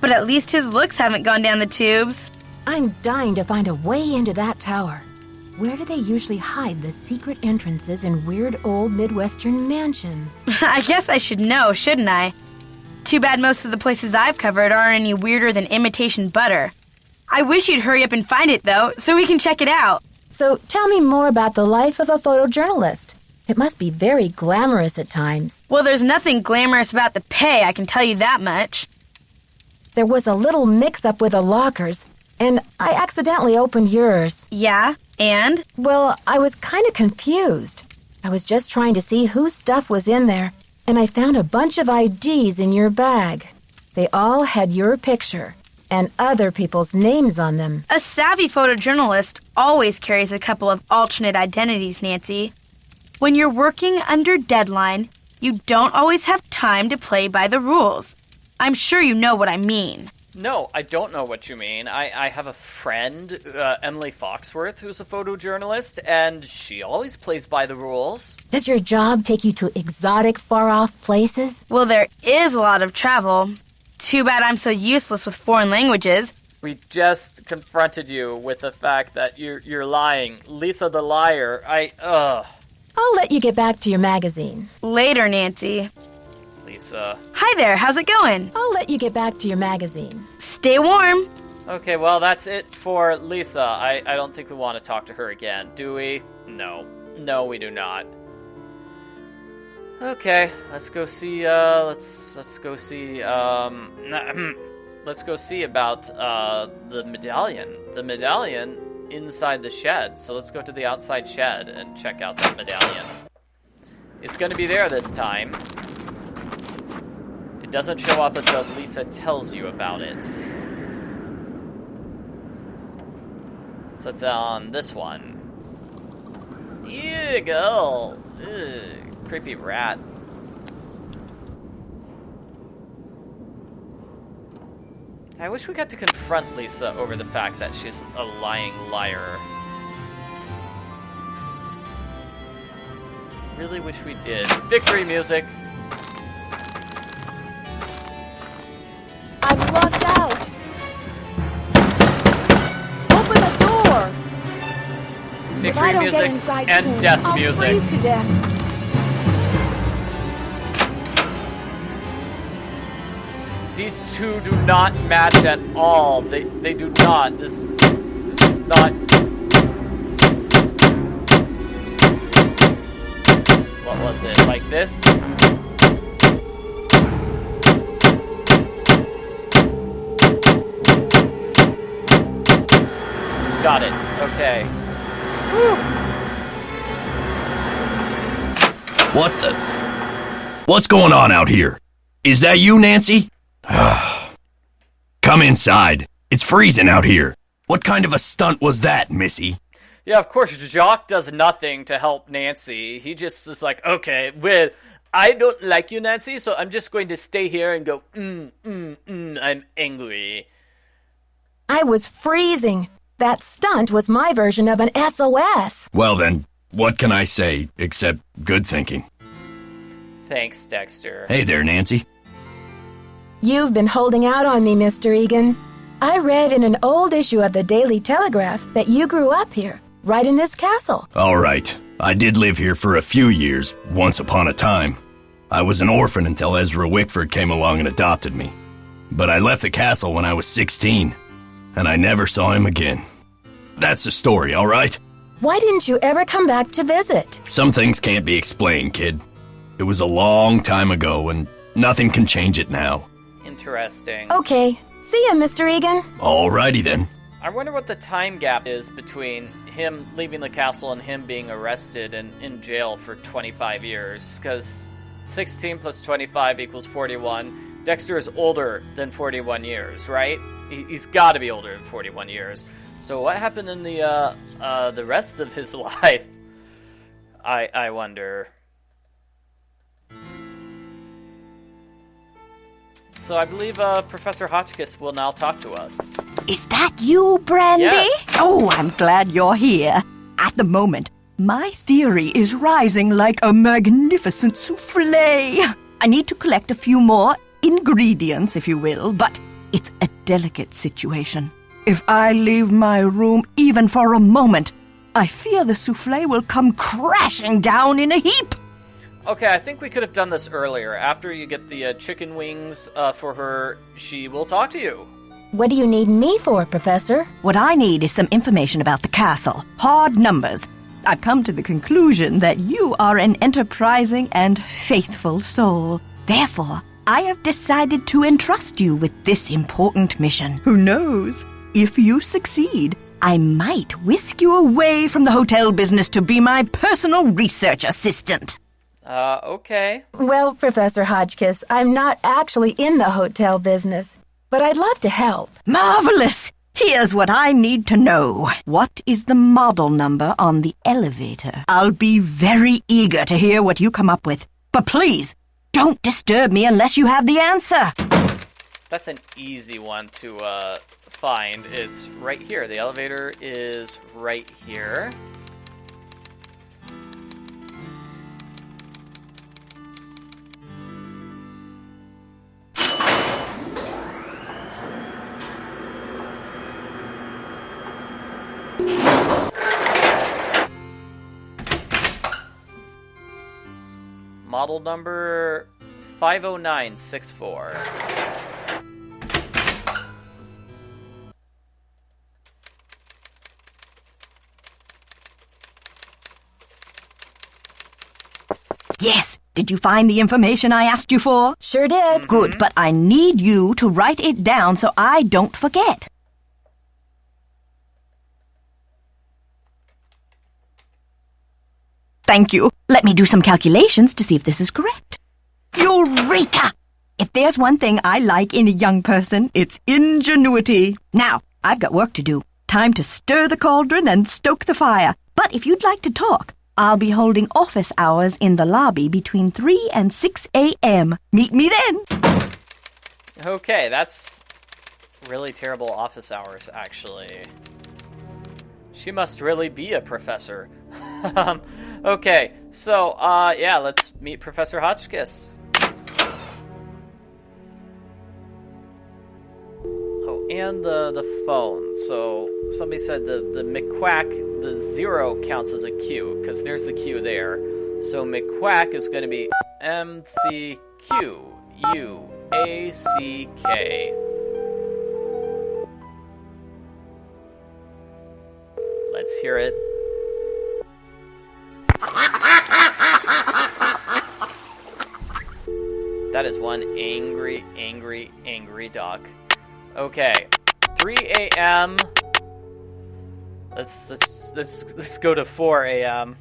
But at least his looks haven't gone down the tubes. I'm dying to find a way into that tower. Where do they usually hide the secret entrances in weird old Midwestern mansions? I guess I should know, shouldn't I? Too bad most of the places I've covered aren't any weirder than imitation butter. I wish you'd hurry up and find it, though, so we can check it out. So tell me more about the life of a photojournalist. It must be very glamorous at times. Well, there's nothing glamorous about the pay, I can tell you that much. There was a little mix-up with the lockers, and I accidentally opened yours. Yeah? And? Well, I was kind of confused. I was just trying to see whose stuff was in there, and I found a bunch of IDs in your bag. They all had your picture and other people's names on them. A savvy photojournalist always carries a couple of alternate identities, Nancy. When you're working under deadline, you don't always have time to play by the rules. I'm sure you know what I mean. No, I don't know what you mean. I have a friend, Emily Foxworth, who's a photojournalist, and she always plays by the rules. Does your job take you to exotic, far-off places? Well, there is a lot of travel. Too bad I'm so useless with foreign languages. We just confronted you with the fact that you're lying. Lisa the liar. I'll let you get back to your magazine. Later, Nancy. Lisa. Hi there, how's it going? I'll let you get back to your magazine. Stay warm. Okay, well, that's it for Lisa. I don't think we want to talk to her again, do we? No. No, we do not. Okay, let's go see, let's go see about, the medallion. The medallion inside the shed. So let's go to the outside shed and check out that medallion. It's gonna be there this time. It doesn't show up until Lisa tells you about it. So it's on this one. Ew, girl. Ugh. Creepy rat. I wish we got to confront Lisa over the fact that she's a lying liar. Really wish we did. Victory music! I'm locked out. Open the door. If I Victory don't music get inside and soon, death I'll music. freeze to death. These two do not match at all. They do not. This is not. What was it? Like this? Got it. Okay. What the? What's going on out here? Is that you, Nancy? Come inside. It's freezing out here. What kind of a stunt was that, Missy? Yeah, of course, Jacques does nothing to help Nancy. He just is like, okay, well, I don't like you, Nancy, so I'm just going to stay here and go, I'm angry. I was freezing. That stunt was my version of an SOS. Well then, what can I say, except good thinking? Thanks, Dexter. Hey there, Nancy. You've been holding out on me, Mr. Egan. I read in an old issue of the Daily Telegraph that you grew up here, right in this castle. All right. I did live here for a few years, once upon a time. I was an orphan until Ezra Wickford came along and adopted me. But I left the castle when I was 16, and I never saw him again. That's the story, all right? Why didn't you ever come back to visit? Some things can't be explained, kid. It was a long time ago, and nothing can change it now. Interesting. Okay. See ya, Mr. Egan. Alrighty then. I wonder what the time gap is between him leaving the castle and him being arrested and in jail for 25 years. Because 16 plus 25 equals 41. Dexter is older than 41 years, right? He's got to be older than 41 years. So what happened in the rest of his life? I wonder. So I believe Professor Hotchkiss will now talk to us. Is that you, Brandy? Yes. Oh, I'm glad you're here. At the moment, my theory is rising like a magnificent souffle. I need to collect a few more ingredients, if you will, but it's a delicate situation. If I leave my room even for a moment, I fear the souffle will come crashing down in a heap. Okay, I think we could have done this earlier. After you get the chicken wings for her, she will talk to you. What do you need me for, Professor? What I need is some information about the castle. Hard numbers. I've come to the conclusion that you are an enterprising and faithful soul. Therefore, I have decided to entrust you with this important mission. Who knows? If you succeed, I might whisk you away from the hotel business to be my personal research assistant. Okay. Well, Professor Hotchkiss, I'm not actually in the hotel business, but I'd love to help. Marvelous! Here's what I need to know. What is the model number on the elevator? I'll be very eager to hear what you come up with. But please, don't disturb me unless you have the answer. That's an easy one to find. It's right here. The elevator is right here. Model number 50964. Yes. Did you find the information I asked you for? Sure did. Good, but I need you to write it down so I don't forget. Thank you. Let me do some calculations to see if this is correct. Eureka! If there's one thing I like in a young person, it's ingenuity. Now, I've got work to do. Time to stir the cauldron and stoke the fire. But if you'd like to talk, I'll be holding office hours in the lobby between 3 and 6 a.m. Meet me then. Okay, that's really terrible office hours, actually. She must really be a professor. Okay, so, yeah, let's meet Professor Hotchkiss. Oh, and the phone. So, somebody said the McQuack, the 0 counts as a Q, because there's the Q there. So, McQuack is going to be M-C-Q-U-A-C-K. Let's hear it. That is one angry, angry, angry duck. Okay. 3 a.m. Let's go to 4 a.m.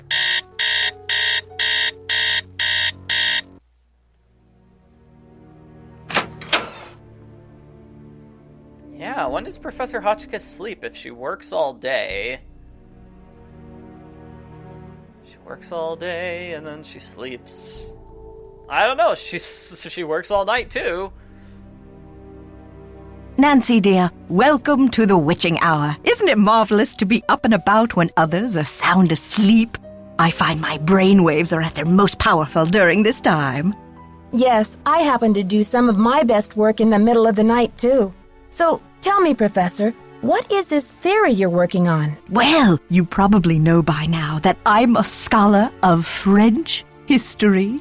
Yeah, when does Professor Hotchkiss sleep if she works all day? She works all day and then she sleeps. I don't know, she works all night too. Nancy, dear, welcome to the witching hour. Isn't it marvelous to be up and about when others are sound asleep? I find my brainwaves are at their most powerful during this time. Yes, I happen to do some of my best work in the middle of the night, too. So, tell me, Professor, what is this theory you're working on? Well, you probably know by now that I'm a scholar of French history.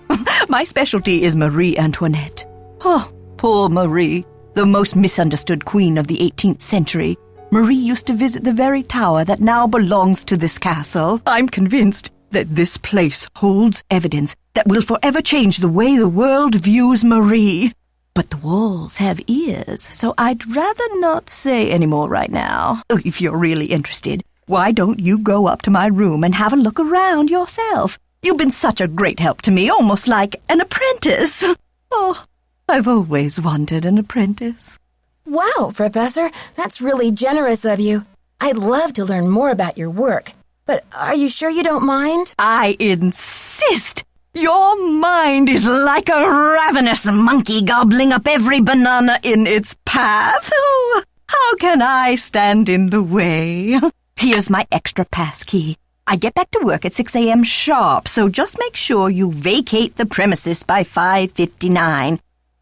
My specialty is Marie Antoinette. Oh, poor Marie, the most misunderstood queen of the 18th century. Marie used to visit the very tower that now belongs to this castle. I'm convinced that this place holds evidence that will forever change the way the world views Marie. But the walls have ears, so I'd rather not say any more right now. Oh, if you're really interested, why don't you go up to my room and have a look around yourself? You've been such a great help to me, almost like an apprentice. Oh, I've always wanted an apprentice. Wow, Professor, that's really generous of you. I'd love to learn more about your work, but are you sure you don't mind? I insist. Your mind is like a ravenous monkey gobbling up every banana in its path. Oh, how can I stand in the way? Here's my extra pass key. I get back to work at 6 a.m. sharp, so just make sure you vacate the premises by 5:59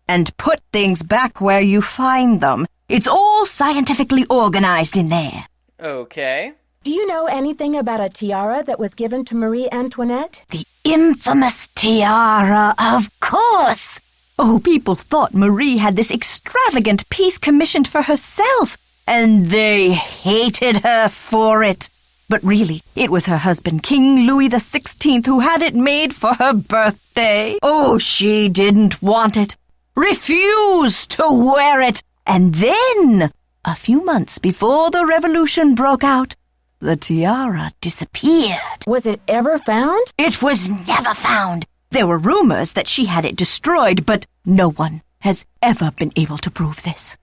and put things back where you find them. It's all scientifically organized in there. Okay. Do you know anything about a tiara that was given to Marie Antoinette? The infamous tiara, of course. Oh, people thought Marie had this extravagant piece commissioned for herself, and they hated her for it. But really, it was her husband, King Louis XVI, who had it made for her birthday. Oh, she didn't want it, refused to wear it, and then, a few months before the revolution broke out, the tiara disappeared. Was it ever found? It was never found. There were rumors that she had it destroyed, but no one has ever been able to prove this.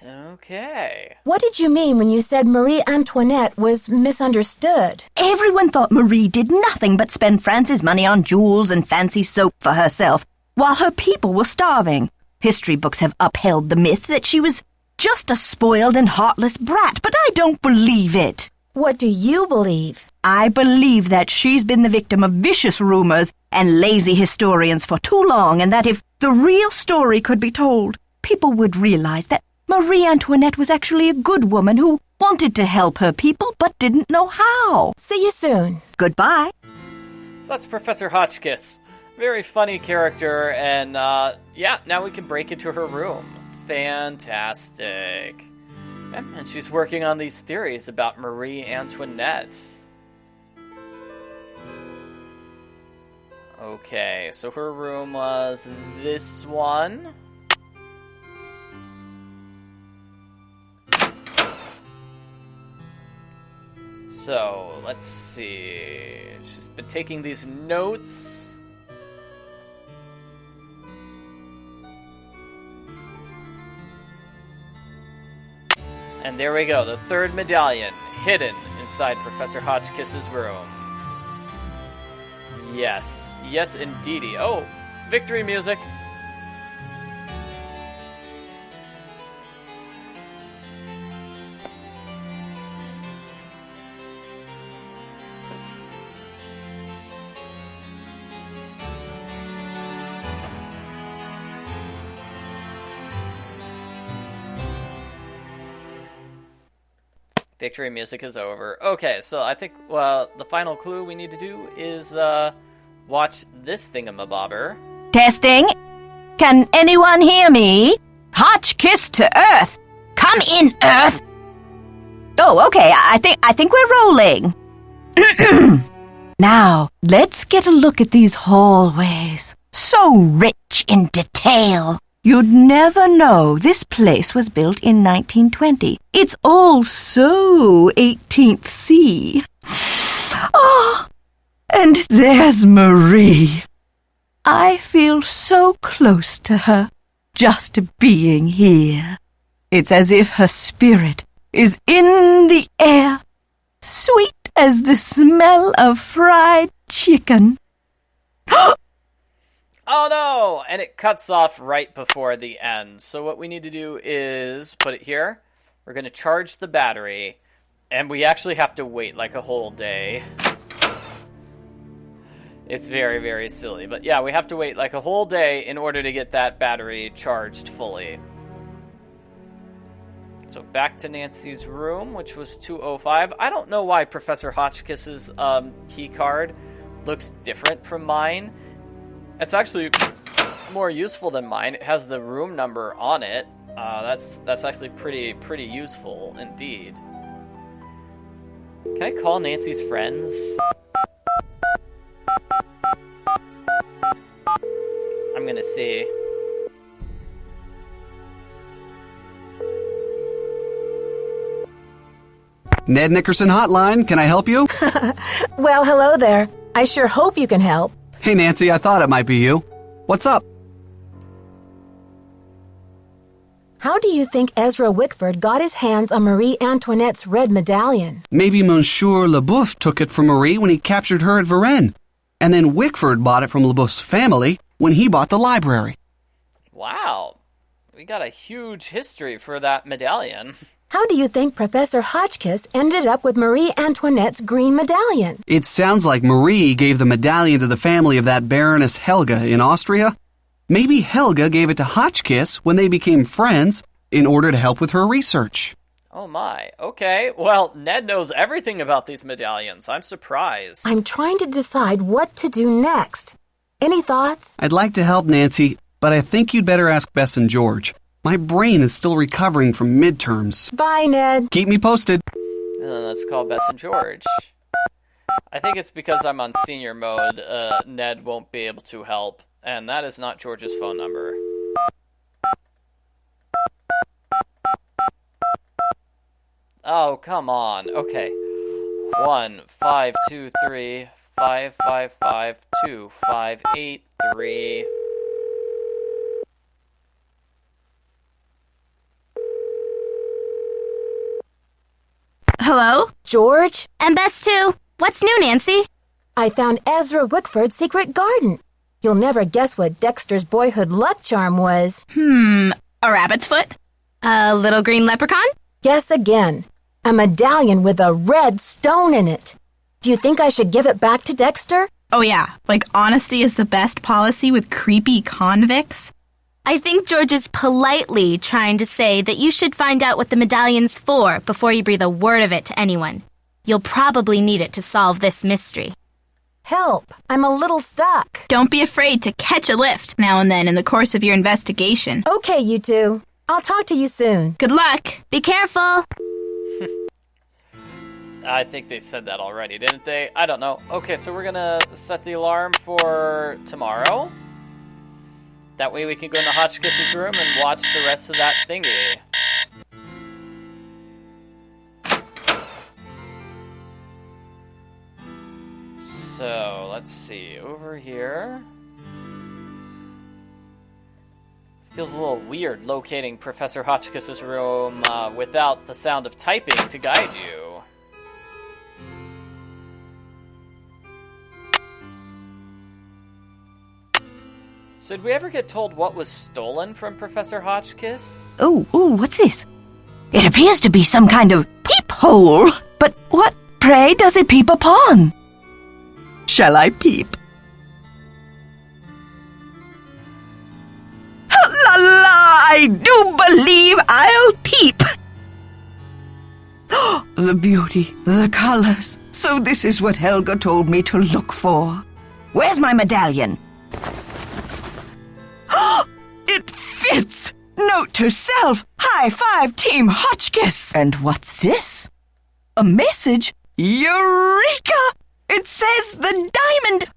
Okay. What did you mean when you said Marie Antoinette was misunderstood? Everyone thought Marie did nothing but spend France's money on jewels and fancy soap for herself, while her people were starving. History books have upheld the myth that she was just a spoiled and heartless brat, but I don't believe it. What do you believe? I believe that she's been the victim of vicious rumors and lazy historians for too long, and that if the real story could be told, people would realize that Marie Antoinette was actually a good woman who wanted to help her people but didn't know how. See you soon. Goodbye. So that's Professor Hotchkiss. Very funny character, and yeah, now we can break into her room. Fantastic. And she's working on these theories about Marie Antoinette. Okay, so her room was this one. So, let's see. She's been taking these notes. And there we go, the third medallion, hidden inside Professor Hotchkiss's room. Yes, yes indeedy. Oh, victory music. Victory music is over. Okay, so I think the final clue we need to do is watch this thingamabobber. Testing. Can anyone hear me? Hotchkiss to Earth. Come in, Earth. Oh, okay. I think we're rolling. Now, let's get a look at these hallways. So rich in detail. You'd never know this place was built in 1920. It's all so 18th C. Oh, and there's Marie. I feel so close to her, just being here. It's as if her spirit is in the air, sweet as the smell of fried chicken. Oh no! And it cuts off right before the end. So what we need to do is put it here. We're going to charge the battery. And we actually have to wait like a whole day. It's very, very silly. But yeah, we have to wait like a whole day in order to get that battery charged fully. So back to Nancy's room, which was 205. I don't know why Professor Hotchkiss's key card looks different from mine. It's actually more useful than mine. It has the room number on it. That's actually pretty useful indeed. Can I call Nancy's friends? I'm gonna see. Ned Nickerson Hotline, can I help you? Well, hello there. I sure hope you can help. Hey, Nancy, I thought it might be you. What's up? How do you think Ezra Wickford got his hands on Marie Antoinette's red medallion? Maybe Monsieur Leboeuf took it from Marie when he captured her at Varennes. And then Wickford bought it from Leboeuf's family when he bought the library. Wow. We got a huge history for that medallion. How do you think Professor Hotchkiss ended up with Marie Antoinette's green medallion? It sounds like Marie gave the medallion to the family of that Baroness Helga in Austria. Maybe Helga gave it to Hotchkiss when they became friends in order to help with her research. Oh my. Okay. Well, Ned knows everything about these medallions. I'm surprised. I'm trying to decide what to do next. Any thoughts? I'd like to help Nancy, but I think you'd better ask Bess and George. My brain is still recovering from midterms. Bye, Ned. Keep me posted. Let's call Bess and George. I think it's because I'm on senior mode, Ned won't be able to help. And that is not George's phone number. Oh, come on. Okay. 1-523-555-2583. Hello? George? And Bess too. What's new, Nancy? I found Ezra Wickford's secret garden. You'll never guess what Dexter's boyhood luck charm was. A rabbit's foot? A little green leprechaun? Guess again. A medallion with a red stone in it. Do you think I should give it back to Dexter? Oh yeah, like honesty is the best policy with creepy convicts? I think George is politely trying to say that you should find out what the medallion's for before you breathe a word of it to anyone. You'll probably need it to solve this mystery. Help! I'm a little stuck. Don't be afraid to catch a lift now and then in the course of your investigation. Okay, you two. I'll talk to you soon. Good luck! Be careful! I think they said that already, didn't they? I don't know. Okay, so we're gonna set the alarm for tomorrow. That way we can go into Hotchkiss's room and watch the rest of that thingy. So, let's see. Over here. Feels a little weird locating Professor Hotchkiss's room without the sound of typing to guide you. So did we ever get told what was stolen from Professor Hotchkiss? Oh, what's this? It appears to be some kind of peephole. But what, pray, does it peep upon? Shall I peep? La la, I do believe I'll peep. The beauty, the colors. So this is what Helga told me to look for. Where's my medallion? It fits! Note to self, high five Team Hotchkiss! And what's this? A message? Eureka! It says the diamond...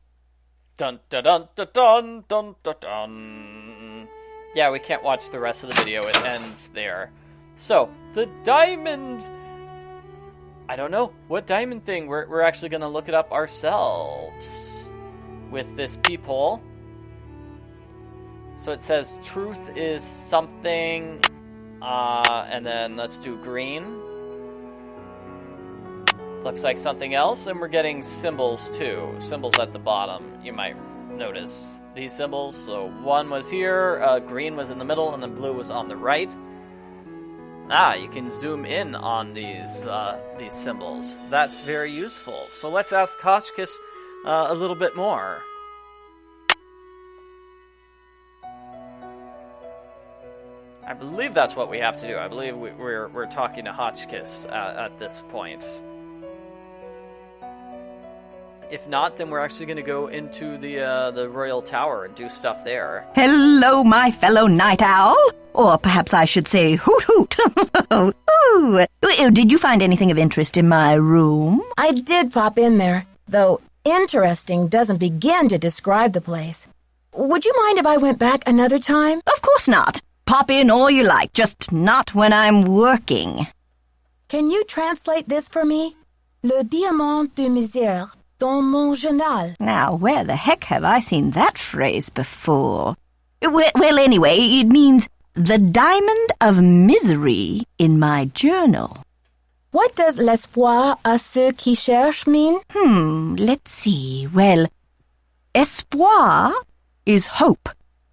Dun dun dun dun dun dun dun dun. Yeah, we can't watch the rest of the video. It ends there. So, the diamond... I don't know. What diamond thing? We're actually going to look it up ourselves with this peephole. So it says truth is something, and then let's do green. Looks like something else, and we're getting symbols too. Symbols at the bottom, you might notice these symbols. So one was here, green was in the middle, and then blue was on the right. You can zoom in on these symbols. That's very useful. So let's ask Hotchkiss a little bit more. I believe that's what we have to do. I believe we're talking to Hotchkiss at this point. If not, then we're actually going to go into the Royal Tower and do stuff there. Hello, my fellow night owl. Or perhaps I should say hoot hoot. Ooh. Did you find anything of interest in my room? I did pop in there, though interesting doesn't begin to describe the place. Would you mind if I went back another time? Of course not. Pop in all you like, just not when I'm working. Can you translate this for me? Le diamant de misère dans mon journal. Now, where the heck have I seen that phrase before? Well, anyway, it means the diamond of misery in my journal. What does l'espoir à ceux qui cherchent mean? Let's see. Well, espoir is hope,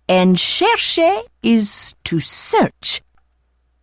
and chercher is to search.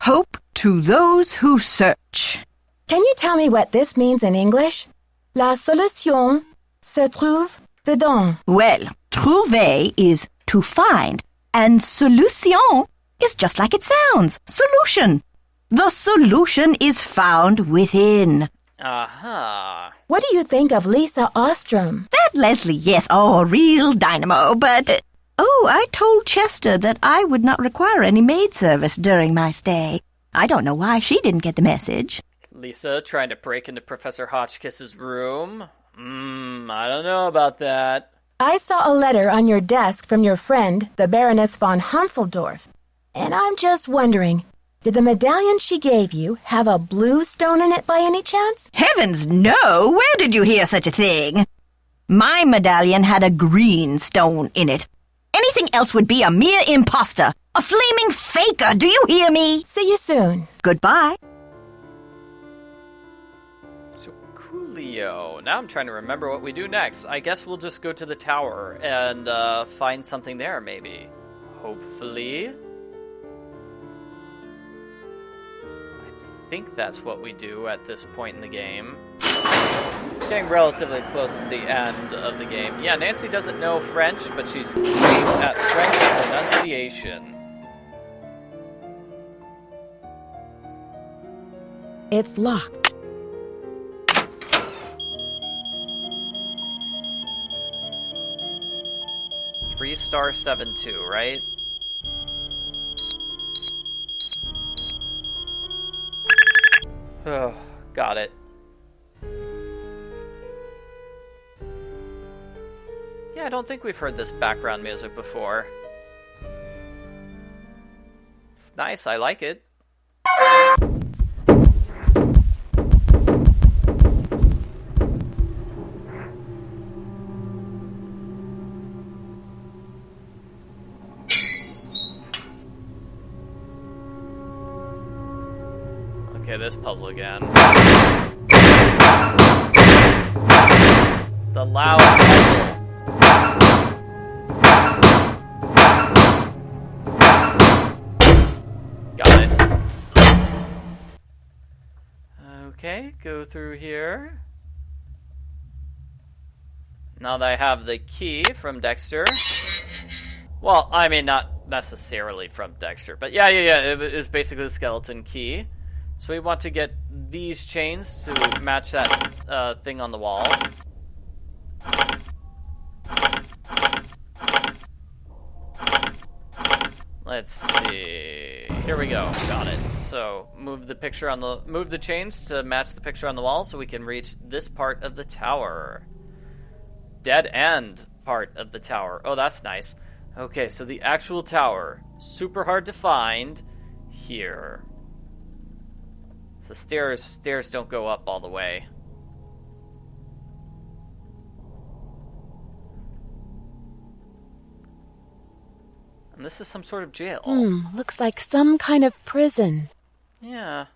Hope to those who search. Can you tell me what this means in English? La solution se trouve dedans. Well, trouver is to find, and solution is just like it sounds. Solution. The solution is found within. Aha. What do you think of Lisa Ostrom? That Leslie, yes. Oh, real dynamo, but... I told Chester that I would not require any maid service during my stay. I don't know why she didn't get the message. Lisa trying to break into Professor Hotchkiss's room? I don't know about that. I saw a letter on your desk from your friend, the Baroness von Hunseldorf. And I'm just wondering, did the medallion she gave you have a blue stone in it by any chance? Heavens, no! Where did you hear such a thing? My medallion had a green stone in it. Anything else would be a mere imposter, a flaming faker, do you hear me? See you soon. Goodbye. So, coolio. Now I'm trying to remember what we do next. I guess we'll just go to the tower and find something there, maybe. Hopefully. I think that's what we do at this point in the game. Getting relatively close to the end of the game. Yeah, Nancy doesn't know French, but she's great at French pronunciation. It's locked. Three-star 7-2, right? Oh, got it. Yeah, I don't think we've heard this background music before. It's nice, I like it. Okay, this puzzle again. The loud puzzle. Got it. Okay, go through here. Now that I have the key from Dexter. Well, I mean, not necessarily from Dexter, but yeah, it is basically the skeleton key. So we want to get these chains to match that thing on the wall. Let's see. Here we go. Got it. So move the chains to match the picture on the wall, so we can reach this part of the tower. Dead end part of the tower. Oh, that's nice. Okay, so the actual tower super hard to find here. The stairs don't go up all the way. And this is some sort of jail. Looks like some kind of prison. Yeah.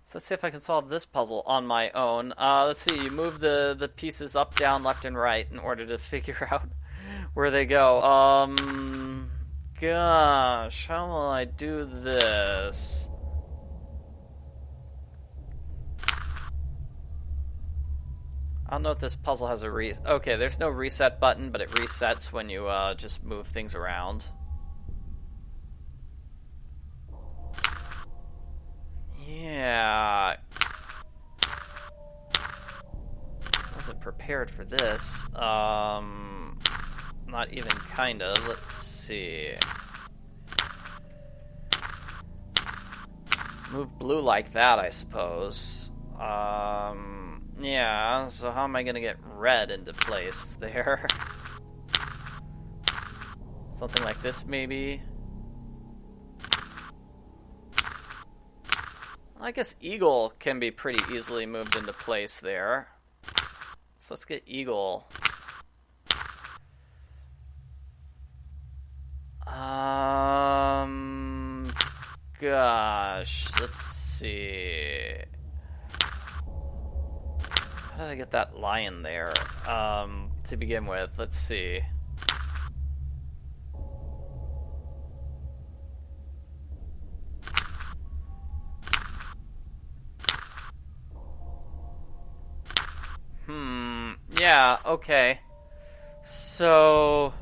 So let's see if I can solve this puzzle on my own. Let's see, you move the pieces up, down, left, and right in order to figure out where they go. Gosh, how will I do this? I don't know if this puzzle has a okay, there's no reset button, but it resets when you just move things around. Yeah. Wasn't prepared for this. Not even kinda. Let's see. Move blue like that, I suppose. Yeah, so how am I gonna get red into place there? Something like this, maybe? I guess Eagle can be pretty easily moved into place there. So let's get Eagle. Gosh, let's see. How did I get that lion there? To begin with, let's see. Yeah, okay. So...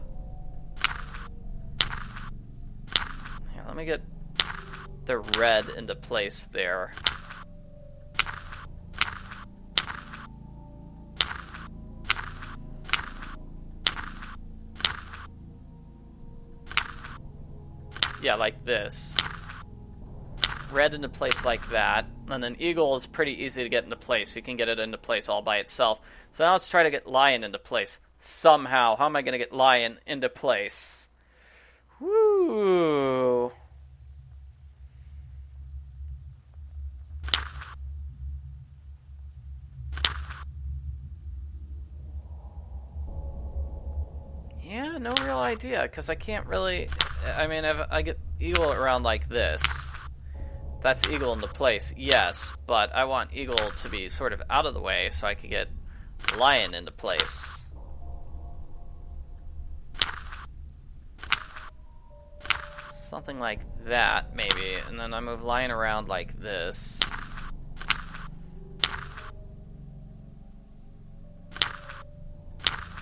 yeah, let me get the red into place there. Yeah, like this. Red into place like that. And then Eagle is pretty easy to get into place. You can get it into place all by itself. So now let's try to get Lion into place. Somehow. How am I going to get Lion into place? Woo! Yeah, no real idea, because I can't really... I mean, if I get Eagle around like this, that's Eagle into place, yes, but I want Eagle to be sort of out of the way so I can get Lion into place. Something like that, maybe, and then I move Lion around like this.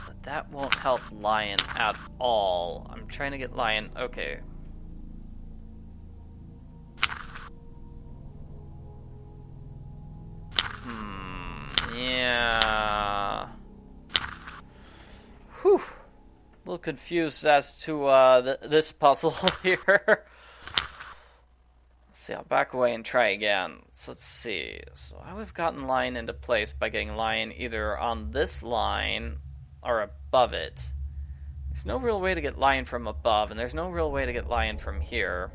But that won't help Lion at all. I'm trying to get Lion... okay. Yeah. Whew. A little confused as to this puzzle here. Let's see, I'll back away and try again. So let's see. So I would have gotten Lion into place by getting Lion either on this line or above it. There's no real way to get Lion from above, and there's no real way to get Lion from here.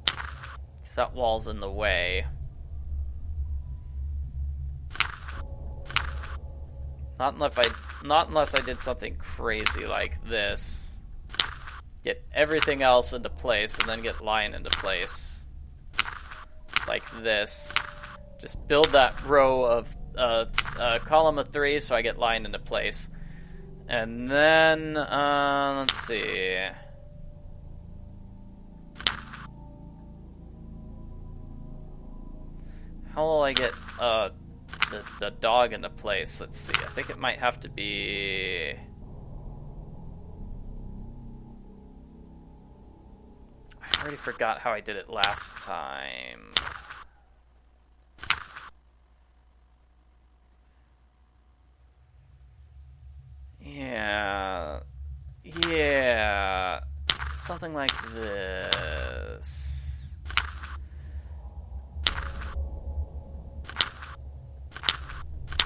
Because that wall's in the way. Not unless I did something crazy like this. Get everything else into place and then get Lion into place. Like this. Just build that row of column of 3 so I get Lion into place. And then, let's see. How will I get, the dog into place? Let's see. I think it might have to be... I already forgot how I did it last time. Yeah. Something like this.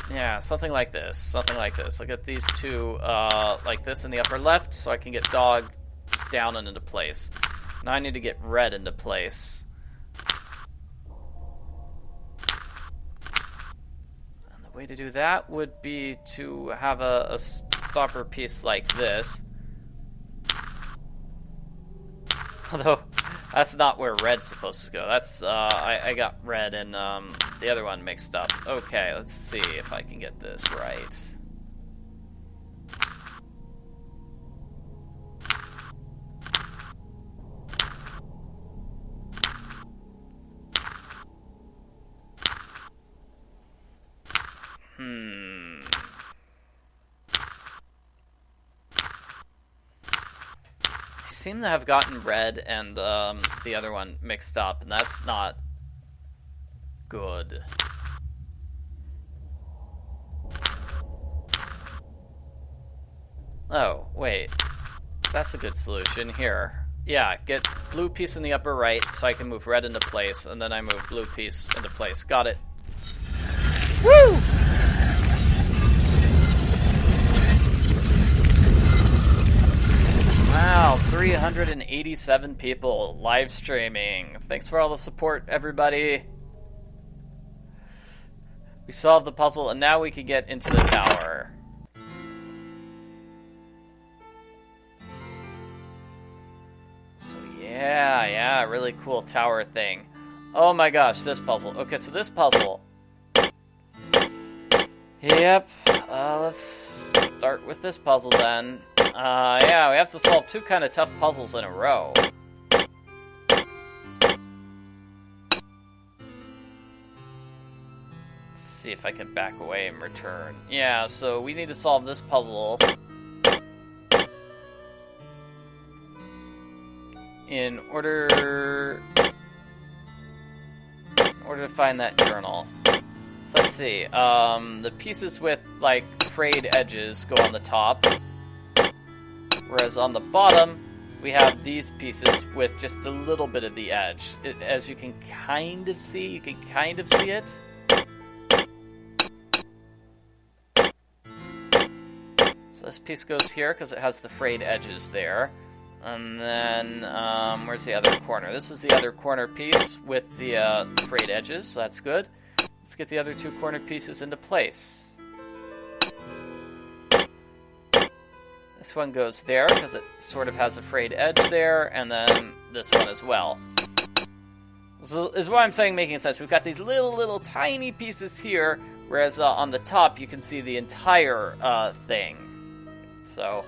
Yeah, something like this. I'll get these two like this in the upper left so I can get dog down and into place. Now I need to get red into place. And the way to do that would be to have a stopper piece like this. Although, that's not where red's supposed to go. That's, I got red and, the other one mixed up. Okay, let's see if I can get this right. I seem to have gotten red and the other one mixed up, and that's not good. Oh, wait. That's a good solution. Here. Yeah, get blue piece in the upper right so I can move red into place, and then I move blue piece into place. Got it. Woo! Wow, 387 people live streaming. Thanks for all the support, everybody. We solved the puzzle, and now we can get into the tower. So yeah, really cool tower thing. Oh my gosh, this puzzle. Okay, so this puzzle. Yep, let's start with this puzzle then. Yeah, we have to solve two kind of tough puzzles in a row. Let's see if I can back away and return. Yeah, so we need to solve this puzzle in order to find that journal. So let's see. The pieces with, like, frayed edges go on the top. Whereas on the bottom, we have these pieces with just a little bit of the edge. As you can kind of see, it. So this piece goes here because it has the frayed edges there. And then, where's the other corner? This is the other corner piece with the frayed edges, so that's good. Let's get the other two corner pieces into place. This one goes there because it sort of has a frayed edge there, and then this one as well. So is what I'm saying making sense. We've got these little tiny pieces here, whereas on the top you can see the entire thing. So,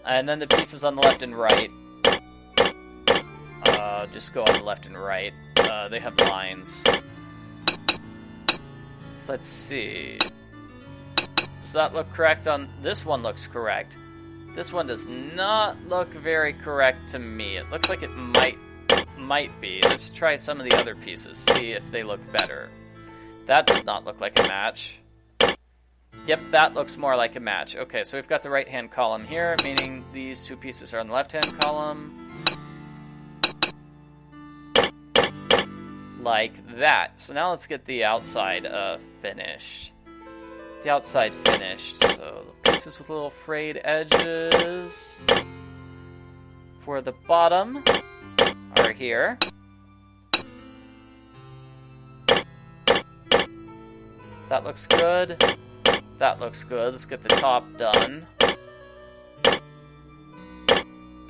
and then the pieces on the left and right just go on the left and right. They have lines. So let's see. Does that look correct on... This one looks correct. This one does not look very correct to me. It looks like it might be. Let's try some of the other pieces, see if they look better. That does not look like a match. Yep, that looks more like a match. Okay, so we've got the right-hand column here, meaning these two pieces are on the left-hand column. Like that. So now let's get the outside finished. The outside finished. So the pieces with little frayed edges for the bottom are here. That looks good. That looks good. Let's get the top done.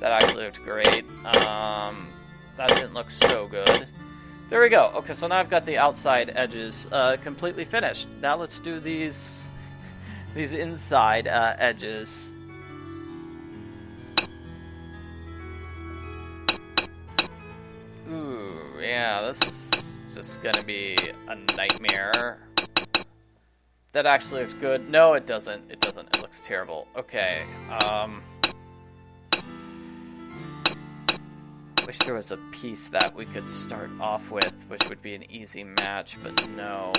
That actually looked great. That didn't look so good. There we go. Okay, so now I've got the outside edges completely finished. Now let's do these inside edges. Ooh, yeah, this is just gonna be a nightmare. That actually looks good. No, it doesn't. It doesn't. It looks terrible. Okay. Wish there was a piece that we could start off with, which would be an easy match, but no.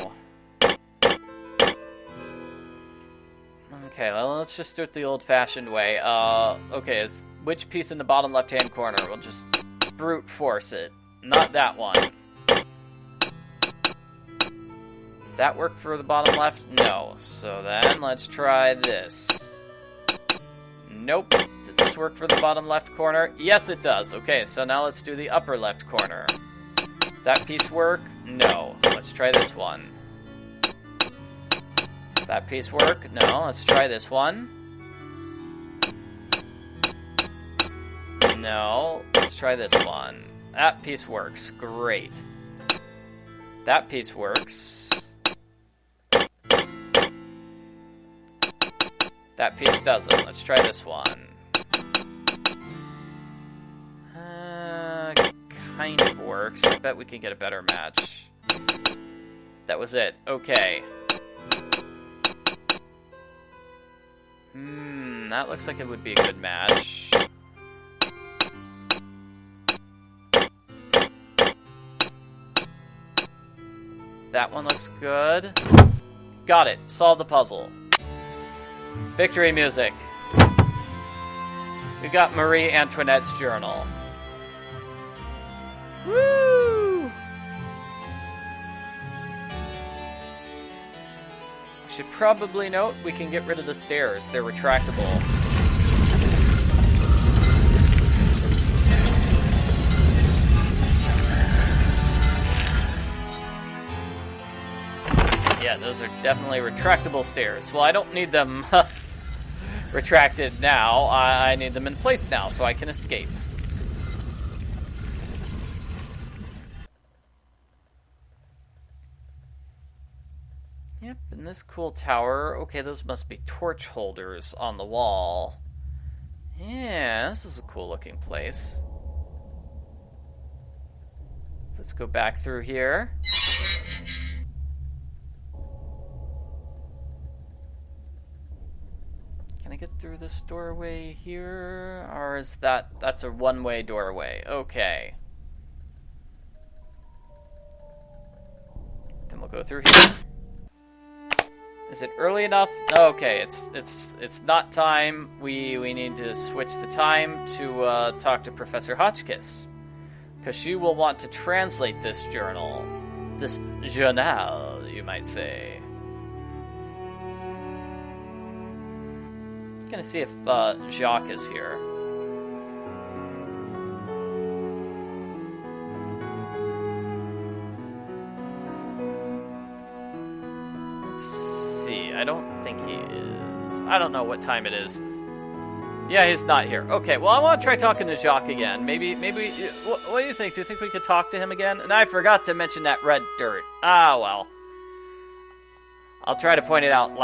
Okay, well, let's just do it the old-fashioned way. Okay, which piece in the bottom left-hand corner? We'll just brute force it. Not that one. That work for the bottom left? No. So then, let's try this. Nope. Does Does this work for the bottom left corner? Yes, it does. Okay, so now let's do the upper left corner. Does that piece work? No. Let's try this one. Does that piece work? No. Let's try this one. No. Let's try this one. That piece works. Great. That piece works. That piece doesn't. Let's try this one. Kind of works. I bet we can get a better match. That was it. Okay. That looks like it would be a good match. That one looks good. Got it. Solved the puzzle. Victory music. We got Marie Antoinette's journal. Woo! Should probably note we can get rid of the stairs. They're retractable. Yeah, those are definitely retractable stairs. Well, I don't need them retracted now. I need them in place now so I can escape. Yep, in this cool tower. Okay, those must be torch holders on the wall. Yeah, this is a cool looking place. Let's go back through here. Can I get through this doorway here? Or is that's a one-way doorway? Okay. Then we'll go through here. Is it early enough? Okay, it's not time. We need to switch the time to talk to Professor Hotchkiss, because she will want to translate this journal. This journal, you might say. Gonna see if Jacques is here. Let's see. I don't think he is. I don't know what time it is. Yeah, he's not here. Okay, well, I want to try talking to Jacques again. Maybe. What do you think? Do you think we could talk to him again? And I forgot to mention that red dirt. Ah, well. I'll try to point it out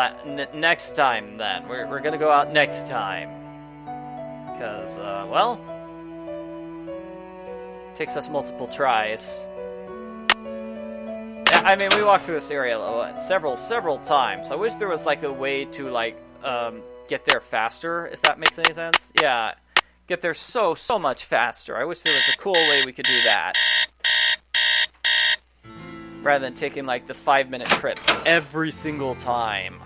next time, then. We're going to go out next time. Because, well... it takes us multiple tries. Yeah, I mean, we walked through this area several times. I wish there was, like, a way to, like, get there faster, if that makes any sense. Yeah, get there so much faster. I wish there was a cool way we could do that. Rather than taking, like, the 5-minute trip every single time.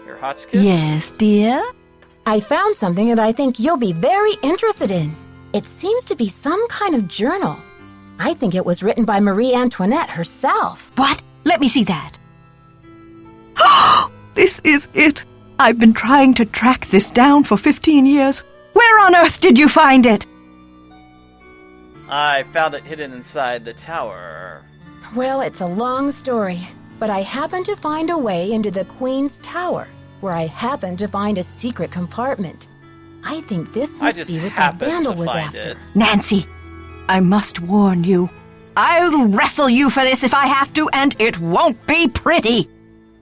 Here, Hotchkiss? Yes, dear? I found something that I think you'll be very interested in. It seems to be some kind of journal. I think it was written by Marie Antoinette herself. What? Let me see that. This is it. I've been trying to track this down for 15 years. Where on earth did you find it? I found it hidden inside the tower. Well, it's a long story, but I happened to find a way into the Queen's Tower, where I happened to find a secret compartment. I think this must be what the vandal was after. Nancy, I must warn you. I'll wrestle you for this if I have to, and it won't be pretty.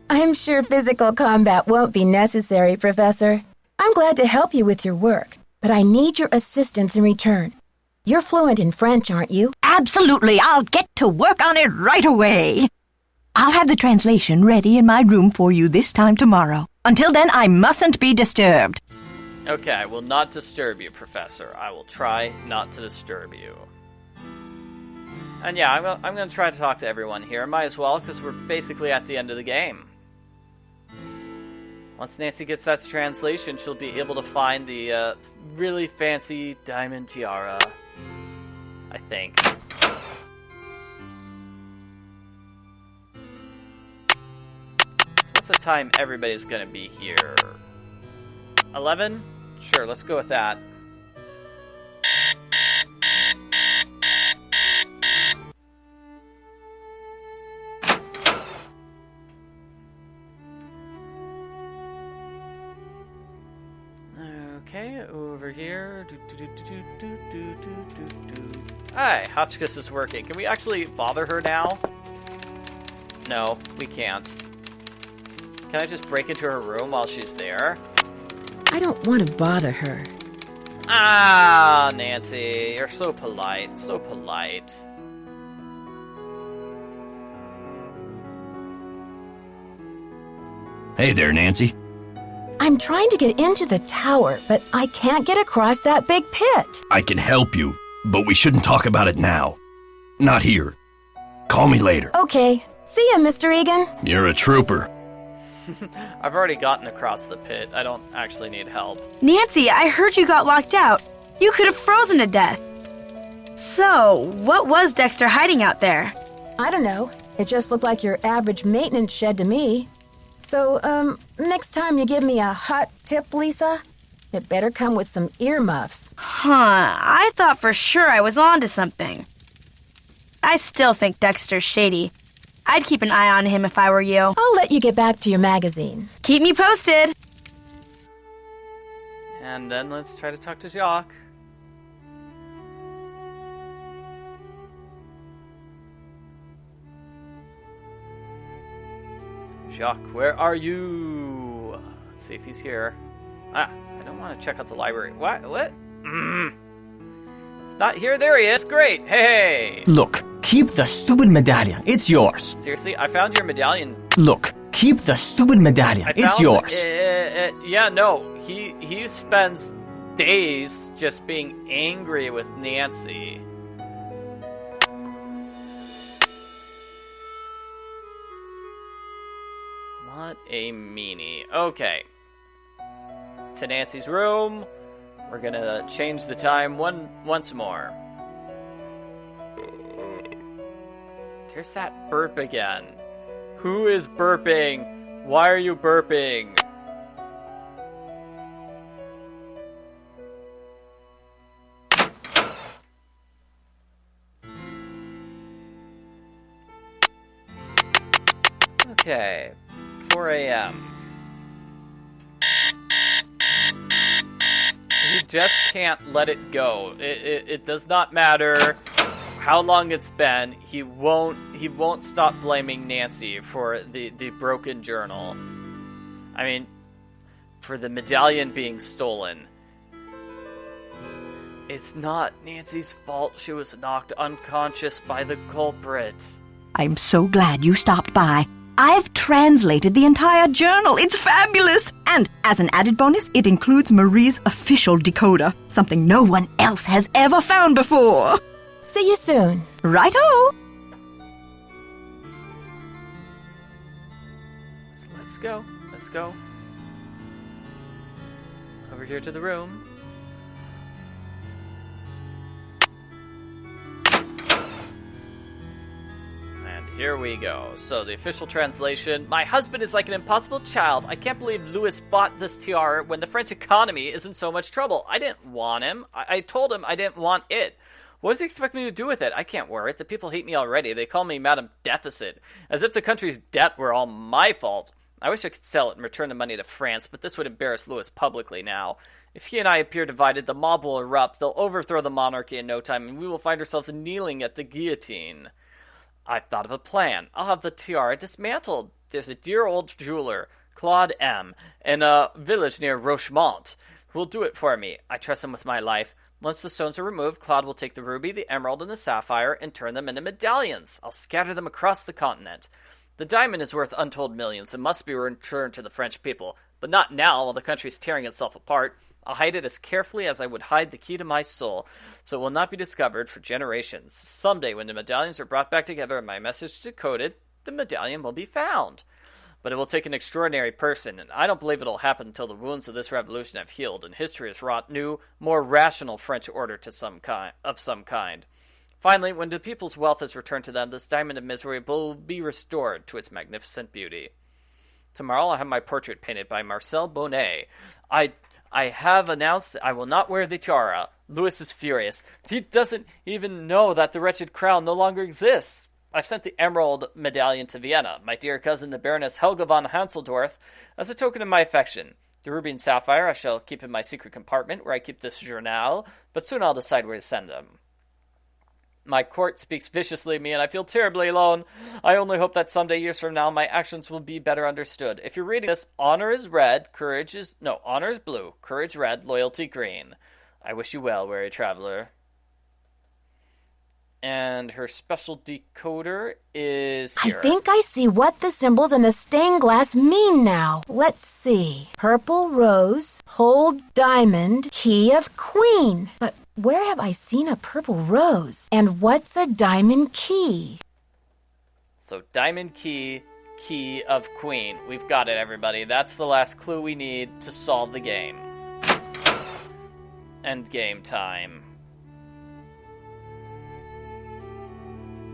I'm sure physical combat won't be necessary, Professor. I'm glad to help you with your work, but I need your assistance in return. You're fluent in French, aren't you? Absolutely. I'll get to work on it right away. I'll have the translation ready in my room for you this time tomorrow. Until then, I mustn't be disturbed. Okay, I will not disturb you, Professor. I will try not to disturb you. And yeah, I'm going to try to talk to everyone here. Might as well, because we're basically at the end of the game. Once Nancy gets that translation, she'll be able to find the really fancy diamond tiara. I think. What's the time everybody's gonna be here? 11? Sure, let's go with that. Okay, over here. Hi, Hotchkiss is working. Can we actually bother her now? No, we can't. Can I just break into her room while she's there? I don't want to bother her. Ah, Nancy, you're so polite, so polite. Hey there, Nancy. I'm trying to get into the tower, but I can't get across that big pit. I can help you, but we shouldn't talk about it now. Not here. Call me later. Okay. See ya, Mr. Egan. You're a trooper. I've already gotten across the pit. I don't actually need help. Nancy, I heard you got locked out. You could have frozen to death. So, what was Dexter hiding out there? I don't know. It just looked like your average maintenance shed to me. So, next time you give me a hot tip, Lisa, it better come with some earmuffs. Huh, I thought for sure I was onto something. I still think Dexter's shady. I'd keep an eye on him if I were you. I'll let you get back to your magazine. Keep me posted. And then let's try to talk to Jacques. Jacques, where are you? Let's see if he's here. Ah, I don't want to check out the library. What? It's not here. There he is. Great. Hey. Look, keep the stupid medallion. It's yours. Seriously, I found your medallion. Look, keep the stupid medallion. It's yours. Yeah, no. He spends days just being angry with Nancy. What a meanie. Okay. To Nancy's room. We're gonna change the time once more. There's that burp again. Who is burping? Why are you burping? Okay. 4 a.m. He just can't let it go. It does not matter how long it's been. He won't stop blaming Nancy for the broken journal. I mean, for the medallion being stolen. It's not Nancy's fault she was knocked unconscious by the culprit. I'm so glad you stopped by. I've translated the entire journal. It's fabulous. And as an added bonus, it includes Marie's official decoder, something no one else has ever found before. See you soon. Righto. So let's go. Let's go. Over here to the room. Here we go. So the official translation: my husband is like an impossible child. I can't believe Louis bought this tiara when the French economy is in so much trouble. I didn't want him. I told him I didn't want it. What does he expect me to do with it? I can't wear it. The people hate me already. They call me Madame Deficit, as if the country's debt were all my fault. I wish I could sell it and return the money to France, but this would embarrass Louis publicly now. If he and I appear divided, the mob will erupt. They'll overthrow the monarchy in no time, and we will find ourselves kneeling at the guillotine. I've thought of a plan. I'll have the tiara dismantled. There's a dear old jeweler, Claude M., in a village near Rochemont, who will do it for me. I trust him with my life. Once the stones are removed, Claude will take the ruby, the emerald, and the sapphire and turn them into medallions. I'll scatter them across the continent. The diamond is worth untold millions and must be returned to the French people, but not now while the country is tearing itself apart. I'll hide it as carefully as I would hide the key to my soul, so it will not be discovered for generations. Someday, when the medallions are brought back together and my message is decoded, the medallion will be found. But it will take an extraordinary person, and I don't believe it'll happen until the wounds of this revolution have healed, and history has wrought new, more rational French order of some kind. Finally, when the people's wealth is returned to them, this diamond of misery will be restored to its magnificent beauty. Tomorrow I'll have my portrait painted by Marcel Bonnet. I have announced I will not wear the tiara. Louis is furious. He doesn't even know that the wretched crown no longer exists. I've sent the emerald medallion to Vienna, my dear cousin the Baroness Helga von Hanseldorf, as a token of my affection. The ruby and sapphire I shall keep in my secret compartment where I keep this journal, but soon I'll decide where to send them. My court speaks viciously of me, and I feel terribly alone. I only hope that someday, years from now, my actions will be better understood. If you're reading this, honor is blue, courage red, loyalty green. I wish you well, weary traveler. And her special decoder is here. I think I see what the symbols in the stained glass mean now. Let's see. Purple rose, hold diamond, key of queen. But where have I seen a purple rose? And what's a diamond key? So diamond key, key of queen. We've got it, everybody. That's the last clue we need to solve the game. End game time.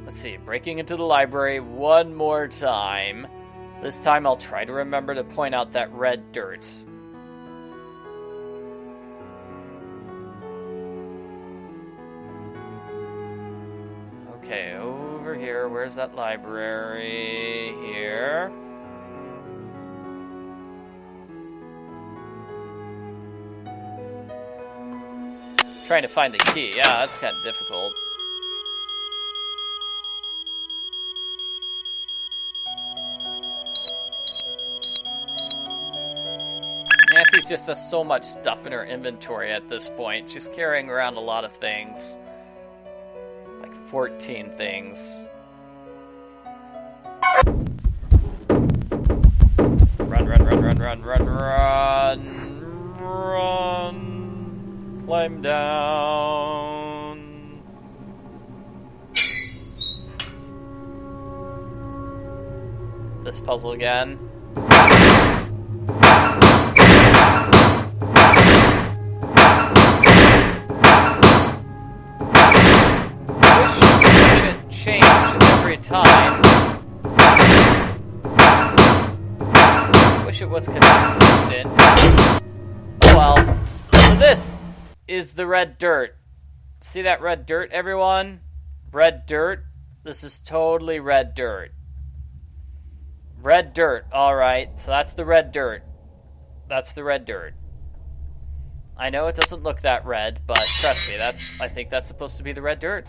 Let's see, breaking into the library one more time. This time I'll try to remember to point out that red dirt. Okay, over here, where's that library? Here. Trying to find the key, yeah, that's kind of difficult. Nancy just has so much stuff in her inventory at this point. She's carrying around a lot of things. Like 14 things. Run, run, run, run, run, run, run, run. Climb down. This puzzle again. Change every time. Wish it was consistent. Oh well. So this is the red dirt. See that red dirt, everyone? Red dirt. This is totally red dirt. Red dirt. Alright, so that's the red dirt. That's the red dirt. I know it doesn't look that red, but trust me, I think that's supposed to be the red dirt.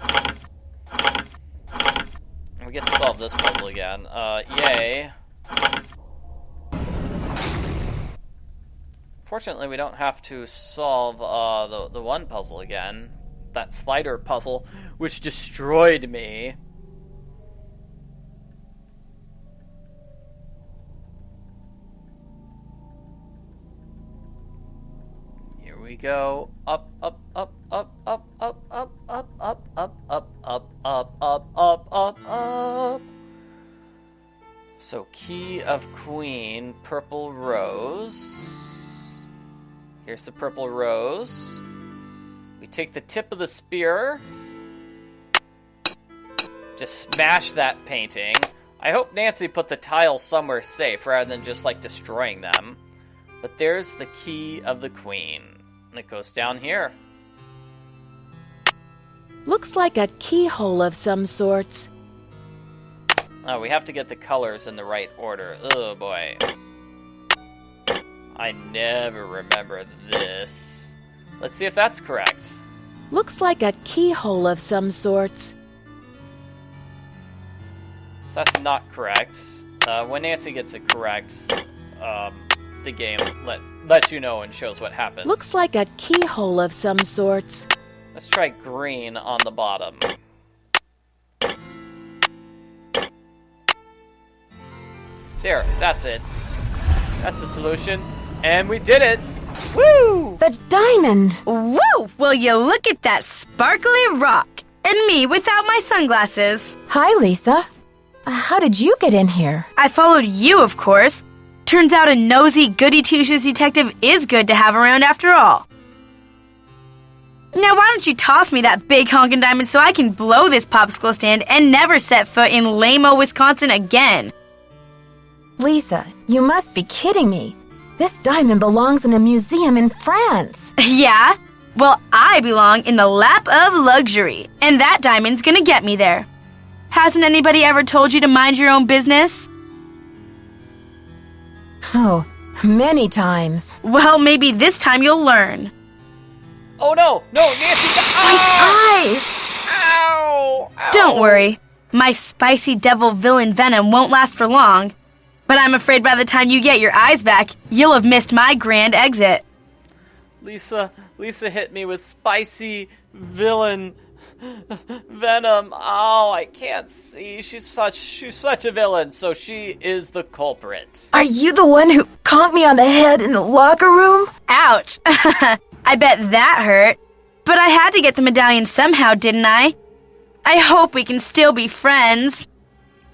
We get to solve this puzzle again. Yay. Fortunately, we don't have to solve the one puzzle again. That slider puzzle, which destroyed me. Here we go. Up, up, up, up, up, up, up, up, up, up, up, up, up, up, up, up, up. So, key of queen, purple rose. Here's the purple rose. We take the tip of the spear. Just smash that painting. I hope Nancy put the tiles somewhere safe rather than just, like, destroying them. But there's the key of the queen. And it goes down here. Looks like a keyhole of some sorts. Oh, we have to get the colors in the right order. Oh, boy. I never remember this. Let's see if that's correct. Looks like a keyhole of some sorts. So that's not correct. When Nancy gets it correct, the game lets you know and shows what happens. Looks like a keyhole of some sorts. Let's try green on the bottom. There, that's it. That's the solution. And we did it! Woo! The diamond! Woo! Will you look at that sparkly rock? And me without my sunglasses. Hi, Lisa. How did you get in here? I followed you, of course. Turns out a nosy, goody-two-shoes detective is good to have around after all. Now, why don't you toss me that big honkin' diamond so I can blow this popsicle stand and never set foot in lame-o Wisconsin again? Lisa, you must be kidding me. This diamond belongs in a museum in France. Yeah? Well, I belong in the lap of luxury, and that diamond's gonna get me there. Hasn't anybody ever told you to mind your own business? Oh, many times. Well, maybe this time you'll learn. Oh no! No, Nancy! Eyes! Ow! Ow! Don't worry. My spicy devil villain venom won't last for long. But I'm afraid by the time you get your eyes back, you'll have missed my grand exit. Lisa hit me with spicy villain venom. Oh, I can't see. She's such a villain, so she is the culprit. Are you the one who conked me on the head in the locker room? Ouch. I bet that hurt. But I had to get the medallion somehow, didn't I? I hope we can still be friends.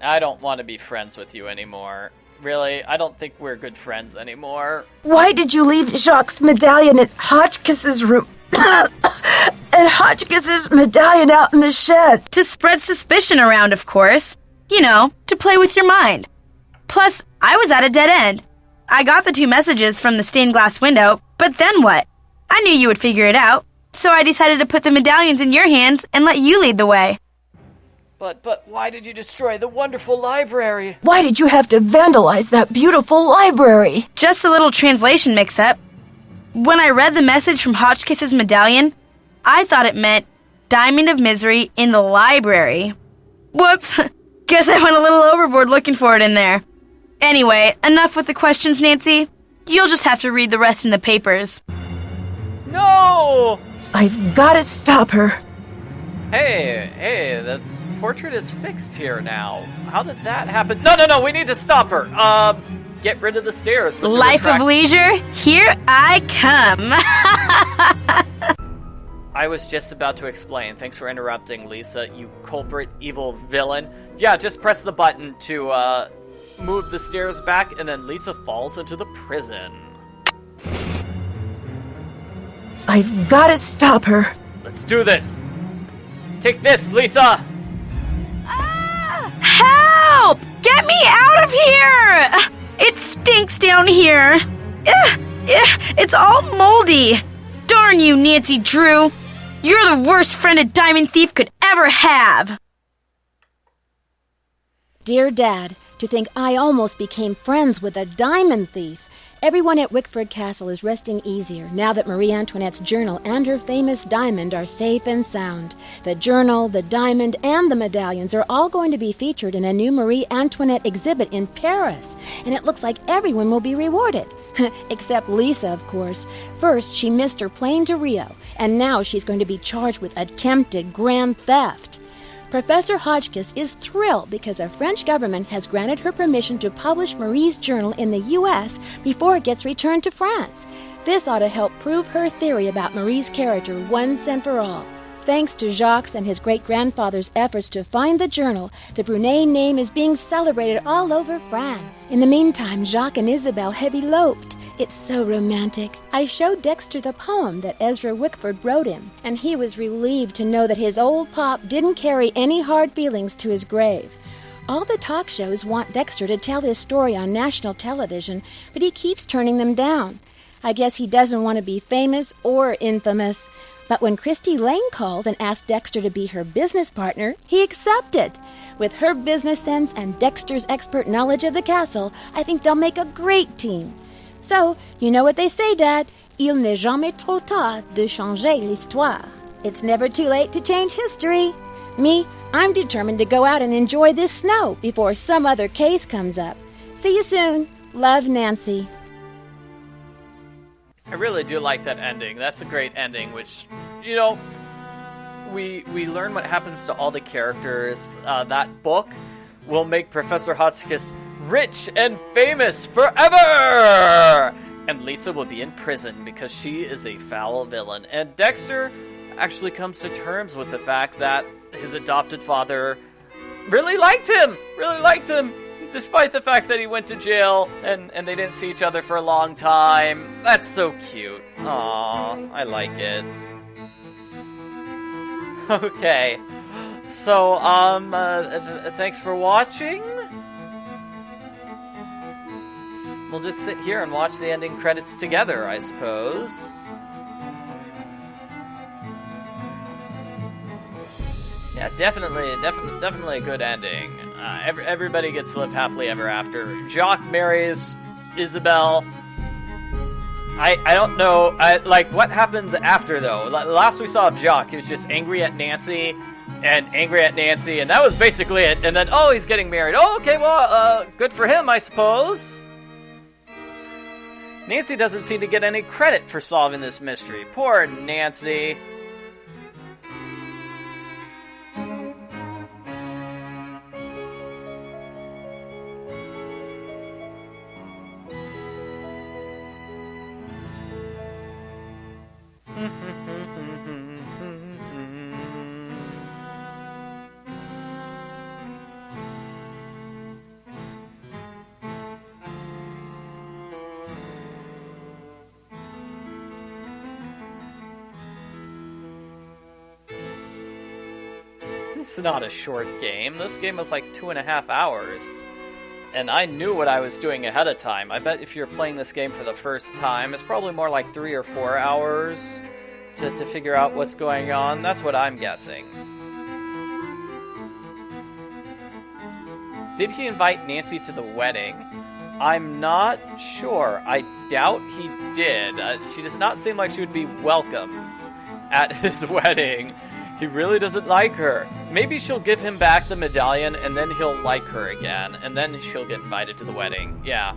I don't want to be friends with you anymore. Really, I don't think we're good friends anymore. Why did you leave Jacques' medallion at Hotchkiss's room? And Hotchkiss's medallion out in the shed? To spread suspicion around, of course. You know, to play with your mind. Plus, I was at a dead end. I got the 2 messages from the stained glass window, but then what? I knew you would figure it out, so I decided to put the medallions in your hands and let you lead the way. But why did you destroy the wonderful library? Why did you have to vandalize that beautiful library? Just a little translation mix-up. When I read the message from Hotchkiss's medallion, I thought it meant Diamond of Misery in the library. Whoops! Guess I went a little overboard looking for it in there. Anyway, enough with the questions, Nancy. You'll just have to read the rest in the papers. No! I've got to stop her. Hey, the portrait is fixed here now. How did that happen? No, we need to stop her. Get rid of the stairs. With the Life of leisure, here I come. I was just about to explain. Thanks for interrupting, Lisa, you culprit, evil villain. Yeah, just press the button to move the stairs back, and then Lisa falls into the prison. I've got to stop her. Let's do this. Take this, Lisa! Help! Get me out of here! It stinks down here. It's all moldy. Darn you, Nancy Drew. You're the worst friend a diamond thief could ever have. Dear Dad, to think I almost became friends with a diamond thief. Everyone at Wickford Castle is resting easier now that Marie Antoinette's journal and her famous diamond are safe and sound. The journal, the diamond, and the medallions are all going to be featured in a new Marie Antoinette exhibit in Paris, and it looks like everyone will be rewarded. Except Lisa, of course. First, she missed her plane to Rio, and now she's going to be charged with attempted grand theft. Professor Hotchkiss is thrilled because the French government has granted her permission to publish Marie's journal in the U.S. before it gets returned to France. This ought to help prove her theory about Marie's character once and for all. Thanks to Jacques and his great-grandfather's efforts to find the journal, the Brunet name is being celebrated all over France. In the meantime, Jacques and Isabel have eloped. It's so romantic. I showed Dexter the poem that Ezra Wickford wrote him, and he was relieved to know that his old pop didn't carry any hard feelings to his grave. All the talk shows want Dexter to tell his story on national television, but he keeps turning them down. I guess he doesn't want to be famous or infamous. But when Christy Lane called and asked Dexter to be her business partner, he accepted. With her business sense and Dexter's expert knowledge of the castle, I think they'll make a great team. So, you know what they say, Dad. Il n'est jamais trop tard de changer l'histoire. It's never too late to change history. Me, I'm determined to go out and enjoy this snow before some other case comes up. See you soon. Love, Nancy. I really do like that ending. That's a great ending, which, you know, we learn what happens to all the characters. That book will make Professor Hotchkiss rich and famous forever! And Lisa will be in prison because she is a foul villain. And Dexter actually comes to terms with the fact that his adopted father really liked him, despite the fact that he went to jail and they didn't see each other for a long time. That's so cute. Aww, I like it. Okay, so, thanks for watching. we'll just sit here and watch the ending credits together, I suppose. Yeah, definitely a good ending. Everybody gets to live happily ever after. Jacques marries Isabelle. I don't know, what happens after, though? Last we saw of Jacques, he was just angry at Nancy, and that was basically it. And then, oh, he's getting married. Oh, okay, well, good for him, I suppose. Nancy doesn't seem to get any credit for solving this mystery. Poor Nancy. It's not a short game. This game was like 2.5 hours. And I knew what I was doing ahead of time. I bet if you're playing this game for the first time, it's probably more like 3 or 4 hours to figure out what's going on. That's what I'm guessing. Did he invite Nancy to the wedding? I'm not sure. I doubt he did. She does not seem like she would be welcome at his wedding. He really doesn't like her. Maybe she'll give him back the medallion, and then he'll like her again, and then she'll get invited to the wedding. Yeah.